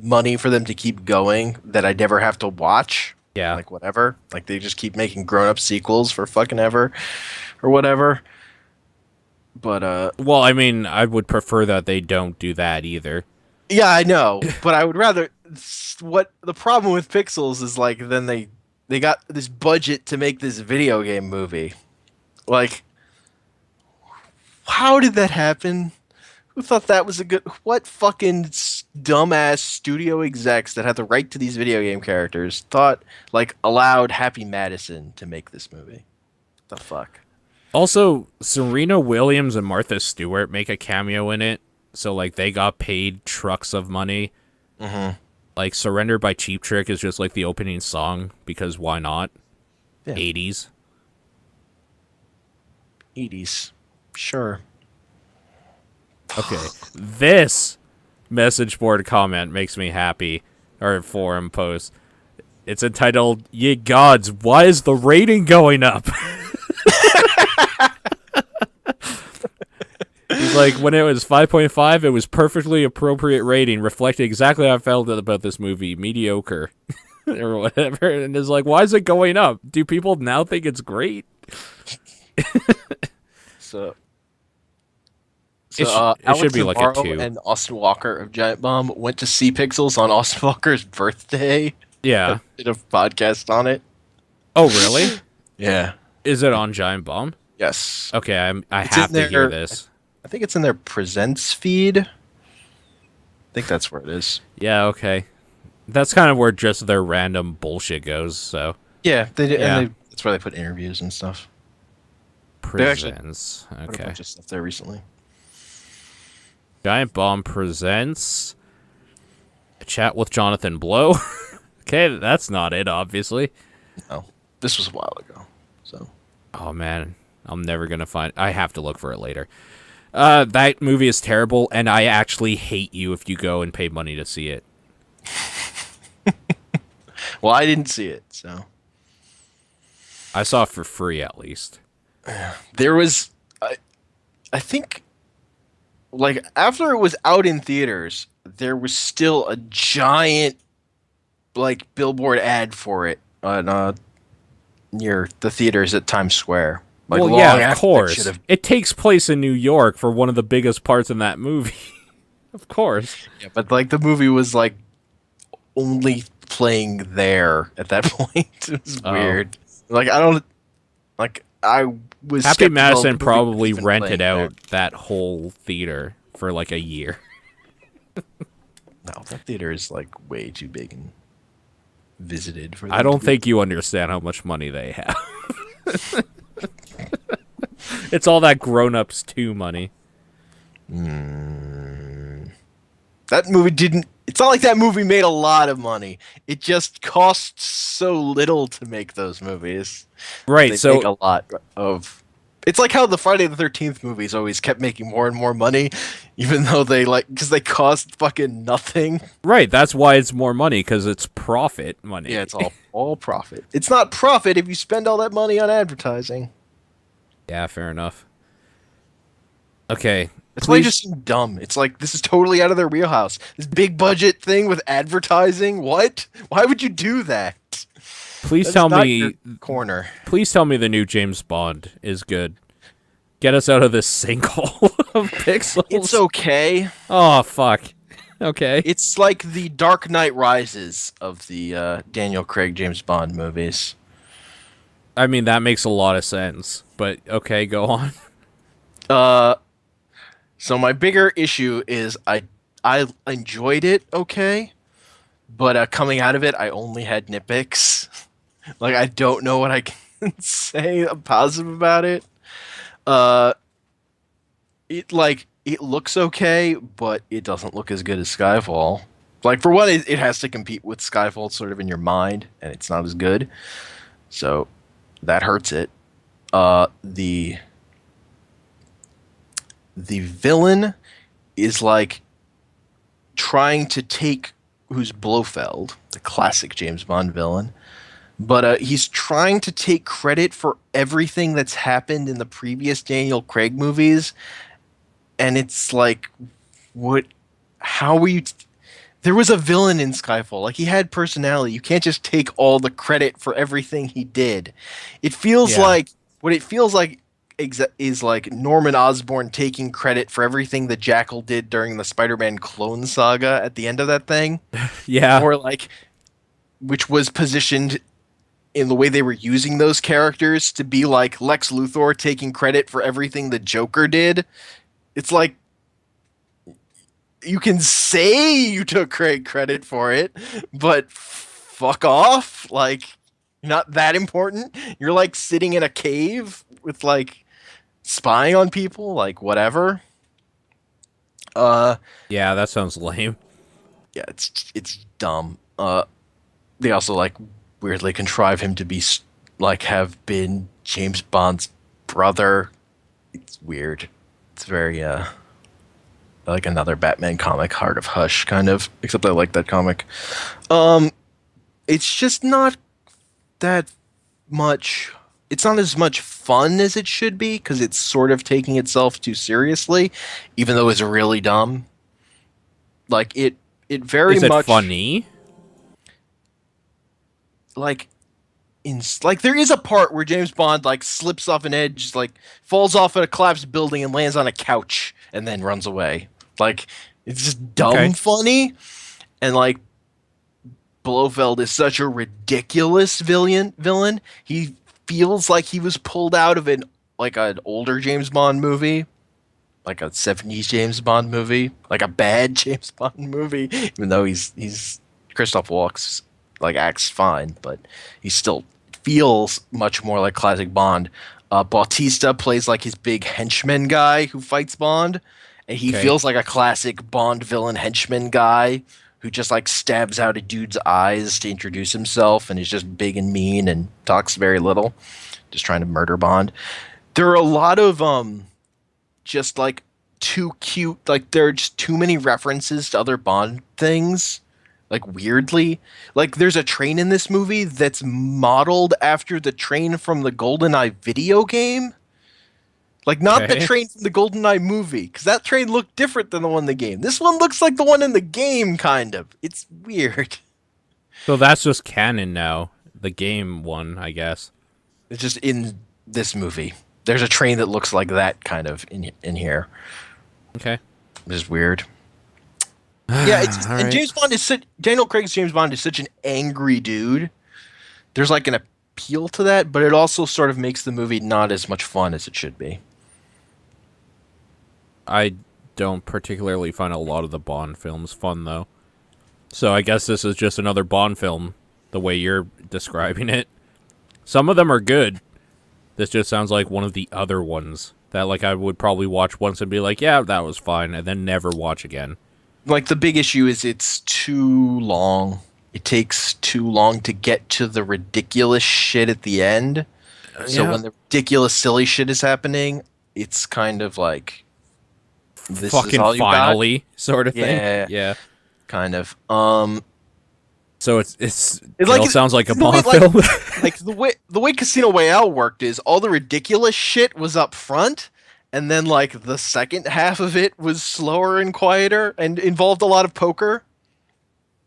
money for them to keep going that I never have to watch, yeah, like whatever. Like they just keep making grown-up sequels for fucking ever or whatever. But well, I mean, I would prefer that they don't do that either. Yeah, I know, but I would rather. What the problem with Pixels is like, then they got this budget to make this video game movie. Like, how did that happen? Who thought that was a good? What fucking dumbass studio execs that had the right to these video game characters allowed Happy Madison to make this movie? The fuck. Also, Serena Williams and Martha Stewart make a cameo in it, so like they got paid trucks of money. Mm-hmm. Like Surrender by Cheap Trick is just like the opening song because why not? Yeah. 80s. 80s. Sure. Okay. This message board comment makes me happy. Or forum post. It's entitled, Ye Gods, why is the rating going up? He's like, when it was 5.5, it was perfectly appropriate rating, reflecting exactly how I felt about this movie. Mediocre. Or whatever. And it's like, why is it going up? Do people now think it's great? So it should be like a 2. And Austin Walker of Giant Bomb went to see Pixels on Austin Walker's birthday. Yeah. Did a podcast on it. Oh, really? Yeah. Is it on Giant Bomb? Yes. Okay, I have to hear this. I think it's in their Presents feed. I think that's where it is. Yeah, okay. That's kind of where just their random bullshit goes, so. Yeah, they did. Yeah. And that's where they put interviews and stuff. Presents. Okay. Put a bunch of stuff there recently. Giant Bomb presents a chat with Jonathan Blow. Okay, that's not it, obviously. No, this was a while ago. So. Oh man, I'm never gonna find. I have to look for it later. That movie is terrible, and I actually hate you if you go and pay money to see it. Well, I didn't see it, so I saw it for free, at least. there was, I think, like after it was out in theaters, there was still a giant like billboard ad for it on near the theaters at Times Square. Like Well, long yeah, of after it should course. have. It takes place in New York for one of the biggest parts in that movie. Of course. Yeah, but like the movie was like only playing there at that point. It was Oh. weird. Like I don't like I was Happy skeptical Madison the movie was probably even rented playing there. out that whole theater for like a year. No, that theater is like way too big and visited for. I don't think you understand how much money they have. It's all that grown-ups 2 money. That movie didn't. It's not like that movie made a lot of money. It just costs so little to make those movies. Right, They so make a lot of. It's like how the Friday the 13th movies always kept making more and more money, even though they because they cost fucking nothing. right, that's why it's more money, because it's profit money. Yeah, it's all profit. It's not profit if you spend all that money on advertising. Yeah, fair enough. Okay. That's why it please- just seemed dumb. It's like this is totally out of their wheelhouse. This big budget thing with advertising. What? Why would you do that? Please That's tell not me your corner. Please tell me the new James Bond is good. Get us out of this sinkhole of pixels. It's okay. Oh, fuck. Okay. It's like the Dark Knight Rises of the Daniel Craig James Bond movies. I mean, that makes a lot of sense. But, okay, go on. So my bigger issue is I enjoyed it okay, but coming out of it, I only had nitpicks. Like I don't know what I can say positive about it. It looks okay, but it doesn't look as good as Skyfall. Like for one, it has to compete with Skyfall sort of in your mind, and it's not as good. So that hurts it. The villain is like trying to take who's Blofeld, the classic James Bond villain, but he's trying to take credit for everything that's happened in the previous Daniel Craig movies, and it's like, what? How were you? There was a villain in Skyfall. Like he had personality. You can't just take all the credit for everything he did. It feels Yeah. like what it feels like is like Norman Osborn taking credit for everything that Jackal did during the Spider-Man clone saga at the end of that thing, Yeah. or like, which was positioned in the way they were using those characters to be like Lex Luthor taking credit for everything the Joker did. It's like you can say you took credit for it, but fuck off. Like, you're not that important. You're like sitting in a cave with like spying on people, like whatever. Yeah, that sounds lame. Yeah, it's dumb. They also like weirdly contrive him to be like have been James Bond's brother. It's weird. It's very like another Batman comic, Heart of Hush kind of. Except I like that comic. It's just not that much. It's not as much fun as it should be because it's sort of taking itself too seriously, even though it's really dumb. Like it very Is it much funny? like like there is a part where James Bond like slips off an edge, like falls off at a collapsed building and lands on a couch and then runs away. Like it's just dumb Okay. funny, and like Blofeld is such a ridiculous villain. He feels like he was pulled out of an older James Bond movie, like a 70s James Bond movie, like a bad James Bond movie, even though he's Christoph Waltz like acts fine, but he still feels much more like classic Bond. Bautista plays like his big henchman guy who fights Bond, and he Okay. feels like a classic Bond villain henchman guy who just like stabs out a dude's eyes to introduce himself and is just big and mean and talks very little, just trying to murder Bond. There are a lot of just like too cute. Like there are just too many references to other Bond things. Like weirdly, like there's a train in this movie that's modeled after the train from the GoldenEye video game. Like not the Okay. train from the GoldenEye movie, because that train looked different than the one in the game. This one looks like the one in the game, kind of. It's weird. So that's just canon now. The game one, I guess. It's just in this movie. There's a train that looks like that kind of in here. Okay. Which is weird. Yeah, it's All and right. James Bond is such Daniel Craig's James Bond is such an angry dude. There's like an appeal to that, but it also sort of makes the movie not as much fun as it should be. I don't particularly find a lot of the Bond films fun, though. So I guess this is just another Bond film, the way you're describing it. Some of them are good. This just sounds like one of the other ones that like I would probably watch once and be like, yeah, that was fine, and then never watch again. Like the big issue is it's too long. It takes too long to get to the ridiculous shit at the end. So Yeah. when the ridiculous silly shit is happening, it's kind of like this is Fucking all you got? finally sort of thing. Yeah. Yeah. Kind of. So it like- sounds like a the way, Bond like- film. Like the way Casino Royale worked is all the ridiculous shit was up front, and then like the second half of it was slower and quieter and involved a lot of poker.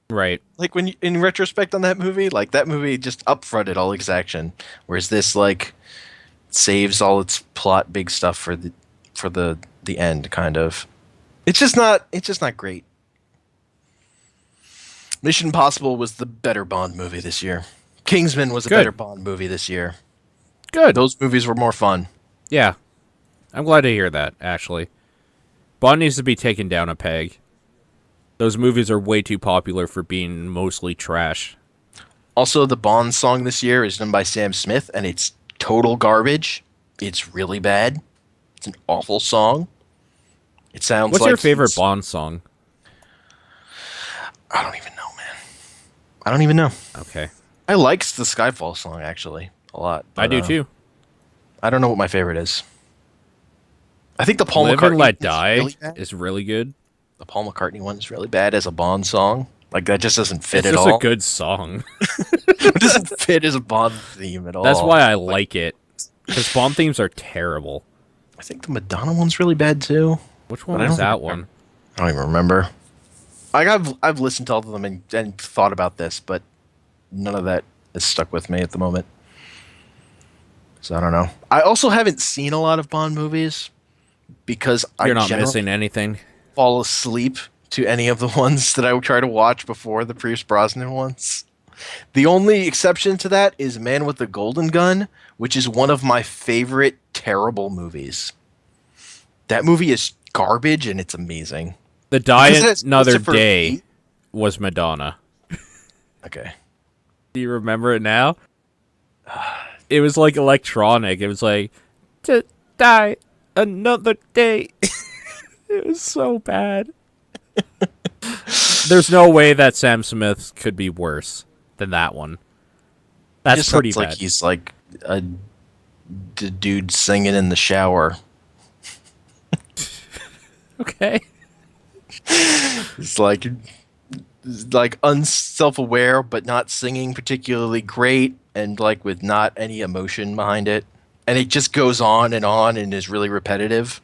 Right. Like when you, in retrospect on that movie, like that movie just upfronted all its action, whereas this like saves all its plot big stuff for the end kind of. It's just not great. Mission Impossible was the better Bond movie this year. Kingsman was a Good. better Bond movie this year. Good. Those movies were more fun. Yeah. I'm glad to hear that, actually. Bond needs to be taken down a peg. Those movies are way too popular for being mostly trash. Also, the Bond song this year is done by Sam Smith, and it's total garbage. It's really bad. It's an awful song. It sounds What's like your favorite he's- Bond song? I don't even know, man. I don't even know. Okay. I liked the Skyfall song actually a lot. I but, do too. I don't know what my favorite is. I think the Paul Live McCartney and Let one is Die really bad. is really good. The Paul McCartney one is really bad as a Bond song. Like that just doesn't fit It's at just all. a good song. It doesn't fit as a Bond theme at all. That's why I like it. Because Bond themes are terrible. I think the Madonna one's really bad too. Which one But I was don't that think- one? I don't even remember. I've listened to all of them and thought about this, but none of that is stuck with me at the moment. So I don't know. I also haven't seen a lot of Bond movies because You're I not generally missing anything. fall asleep to any of the ones that I would try to watch before the Pierce Brosnan ones. The only exception to that is Man with the Golden Gun, which is one of my favorite terrible movies. That movie is garbage and it's amazing. The Die Because it has Another Christopher Day Lee. was Madonna. Okay. Do you remember it now? It was like electronic. It was like, to die another day. It was so bad. There's no way that Sam Smith could be worse than that one. That's Just pretty sounds bad. like he's like a dude singing in the shower. Okay. It's like unself-aware, but not singing particularly great, and like with not any emotion behind it, and it just goes on and is really repetitive.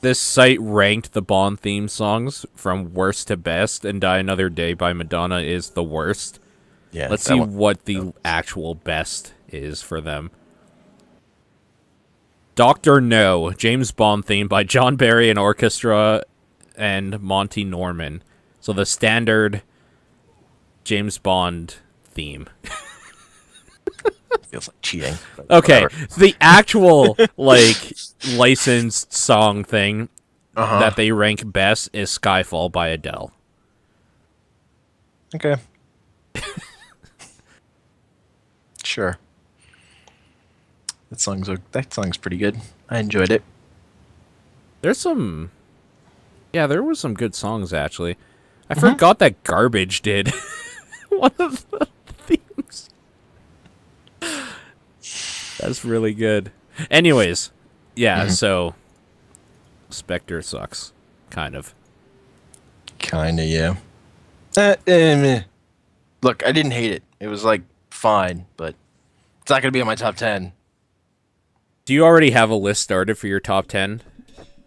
This site ranked the Bond theme songs from worst to best, and Die Another Day by Madonna is the worst. Yeah, Let's see what the actual best is for them. Dr. No, James Bond theme by John Barry and Orchestra and Monty Norman. So the standard James Bond theme. feels like cheating. but Okay, whatever. the actual like licensed song thing Uh-huh. that they rank best is Skyfall by Adele. Okay. Sure. That song's pretty good. I enjoyed it. There's some yeah, there was some good songs actually. I Mm-hmm. forgot that Garbage did one of the themes. That's really good. Anyways, yeah, Mm-hmm. so Spectre sucks. Kind of. Kinda, yeah. Meh. Look, I didn't hate it. It was like fine, but it's not gonna be on my top 10. Do you already have a list started for your top 10?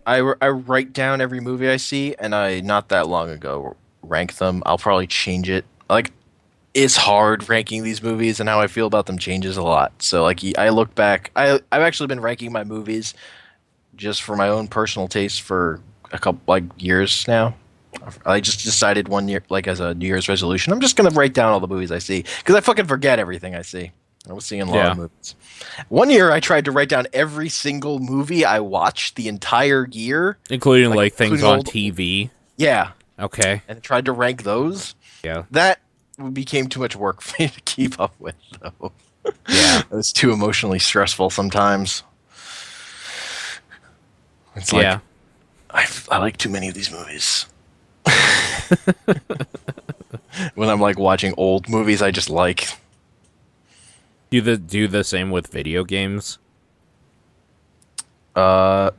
I write down every movie I see, and I not that long ago rank them. I'll probably change it. Like, it's hard ranking these movies, and how I feel about them changes a lot. So like, I look back. I've actually been ranking my movies just for my own personal taste for a couple like years now. I just decided one year, like as a New Year's resolution, I'm just gonna write down all the movies I see because I fucking forget everything I see. I was seeing a lot of movies. One year, I tried to write down every single movie I watched the entire year, including like things on TV. Yeah. Okay. And tried to rank those. Yeah. That became too much work for me to keep up with, though. Yeah. It was too emotionally stressful sometimes. It's like, I like too many of these movies. When I'm like watching old movies I just like. Do the same with video games? A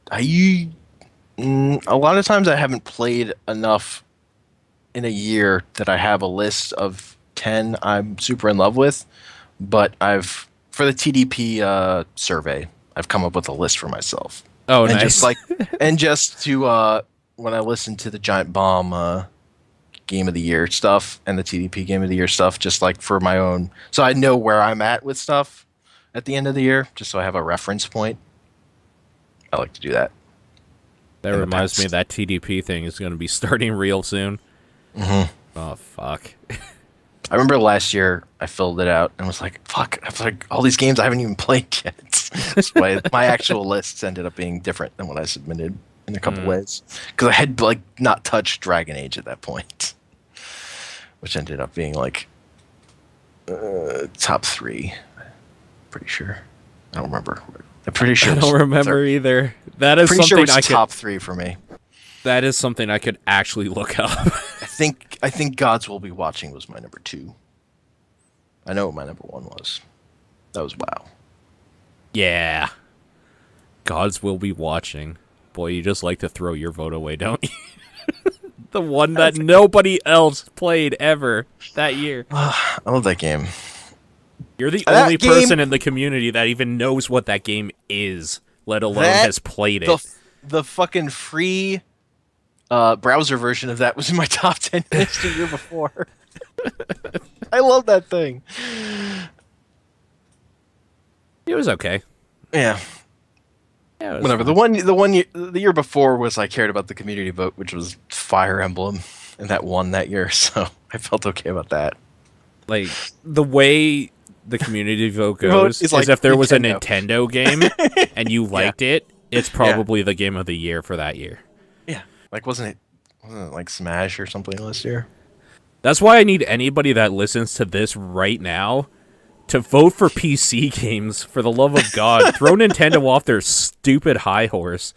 lot of times I haven't played enough in a year that I have a list of 10 I'm super in love with, but for the TDP survey, I've come up with a list for myself. Oh, and nice. Just to when I listen to the Giant Bomb Game of the Year stuff and the TDP Game of the Year stuff, just like for my own, so I know where I'm at with stuff at the end of the year, just so I have a reference point. I like to do that. That reminds me that TDP thing is going to be starting real soon. Mm-hmm. Oh, fuck. I remember last year I filled it out and was like, fuck, I was like, all these games I haven't even played yet. That's why my actual lists ended up being different than what I submitted in a couple ways. Because I had like not touched Dragon Age at that point, which ended up being like top 3. Pretty sure. I don't remember. I'm pretty sure. I don't remember either. That is pretty something sure it was I could, top 3 for me. That is something I could actually look up. I think Gods Will Be Watching was my number 2. I know what my number 1 was. That was WoW. Yeah. Gods Will Be Watching. Boy, you just like to throw your vote away, don't you? The one that nobody else played ever that year. I love that game. You're the only person in the community that even knows what that game is, let alone has played it. The fucking free browser version of that was in my top 10 list the year before. I love that thing. It was okay. Yeah. Whatever. Fine. The year before was I cared about the community vote, which was Fire Emblem, and that won that year, so I felt okay about that. Like, the way the community vote goes is like if there was a Nintendo game and you liked it, it's probably the game of the year for that year. Yeah. Like, wasn't it like Smash or something last year? That's why I need anybody that listens to this right now to vote for PC games, for the love of God. Throw Nintendo off their stupid high horse.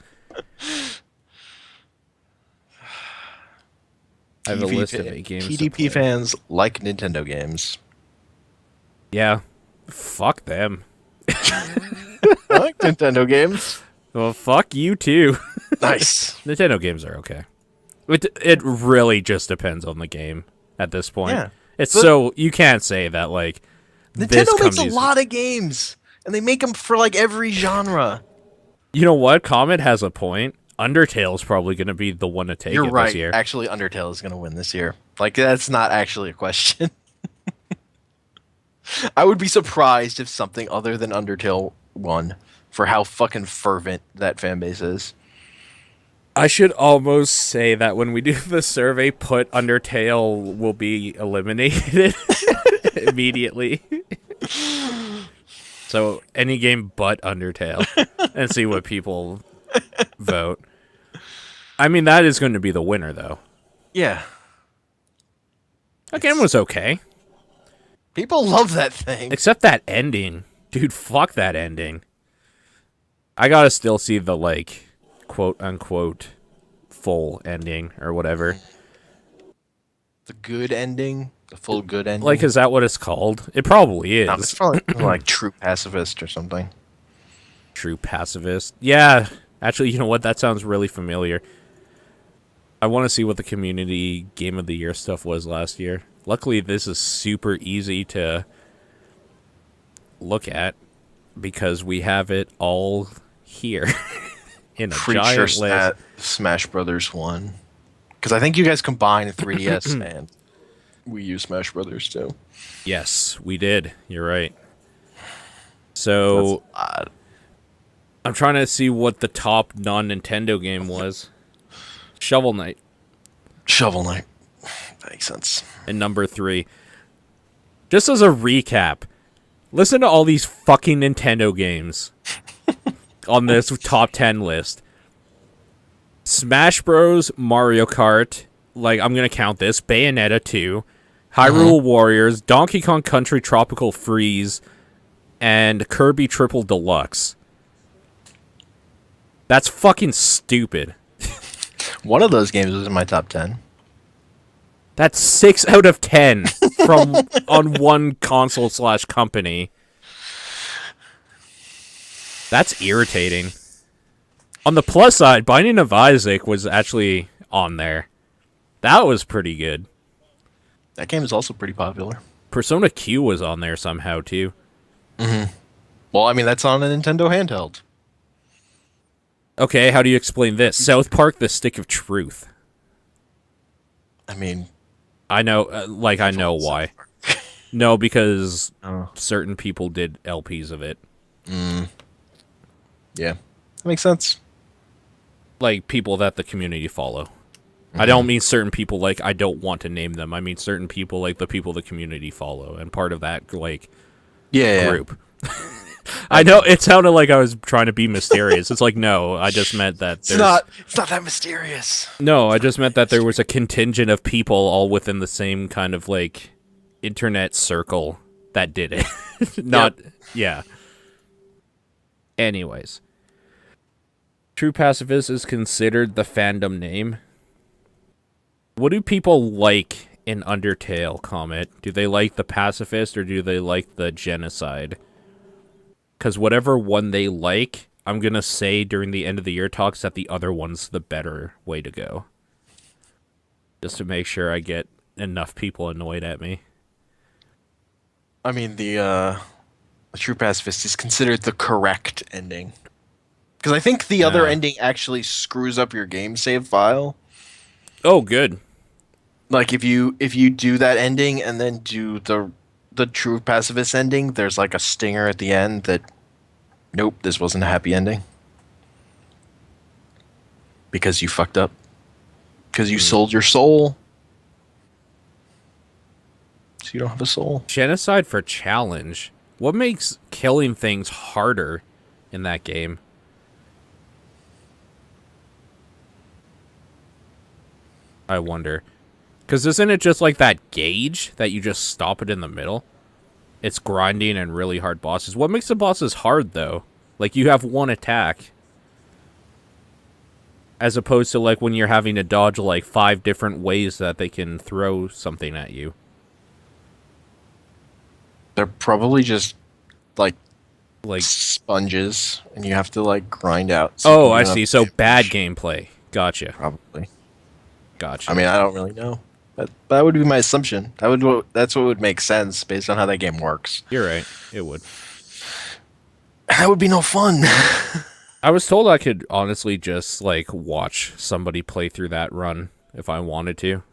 I have a list of 8 games. TDP fans like Nintendo games. Yeah. Fuck them. I like Nintendo games. Well, fuck you too. Nice. Nintendo games are okay. It really just depends on the game at this point. Yeah. So you can't say that like Nintendo makes a lot of games, and they make them for like every genre. You know what? Comet has a point. Undertale's probably going to be the one to take You're it right. this year. Actually, Undertale is going to win this year. Like, that's not actually a question. I would be surprised if something other than Undertale won, for how fucking fervent that fan base is. I should almost say that when we do the survey, put Undertale will be eliminated immediately. So any game but Undertale, and see what people vote. I mean, that is going to be the winner, though. Yeah. That game was okay. People love that thing. Except that ending. Dude, fuck that ending. I gotta still see the, like, quote-unquote full ending, or whatever. The good ending? The full good ending? Like, is that what it's called? It probably is. No, it's probably like True Pacifist or something. True Pacifist. Yeah, Actually, you know what? That sounds really familiar. I want to see what the community game of the year stuff was last year. Luckily, this is super easy to look at because we have it all here in a Pretty giant sure list. Smash Brothers won. Because I think you guys combined 3DS and Wii U Smash Brothers too. Yes, we did. You're right. So That's odd. I'm trying to see what the top non-Nintendo game was. Shovel Knight. Shovel Knight. That makes sense. And number 3. Just as a recap, listen to all these fucking Nintendo games on this top 10 list. Smash Bros, Mario Kart, like I'm going to count this, Bayonetta 2, Hyrule Warriors, Donkey Kong Country Tropical Freeze, and Kirby Triple Deluxe. That's fucking stupid. One of those games was in my top 10. That's 6 out of 10 from on one console/company. That's irritating. On the plus side, Binding of Isaac was actually on there. That was pretty good. That game is also pretty popular. Persona Q was on there somehow too. Well, I mean, that's on a Nintendo handheld. Okay, how do you explain this? South Park: The Stick of Truth. I mean, I know, I know why. No, because Oh. certain people did LPs of it. yeah, that makes sense. Like, people that the community follow. I don't mean certain people, like, I don't want to name them. I mean certain people, like, the people the community follow. And part of that, like, group. I know, it sounded like I was trying to be mysterious. It's like, no, I just meant that It's not that mysterious. No, I just meant that there was a contingent of people all within the same kind of, like, internet circle that did it. Yeah. Anyways. True Pacifist is considered the fandom name. What do people like in Undertale, Comet? Do they like the pacifist or do they like the genocide? Because whatever one they like, I'm going to say during the end of the year talks that the other one's the better way to go. Just to make sure I get enough people annoyed at me. I mean, the True Pacifist is considered the correct ending. Because I think the other ending actually screws up your game save file. Oh, good. Like, if you do that ending and then do the True Pacifist ending, there's like a stinger at the end that, nope, this wasn't a happy ending. Because you fucked up. Because you sold your soul. So you don't have a soul. Genocide for challenge. What makes killing things harder in that game? I wonder. Because isn't it just like that gauge that you just stop it in the middle? It's grinding and really hard bosses. What makes the bosses hard, though? Like, you have one attack. As opposed to, like, when you're having to dodge, like, 5 different ways that they can throw something at you. They're probably just, like sponges, and you have to, like, grind out. Oh, I see. So, bad gameplay. Gotcha. Probably. Gotcha. I mean, I don't really know. But that would be my assumption. That's what would make sense based on how that game works. You're right. It would. That would be no fun. I was told I could honestly just, like, watch somebody play through that run if I wanted to.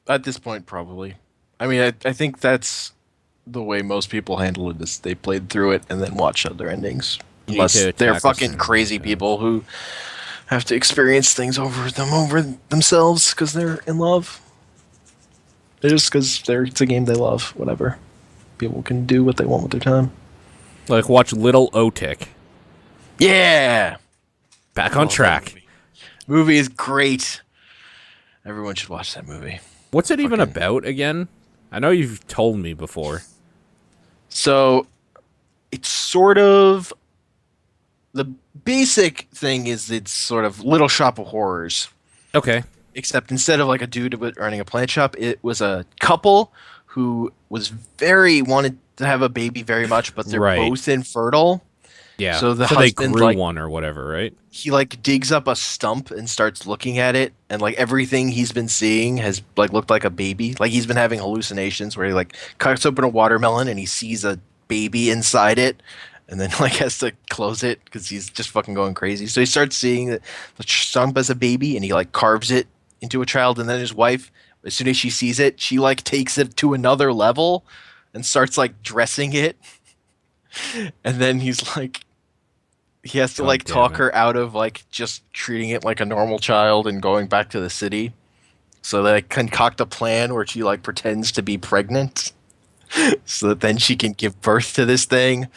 At this point, probably. I mean, I think that's the way most people handle it, is they played through it and then watch other endings. Unless they're fucking crazy people who have to experience things over themselves because they're in love. Just because it's a game they love. Whatever. People can do what they want with their time. Like, watch Little Otik. Yeah! Back on track. Movie is great. Everyone should watch that movie. What's it even about again? I know you've told me before. So, it's sort of... The basic thing is it's sort of Little Shop of Horrors. Okay. Except instead of like a dude running a plant shop, it was a couple who wanted to have a baby very much, but they're both infertile. Yeah. So the So they husband grew like one or whatever, right? he like digs up a stump and starts looking at it, and like everything he's been seeing has like looked like a baby. Like he's been having hallucinations where he like cuts open a watermelon and he sees a baby inside it, and then like has to close it because he's just fucking going crazy. So he starts seeing the stump as a baby, and he like carves it into a child, and then his wife, as soon as she sees it, she like takes it to another level and starts like dressing it, and then he's like he has to God like damn talk it. her out of like just treating it like a normal child and going back to the city. So they concoct a plan where she like pretends to be pregnant so that then she can give birth to this thing. And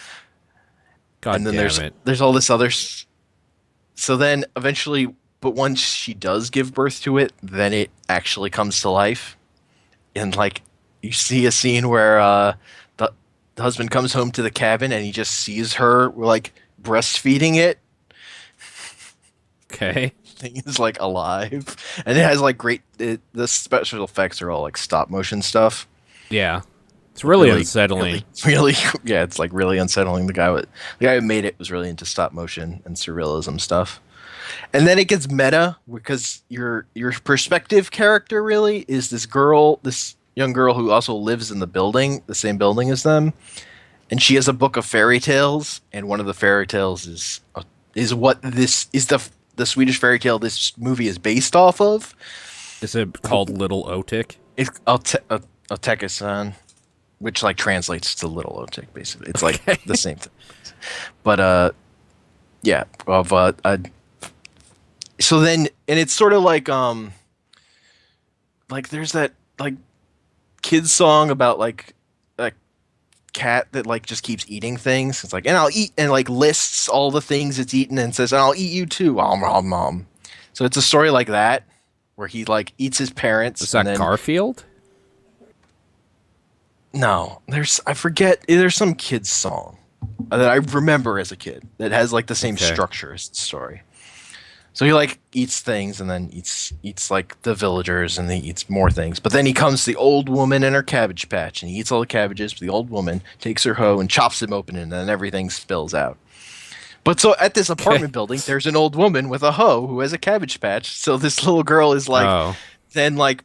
God then damn it. there's all this other so then eventually, but once she does give birth to it, then it actually comes to life. And like you see a scene where the husband comes home to the cabin and he just sees her like breastfeeding it. Okay. Thing is like alive, and it has like the special effects are all like stop motion stuff. Yeah. It's really, Really, unsettling. really, yeah, it's like really unsettling. The guy who made it was really into stop motion and surrealism stuff. And then it gets meta because your perspective character really is this young girl who also lives in the same building as them, and she has a book of fairy tales, and one of the fairy tales is what this is the Swedish fairy tale this movie is based off of. Is it called Little Otik? It's Otekison, which like translates to Little Otik basically. It's like Okay. the same thing. But yeah, of so then and it's sort of like there's that like kids song about like a cat that like just keeps eating things. It's like, and I'll eat, and like lists all the things it's eaten and says, and I'll eat you too. Mom. So it's a story like that where he like eats his parents. Is that and then, Garfield? No, I forget. There's some kid's song that I remember as a kid that has like the same Okay. structure as the story. So he like eats things and then eats like the villagers and then he eats more things. But then he comes to the old woman and her cabbage patch and he eats all the cabbages. But the old woman takes her hoe and chops them open and then everything spills out. But so at this apartment building, there's an old woman with a hoe who has a cabbage patch. So this little girl is like Oh. then like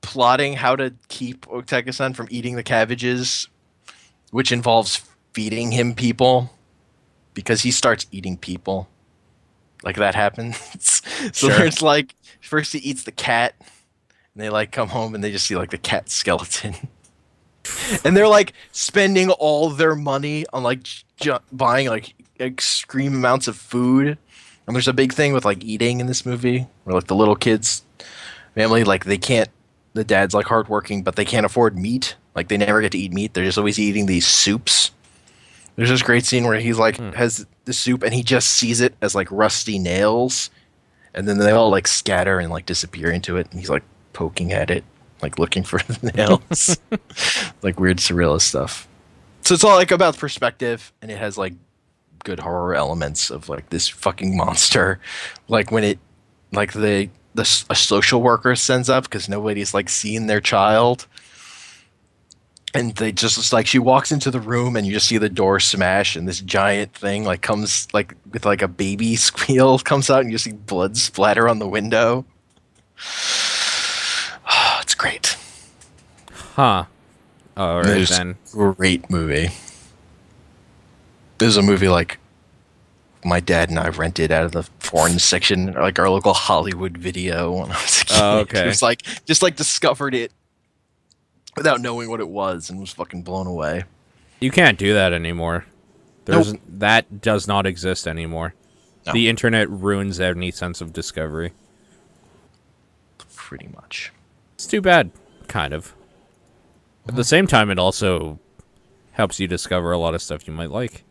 plotting how to keep Oteka-san from eating the cabbages, which involves feeding him people because he starts eating people. Like that happens. So Sure. there's like first he eats the cat, and they like come home and they just see like the cat skeleton, and they're like spending all their money on like buying like extreme amounts of food. And there's a big thing with like eating in this movie, where like the little kids family like they can't. The dad's like hardworking, but they can't afford meat. Like they never get to eat meat. They're just always eating these soups. There's this great scene where he's like has the soup and he just sees it as like rusty nails, and then they all like scatter and like disappear into it. And he's like poking at it, like looking for the nails, like weird surrealist stuff. So it's all like about perspective, and it has like good horror elements of like this fucking monster, like when it, like a social worker sends up because nobody's like seen their child. And they just like she walks into the room and you just see the door smash and this giant thing like comes like with like a baby squeal comes out and you see blood splatter on the window. It's great. Huh. All right, It's then. a great movie. This is a movie like my dad and I rented out of the foreign section, like our local Hollywood video when I was a kid. Oh, okay. It was like just like discovered it without knowing what it was and was fucking blown away. You can't do that anymore. That does not exist anymore. No. The internet ruins any sense of discovery. Pretty much. It's too bad, kind of. At the same time, it also helps you discover a lot of stuff you might like.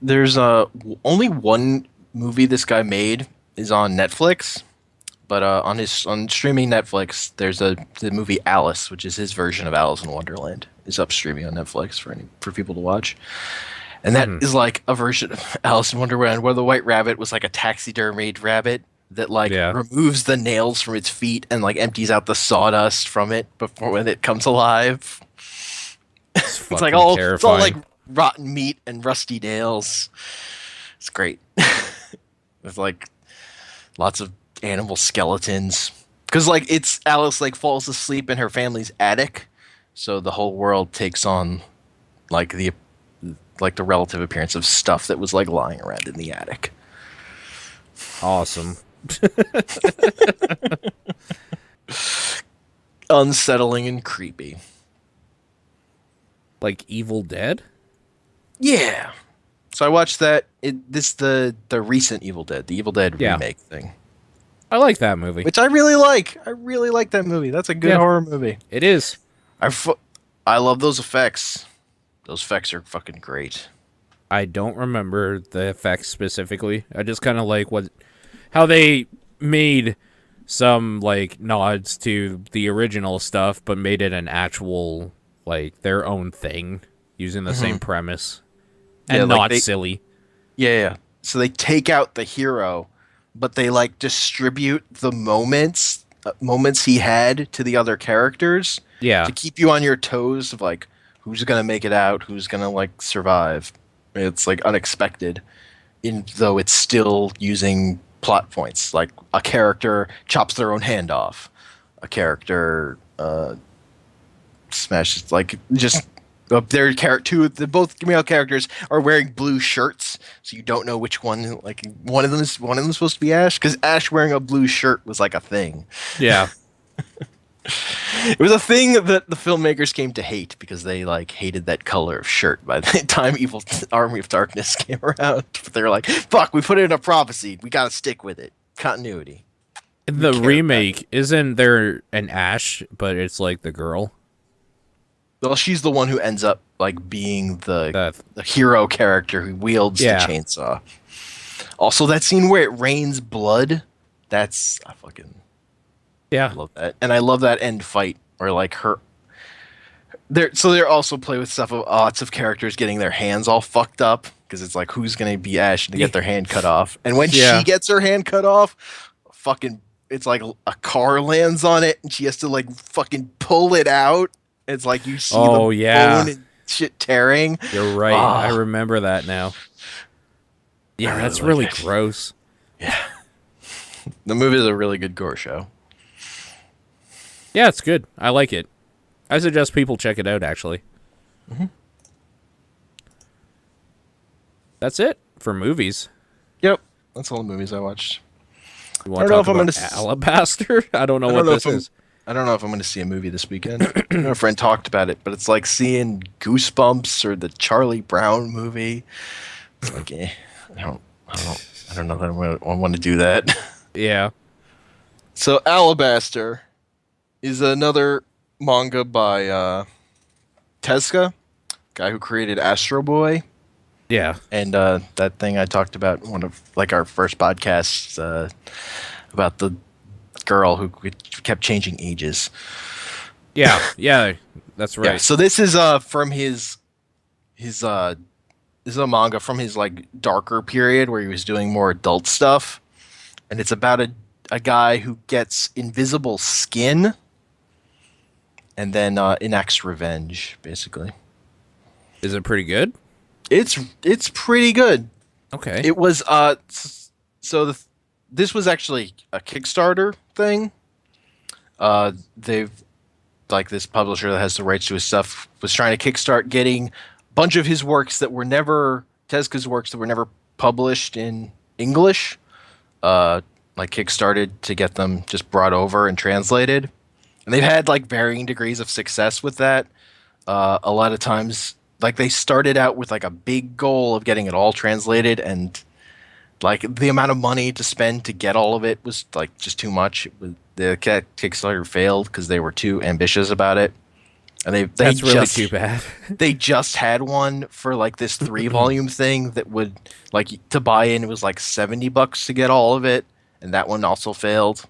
There's only one movie this guy made is on Netflix, but on streaming Netflix, there's the movie Alice, which is his version of Alice in Wonderland, is up streaming on Netflix for people to watch. And that is like a version of Alice in Wonderland where the white rabbit was like a taxidermied rabbit that like removes the nails from its feet and like empties out the sawdust from it before when it comes alive. It's It's like all terrifying. it's all like rotten meat and rusty nails. It's great. With like lots of animal skeletons. Because like it's Alice like falls asleep in her family's attic, so the whole world takes on like the relative appearance of stuff that was like lying around in the attic. Awesome. Unsettling and creepy. Like Evil Dead? Yeah. So I watched that. The recent Evil Dead, the Evil Dead Yeah. remake thing, I like that movie. which I really like. I really like that movie. That's a good Yeah. horror movie. It is. I love those effects. Those effects are fucking great. I don't remember the effects specifically. I just kind of like how they made some like nods to the original stuff, but made it an actual like their own thing using the same premise and Yeah, like not they- silly. Yeah. So they take out the hero, but they like distribute the moments he had to the other characters Yeah. to keep you on your toes of like who's gonna make it out, who's gonna like survive. It's like unexpected, though it's still using plot points. Like a character chops their own hand off, a character smashes like just their character. Both male characters are wearing blue shirts, so you don't know which one. Like one of them is supposed to be Ash, because Ash wearing a blue shirt was like a thing. Yeah. It was a thing that the filmmakers came to hate because they like hated that color of shirt by the time Evil Army of Darkness came around. But they were like, "Fuck, we put it in a prophecy. We got to stick with it. Continuity." In the care remake, isn't there an Ash, but it's like the girl? Well, she's the one who ends up like being the That hero character who wields Yeah. the chainsaw. Also, that scene where it rains blood, that's I fucking yeah. love that. And I love that end fight where like they're also play with stuff of lots of characters getting their hands all fucked up because it's like who's gonna be Ash to get their hand cut off. And when Yeah. she gets her hand cut off, fucking it's like a car lands on it and she has to like fucking pull it out. It's like you see Oh, the yeah. bone and shit tearing. You're right. Ah. I remember that now. Yeah, really that's like really it. gross. The movie is a really good gore show. Yeah, it's good. I like it. I suggest people check it out, actually. That's it for movies. Yep, that's all the movies I watched. You want I to don't know talk if I'm about gonna Alabaster? I don't know I what don't know this if I'm- is. I don't know if I'm going to see a movie this weekend. I know a friend talked about it, but it's like seeing Goosebumps or the Charlie Brown movie. It's like, I don't know that I want to do that. Yeah. So Alabaster is another manga by Tezuka, guy who created Astro Boy, Yeah. and that thing I talked about in one of like our first podcasts about the girl who kept changing ages. Yeah. Yeah. That's right. Yeah, so this is from his this is a manga from his like darker period where he was doing more adult stuff, and it's about a guy who gets invisible skin and then enacts revenge. Basically, Is it pretty good? it's pretty good. Okay. It was this was actually a Kickstarter thing. They've like this publisher that has the rights to his stuff was trying to kickstart getting a bunch of his works that were never Tezuka's works that were never published in English. Like kickstarted to get them just brought over and translated, and they've had like varying degrees of success with that. A lot of times, like they started out with like a big goal of getting it all translated, and like the amount of money to spend to get all of it was like just too much. The Kickstarter failed because they were too ambitious about it, and That's really too bad. they just had one for like this 3-volume thing that would like to buy in it was like $70 to get all of it, and that one also failed.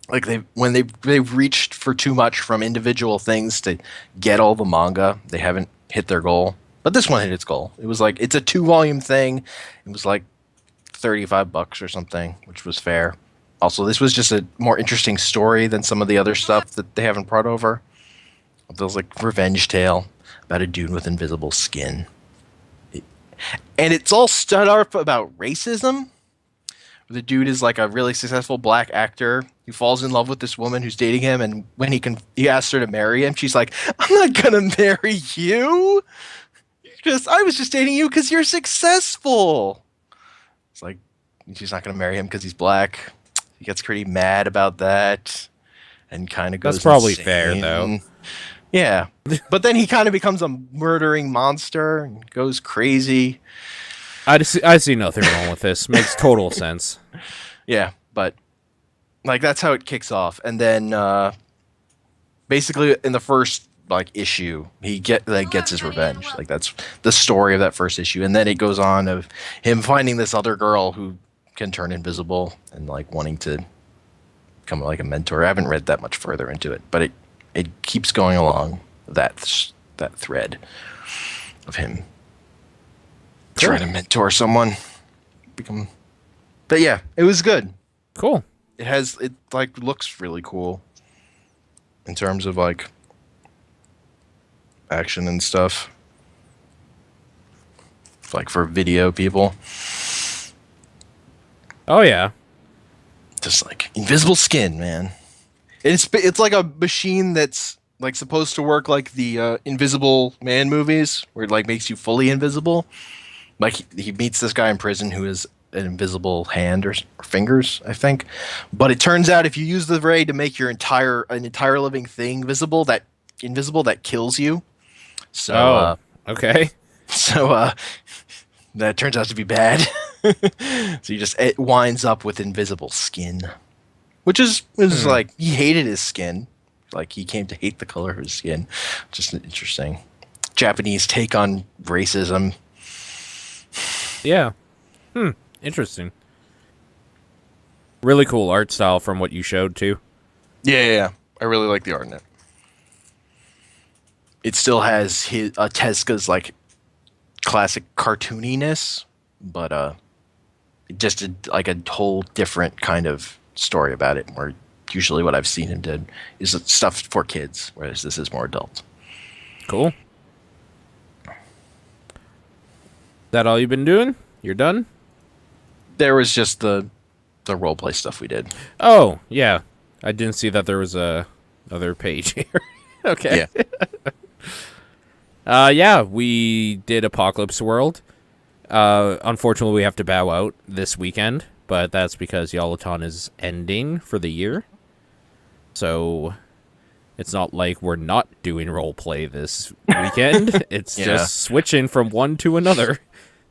Like they've reached for too much from individual things to get all the manga. They haven't hit their goal, but this one hit its goal. It was like it's a 2-volume thing. It was like $35 or something, which was fair. Also, this was just a more interesting story than some of the other stuff that they haven't brought over. It was like revenge tale about a dude with invisible skin. And it's all stud up about racism. The dude is like a really successful black actor who falls in love with this woman who's dating him, and when he asks her to marry him, she's like, "I'm not gonna marry you. I was just dating you because you're successful." It's like she's not gonna marry him because he's black. He gets pretty mad about that, and kind of goes. That's probably insane. fair, though. Yeah, but then he kind of becomes a murdering monster and goes crazy. I see nothing wrong with this. Makes total sense. Yeah, but like that's how it kicks off, and then basically in the first like issue, he gets his revenge. Like that's the story of that first issue, and then it goes on of him finding this other girl who can turn invisible and like wanting to become like a mentor. I haven't read that much further into it, but it keeps going along that thread of him trying to mentor someone. But yeah, it was good. Cool. It like looks really cool in terms of like action and stuff. Like for video people. Oh yeah. Just like invisible skin, man. It's like a machine that's like supposed to work like the Invisible Man movies, where it like makes you fully invisible. Like he meets this guy in prison who is an invisible hand or fingers, I think. But it turns out if you use the ray to make your entire living thing invisible, that kills you. So okay. So that turns out to be bad. So it winds up with invisible skin, which is like he hated his skin. Like he came to hate the color of his skin. Just an interesting Japanese take on racism. Yeah. Interesting. Really cool art style from what you showed too. Yeah. I really like the art in it. It still has Tezuka's like classic cartooniness, but just like a whole different kind of story about it. Where usually what I've seen him do is stuff for kids, whereas this is more adult. Cool. That all you've been doing? You're done? There was just the roleplay stuff we did. Oh, yeah. I didn't see that there was another page here. Okay. Yeah. Yeah, we did Apocalypse World. Unfortunately, we have to bow out this weekend, but that's because Yalaton is ending for the year. So it's not like we're not doing roleplay this weekend. It's just switching from one to another.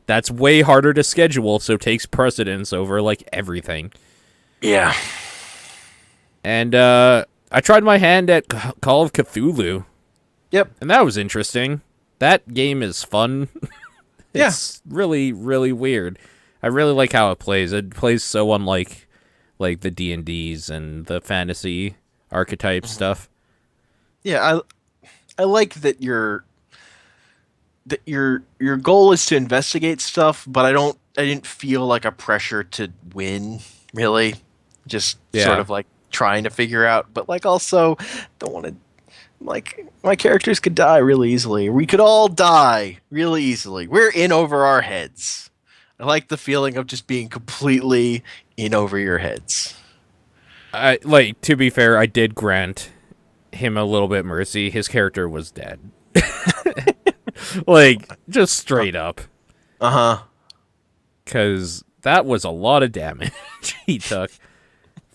That's way harder to schedule, so takes precedence over, like, everything. Yeah. And, I tried my hand at Call of Cthulhu. Yep. And that was interesting. That game is fun. It's really, really weird. I really like how it plays. It plays so unlike, like, the D&Ds and the fantasy archetype stuff. Yeah, I like that your goal is to investigate stuff, but I didn't feel like a pressure to win, really. Just sort of like trying to figure out, but like also don't want to, like, my characters could die really easily. We could all die really easily. We're in over our heads. I like the feeling of just being completely in over your heads. To be fair, I did grant him a little bit mercy. His character was dead. Like, just straight up. Uh-huh. Because that was a lot of damage he took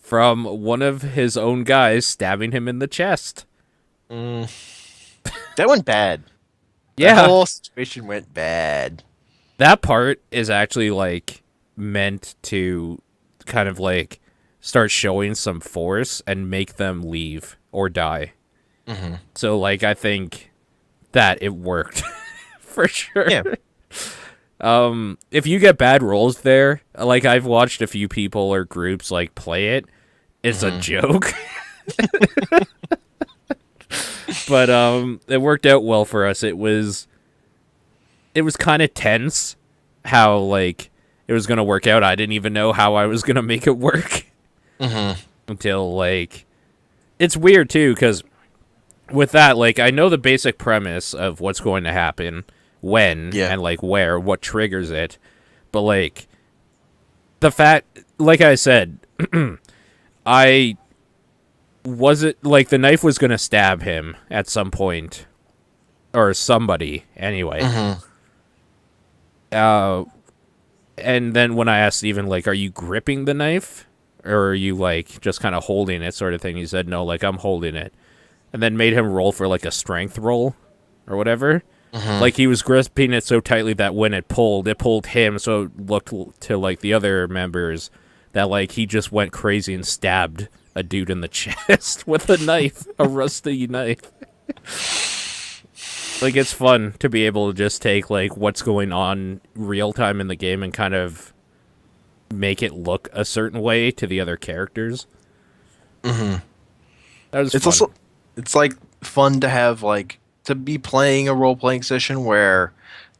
from one of his own guys stabbing him in the chest. That went bad. Yeah. The whole situation went bad. That part is actually, like, meant to kind of, like, start showing some force and make them leave or die. Mm-hmm. So, like, I think that it worked for sure. Yeah. If you get bad rolls there, like, I've watched a few people or groups, like, play it. It's a joke. But it worked out well for us. It was kind of tense how, like, it was going to work out. I didn't even know how I was going to make it work until, like, it's weird too, because with that, like, I know the basic premise of what's going to happen, when, Yeah. and, like, where, what triggers it. But, like, the fact, like I said, I wasn't, like, the knife was going to stab him at some point. Or somebody, anyway. And then when I asked Steven, like, are you gripping the knife? Or are you, like, just kind of holding it, sort of thing? He said, no, like, I'm holding it. And then made him roll for, like, a strength roll or whatever. Like, he was gripping it so tightly that when it pulled him, so it looked to, like, the other members that, like, he just went crazy and stabbed a dude in the chest with a knife, a rusty knife. Like, it's fun to be able to just take, like, what's going on real time in the game and kind of make it look a certain way to the other characters. That was It's fun. also, it's like fun to have, like, to be playing a role playing session where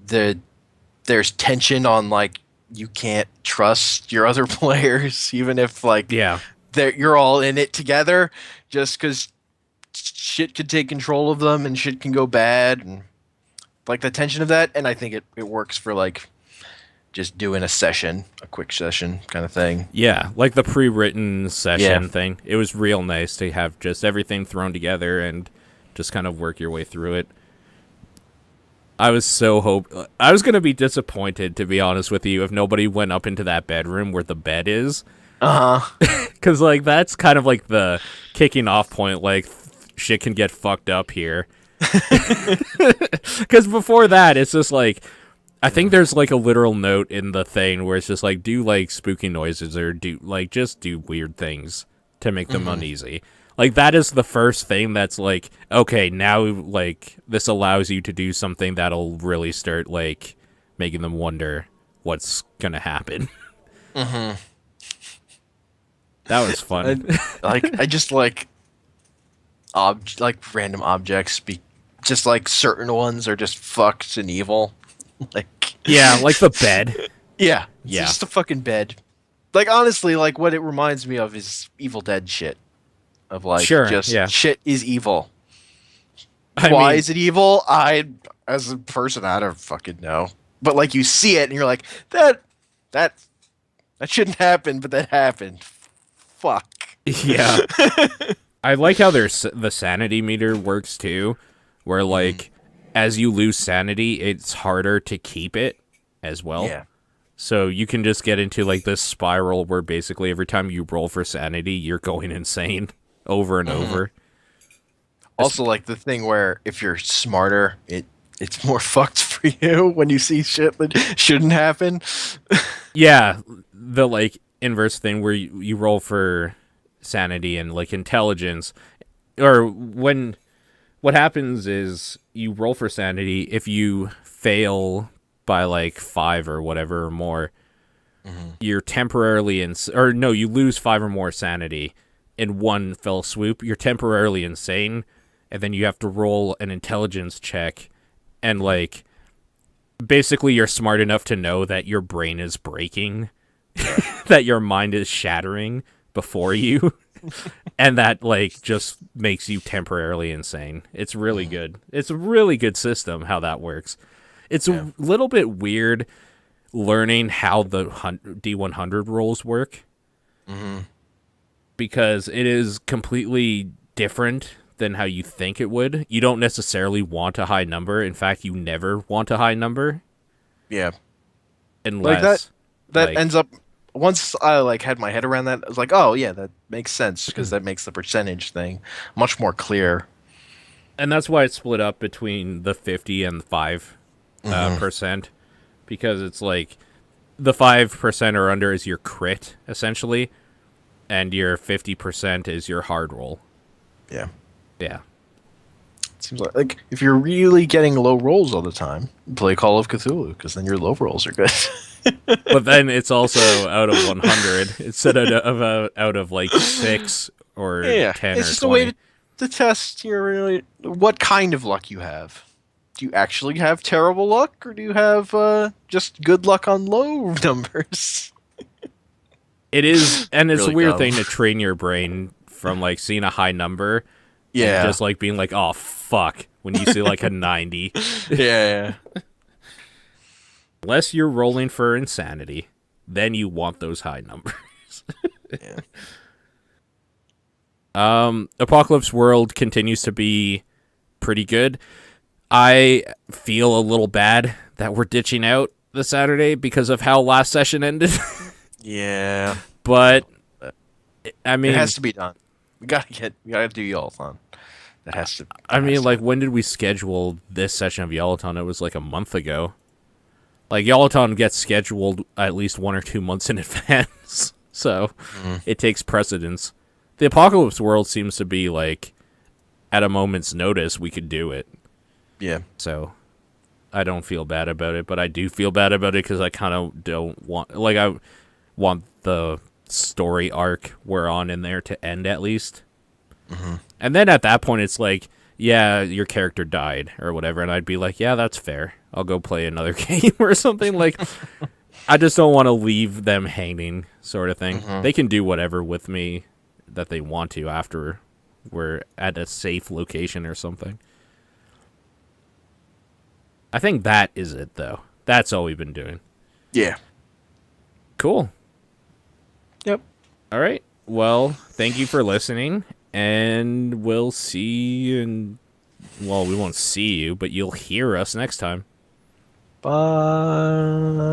there's tension on, like, you can't trust your other players, even if, like, Yeah. you're all in it together, just because shit could take control of them and shit can go bad, and like the tension of that. And I think it works for, like, just doing a session, a quick session kind of thing. Yeah, like the pre-written session Yeah. thing. It was real nice to have just everything thrown together and just kind of work your way through it. I was I was going to be disappointed, to be honest with you, if nobody went up into that bedroom where the bed is. Uh-huh. Because, like, that's kind of like the kicking off point, like, shit can get fucked up here. Because before that, it's just like, I think there's, like, a literal note in the thing where it's just like, do, like, spooky noises or just do weird things to make them uneasy. Like, that is the first thing that's like, okay, now, like, this allows you to do something that'll really start, like, making them wonder what's gonna happen. That was fun. I just like like random objects, just like certain ones are just fucked and evil. Like, Yeah, like the bed. yeah, it's Yeah. just a fucking bed. Like, honestly, like, what it reminds me of is Evil Dead shit. Of, like, Sure, just yeah. shit is evil. I Why mean, is it evil? As a person, I don't fucking know. But, like, you see it and you're like, that shouldn't happen, but that happened. Fuck. yeah. I like how the sanity meter works too, where, like, as you lose sanity, it's harder to keep it as well. Yeah. So you can just get into, like, this spiral where basically every time you roll for sanity, you're going insane over and over. Also, like, the thing where if you're smarter, it's more fucked for you when you see shit that shouldn't happen. Yeah, the, like, inverse thing where you roll for sanity and, like, intelligence, or when what happens is you roll for sanity. If you fail by, like, 5 or whatever or more, you're temporarily you lose 5 or more sanity in one fell swoop. You're temporarily insane, and then you have to roll an intelligence check, and, like, basically you're smart enough to know that your brain is breaking, that your mind is shattering before you. And that, like, just makes you temporarily insane. It's really good. It's a really good system how that works. It's a little bit weird learning how the D100 rolls work. Because it is completely different than how you think it would. You don't necessarily want a high number. In fact, you never want a high number. Yeah. Unless... That like, ends up, once I, like, had my head around that, I was like, oh yeah, that makes sense, because that makes the percentage thing much more clear. And that's why it's split up between the 50 and the 5 percent, because it's like the 5% or under is your crit, essentially, and your 50% is your hard roll. Yeah. Yeah. Seems like if you're really getting low rolls all the time, play Call of Cthulhu, because then your low rolls are good. But then it's also out of 100 instead out of like 6 or 10 it's or just 20. a way to test what kind of luck you have. Do you actually have terrible luck, or do you have just good luck on low numbers? It is, and it's Really a weird dumb. thing to train your brain from, like, seeing a high number and Yeah. just like being like, oh fuck, when you see like a 90. Yeah. Unless you're rolling for insanity, then you want those high numbers. Yeah. Apocalypse World continues to be pretty good. I feel a little bad that we're ditching out the Saturday because of how last session ended. Yeah. But I mean, It has to be done. We gotta do Yalathon. That has to. I mean, like, when did we schedule this session of Yalaton? It was like a month ago. Like, Yalaton gets scheduled at least 1 or 2 months in advance, so it takes precedence. The Apocalypse World seems to be like, at a moment's notice, we could do it. Yeah. So I don't feel bad about it, but I do feel bad about it because I kind of don't want, like, I want the story arc we're on in there to end at least. And then at that point, it's like, yeah, your character died or whatever, and I'd be like, yeah, that's fair. I'll go play another game or something. Like, I just don't want to leave them hanging, sort of thing. They can do whatever with me that they want to after we're at a safe location or something. I think that is it, though. That's all we've been doing. Yeah. Cool. Yep. All right. Well, thank you for listening, and we'll see you in... Well, we won't see you, but you'll hear us next time. Bye.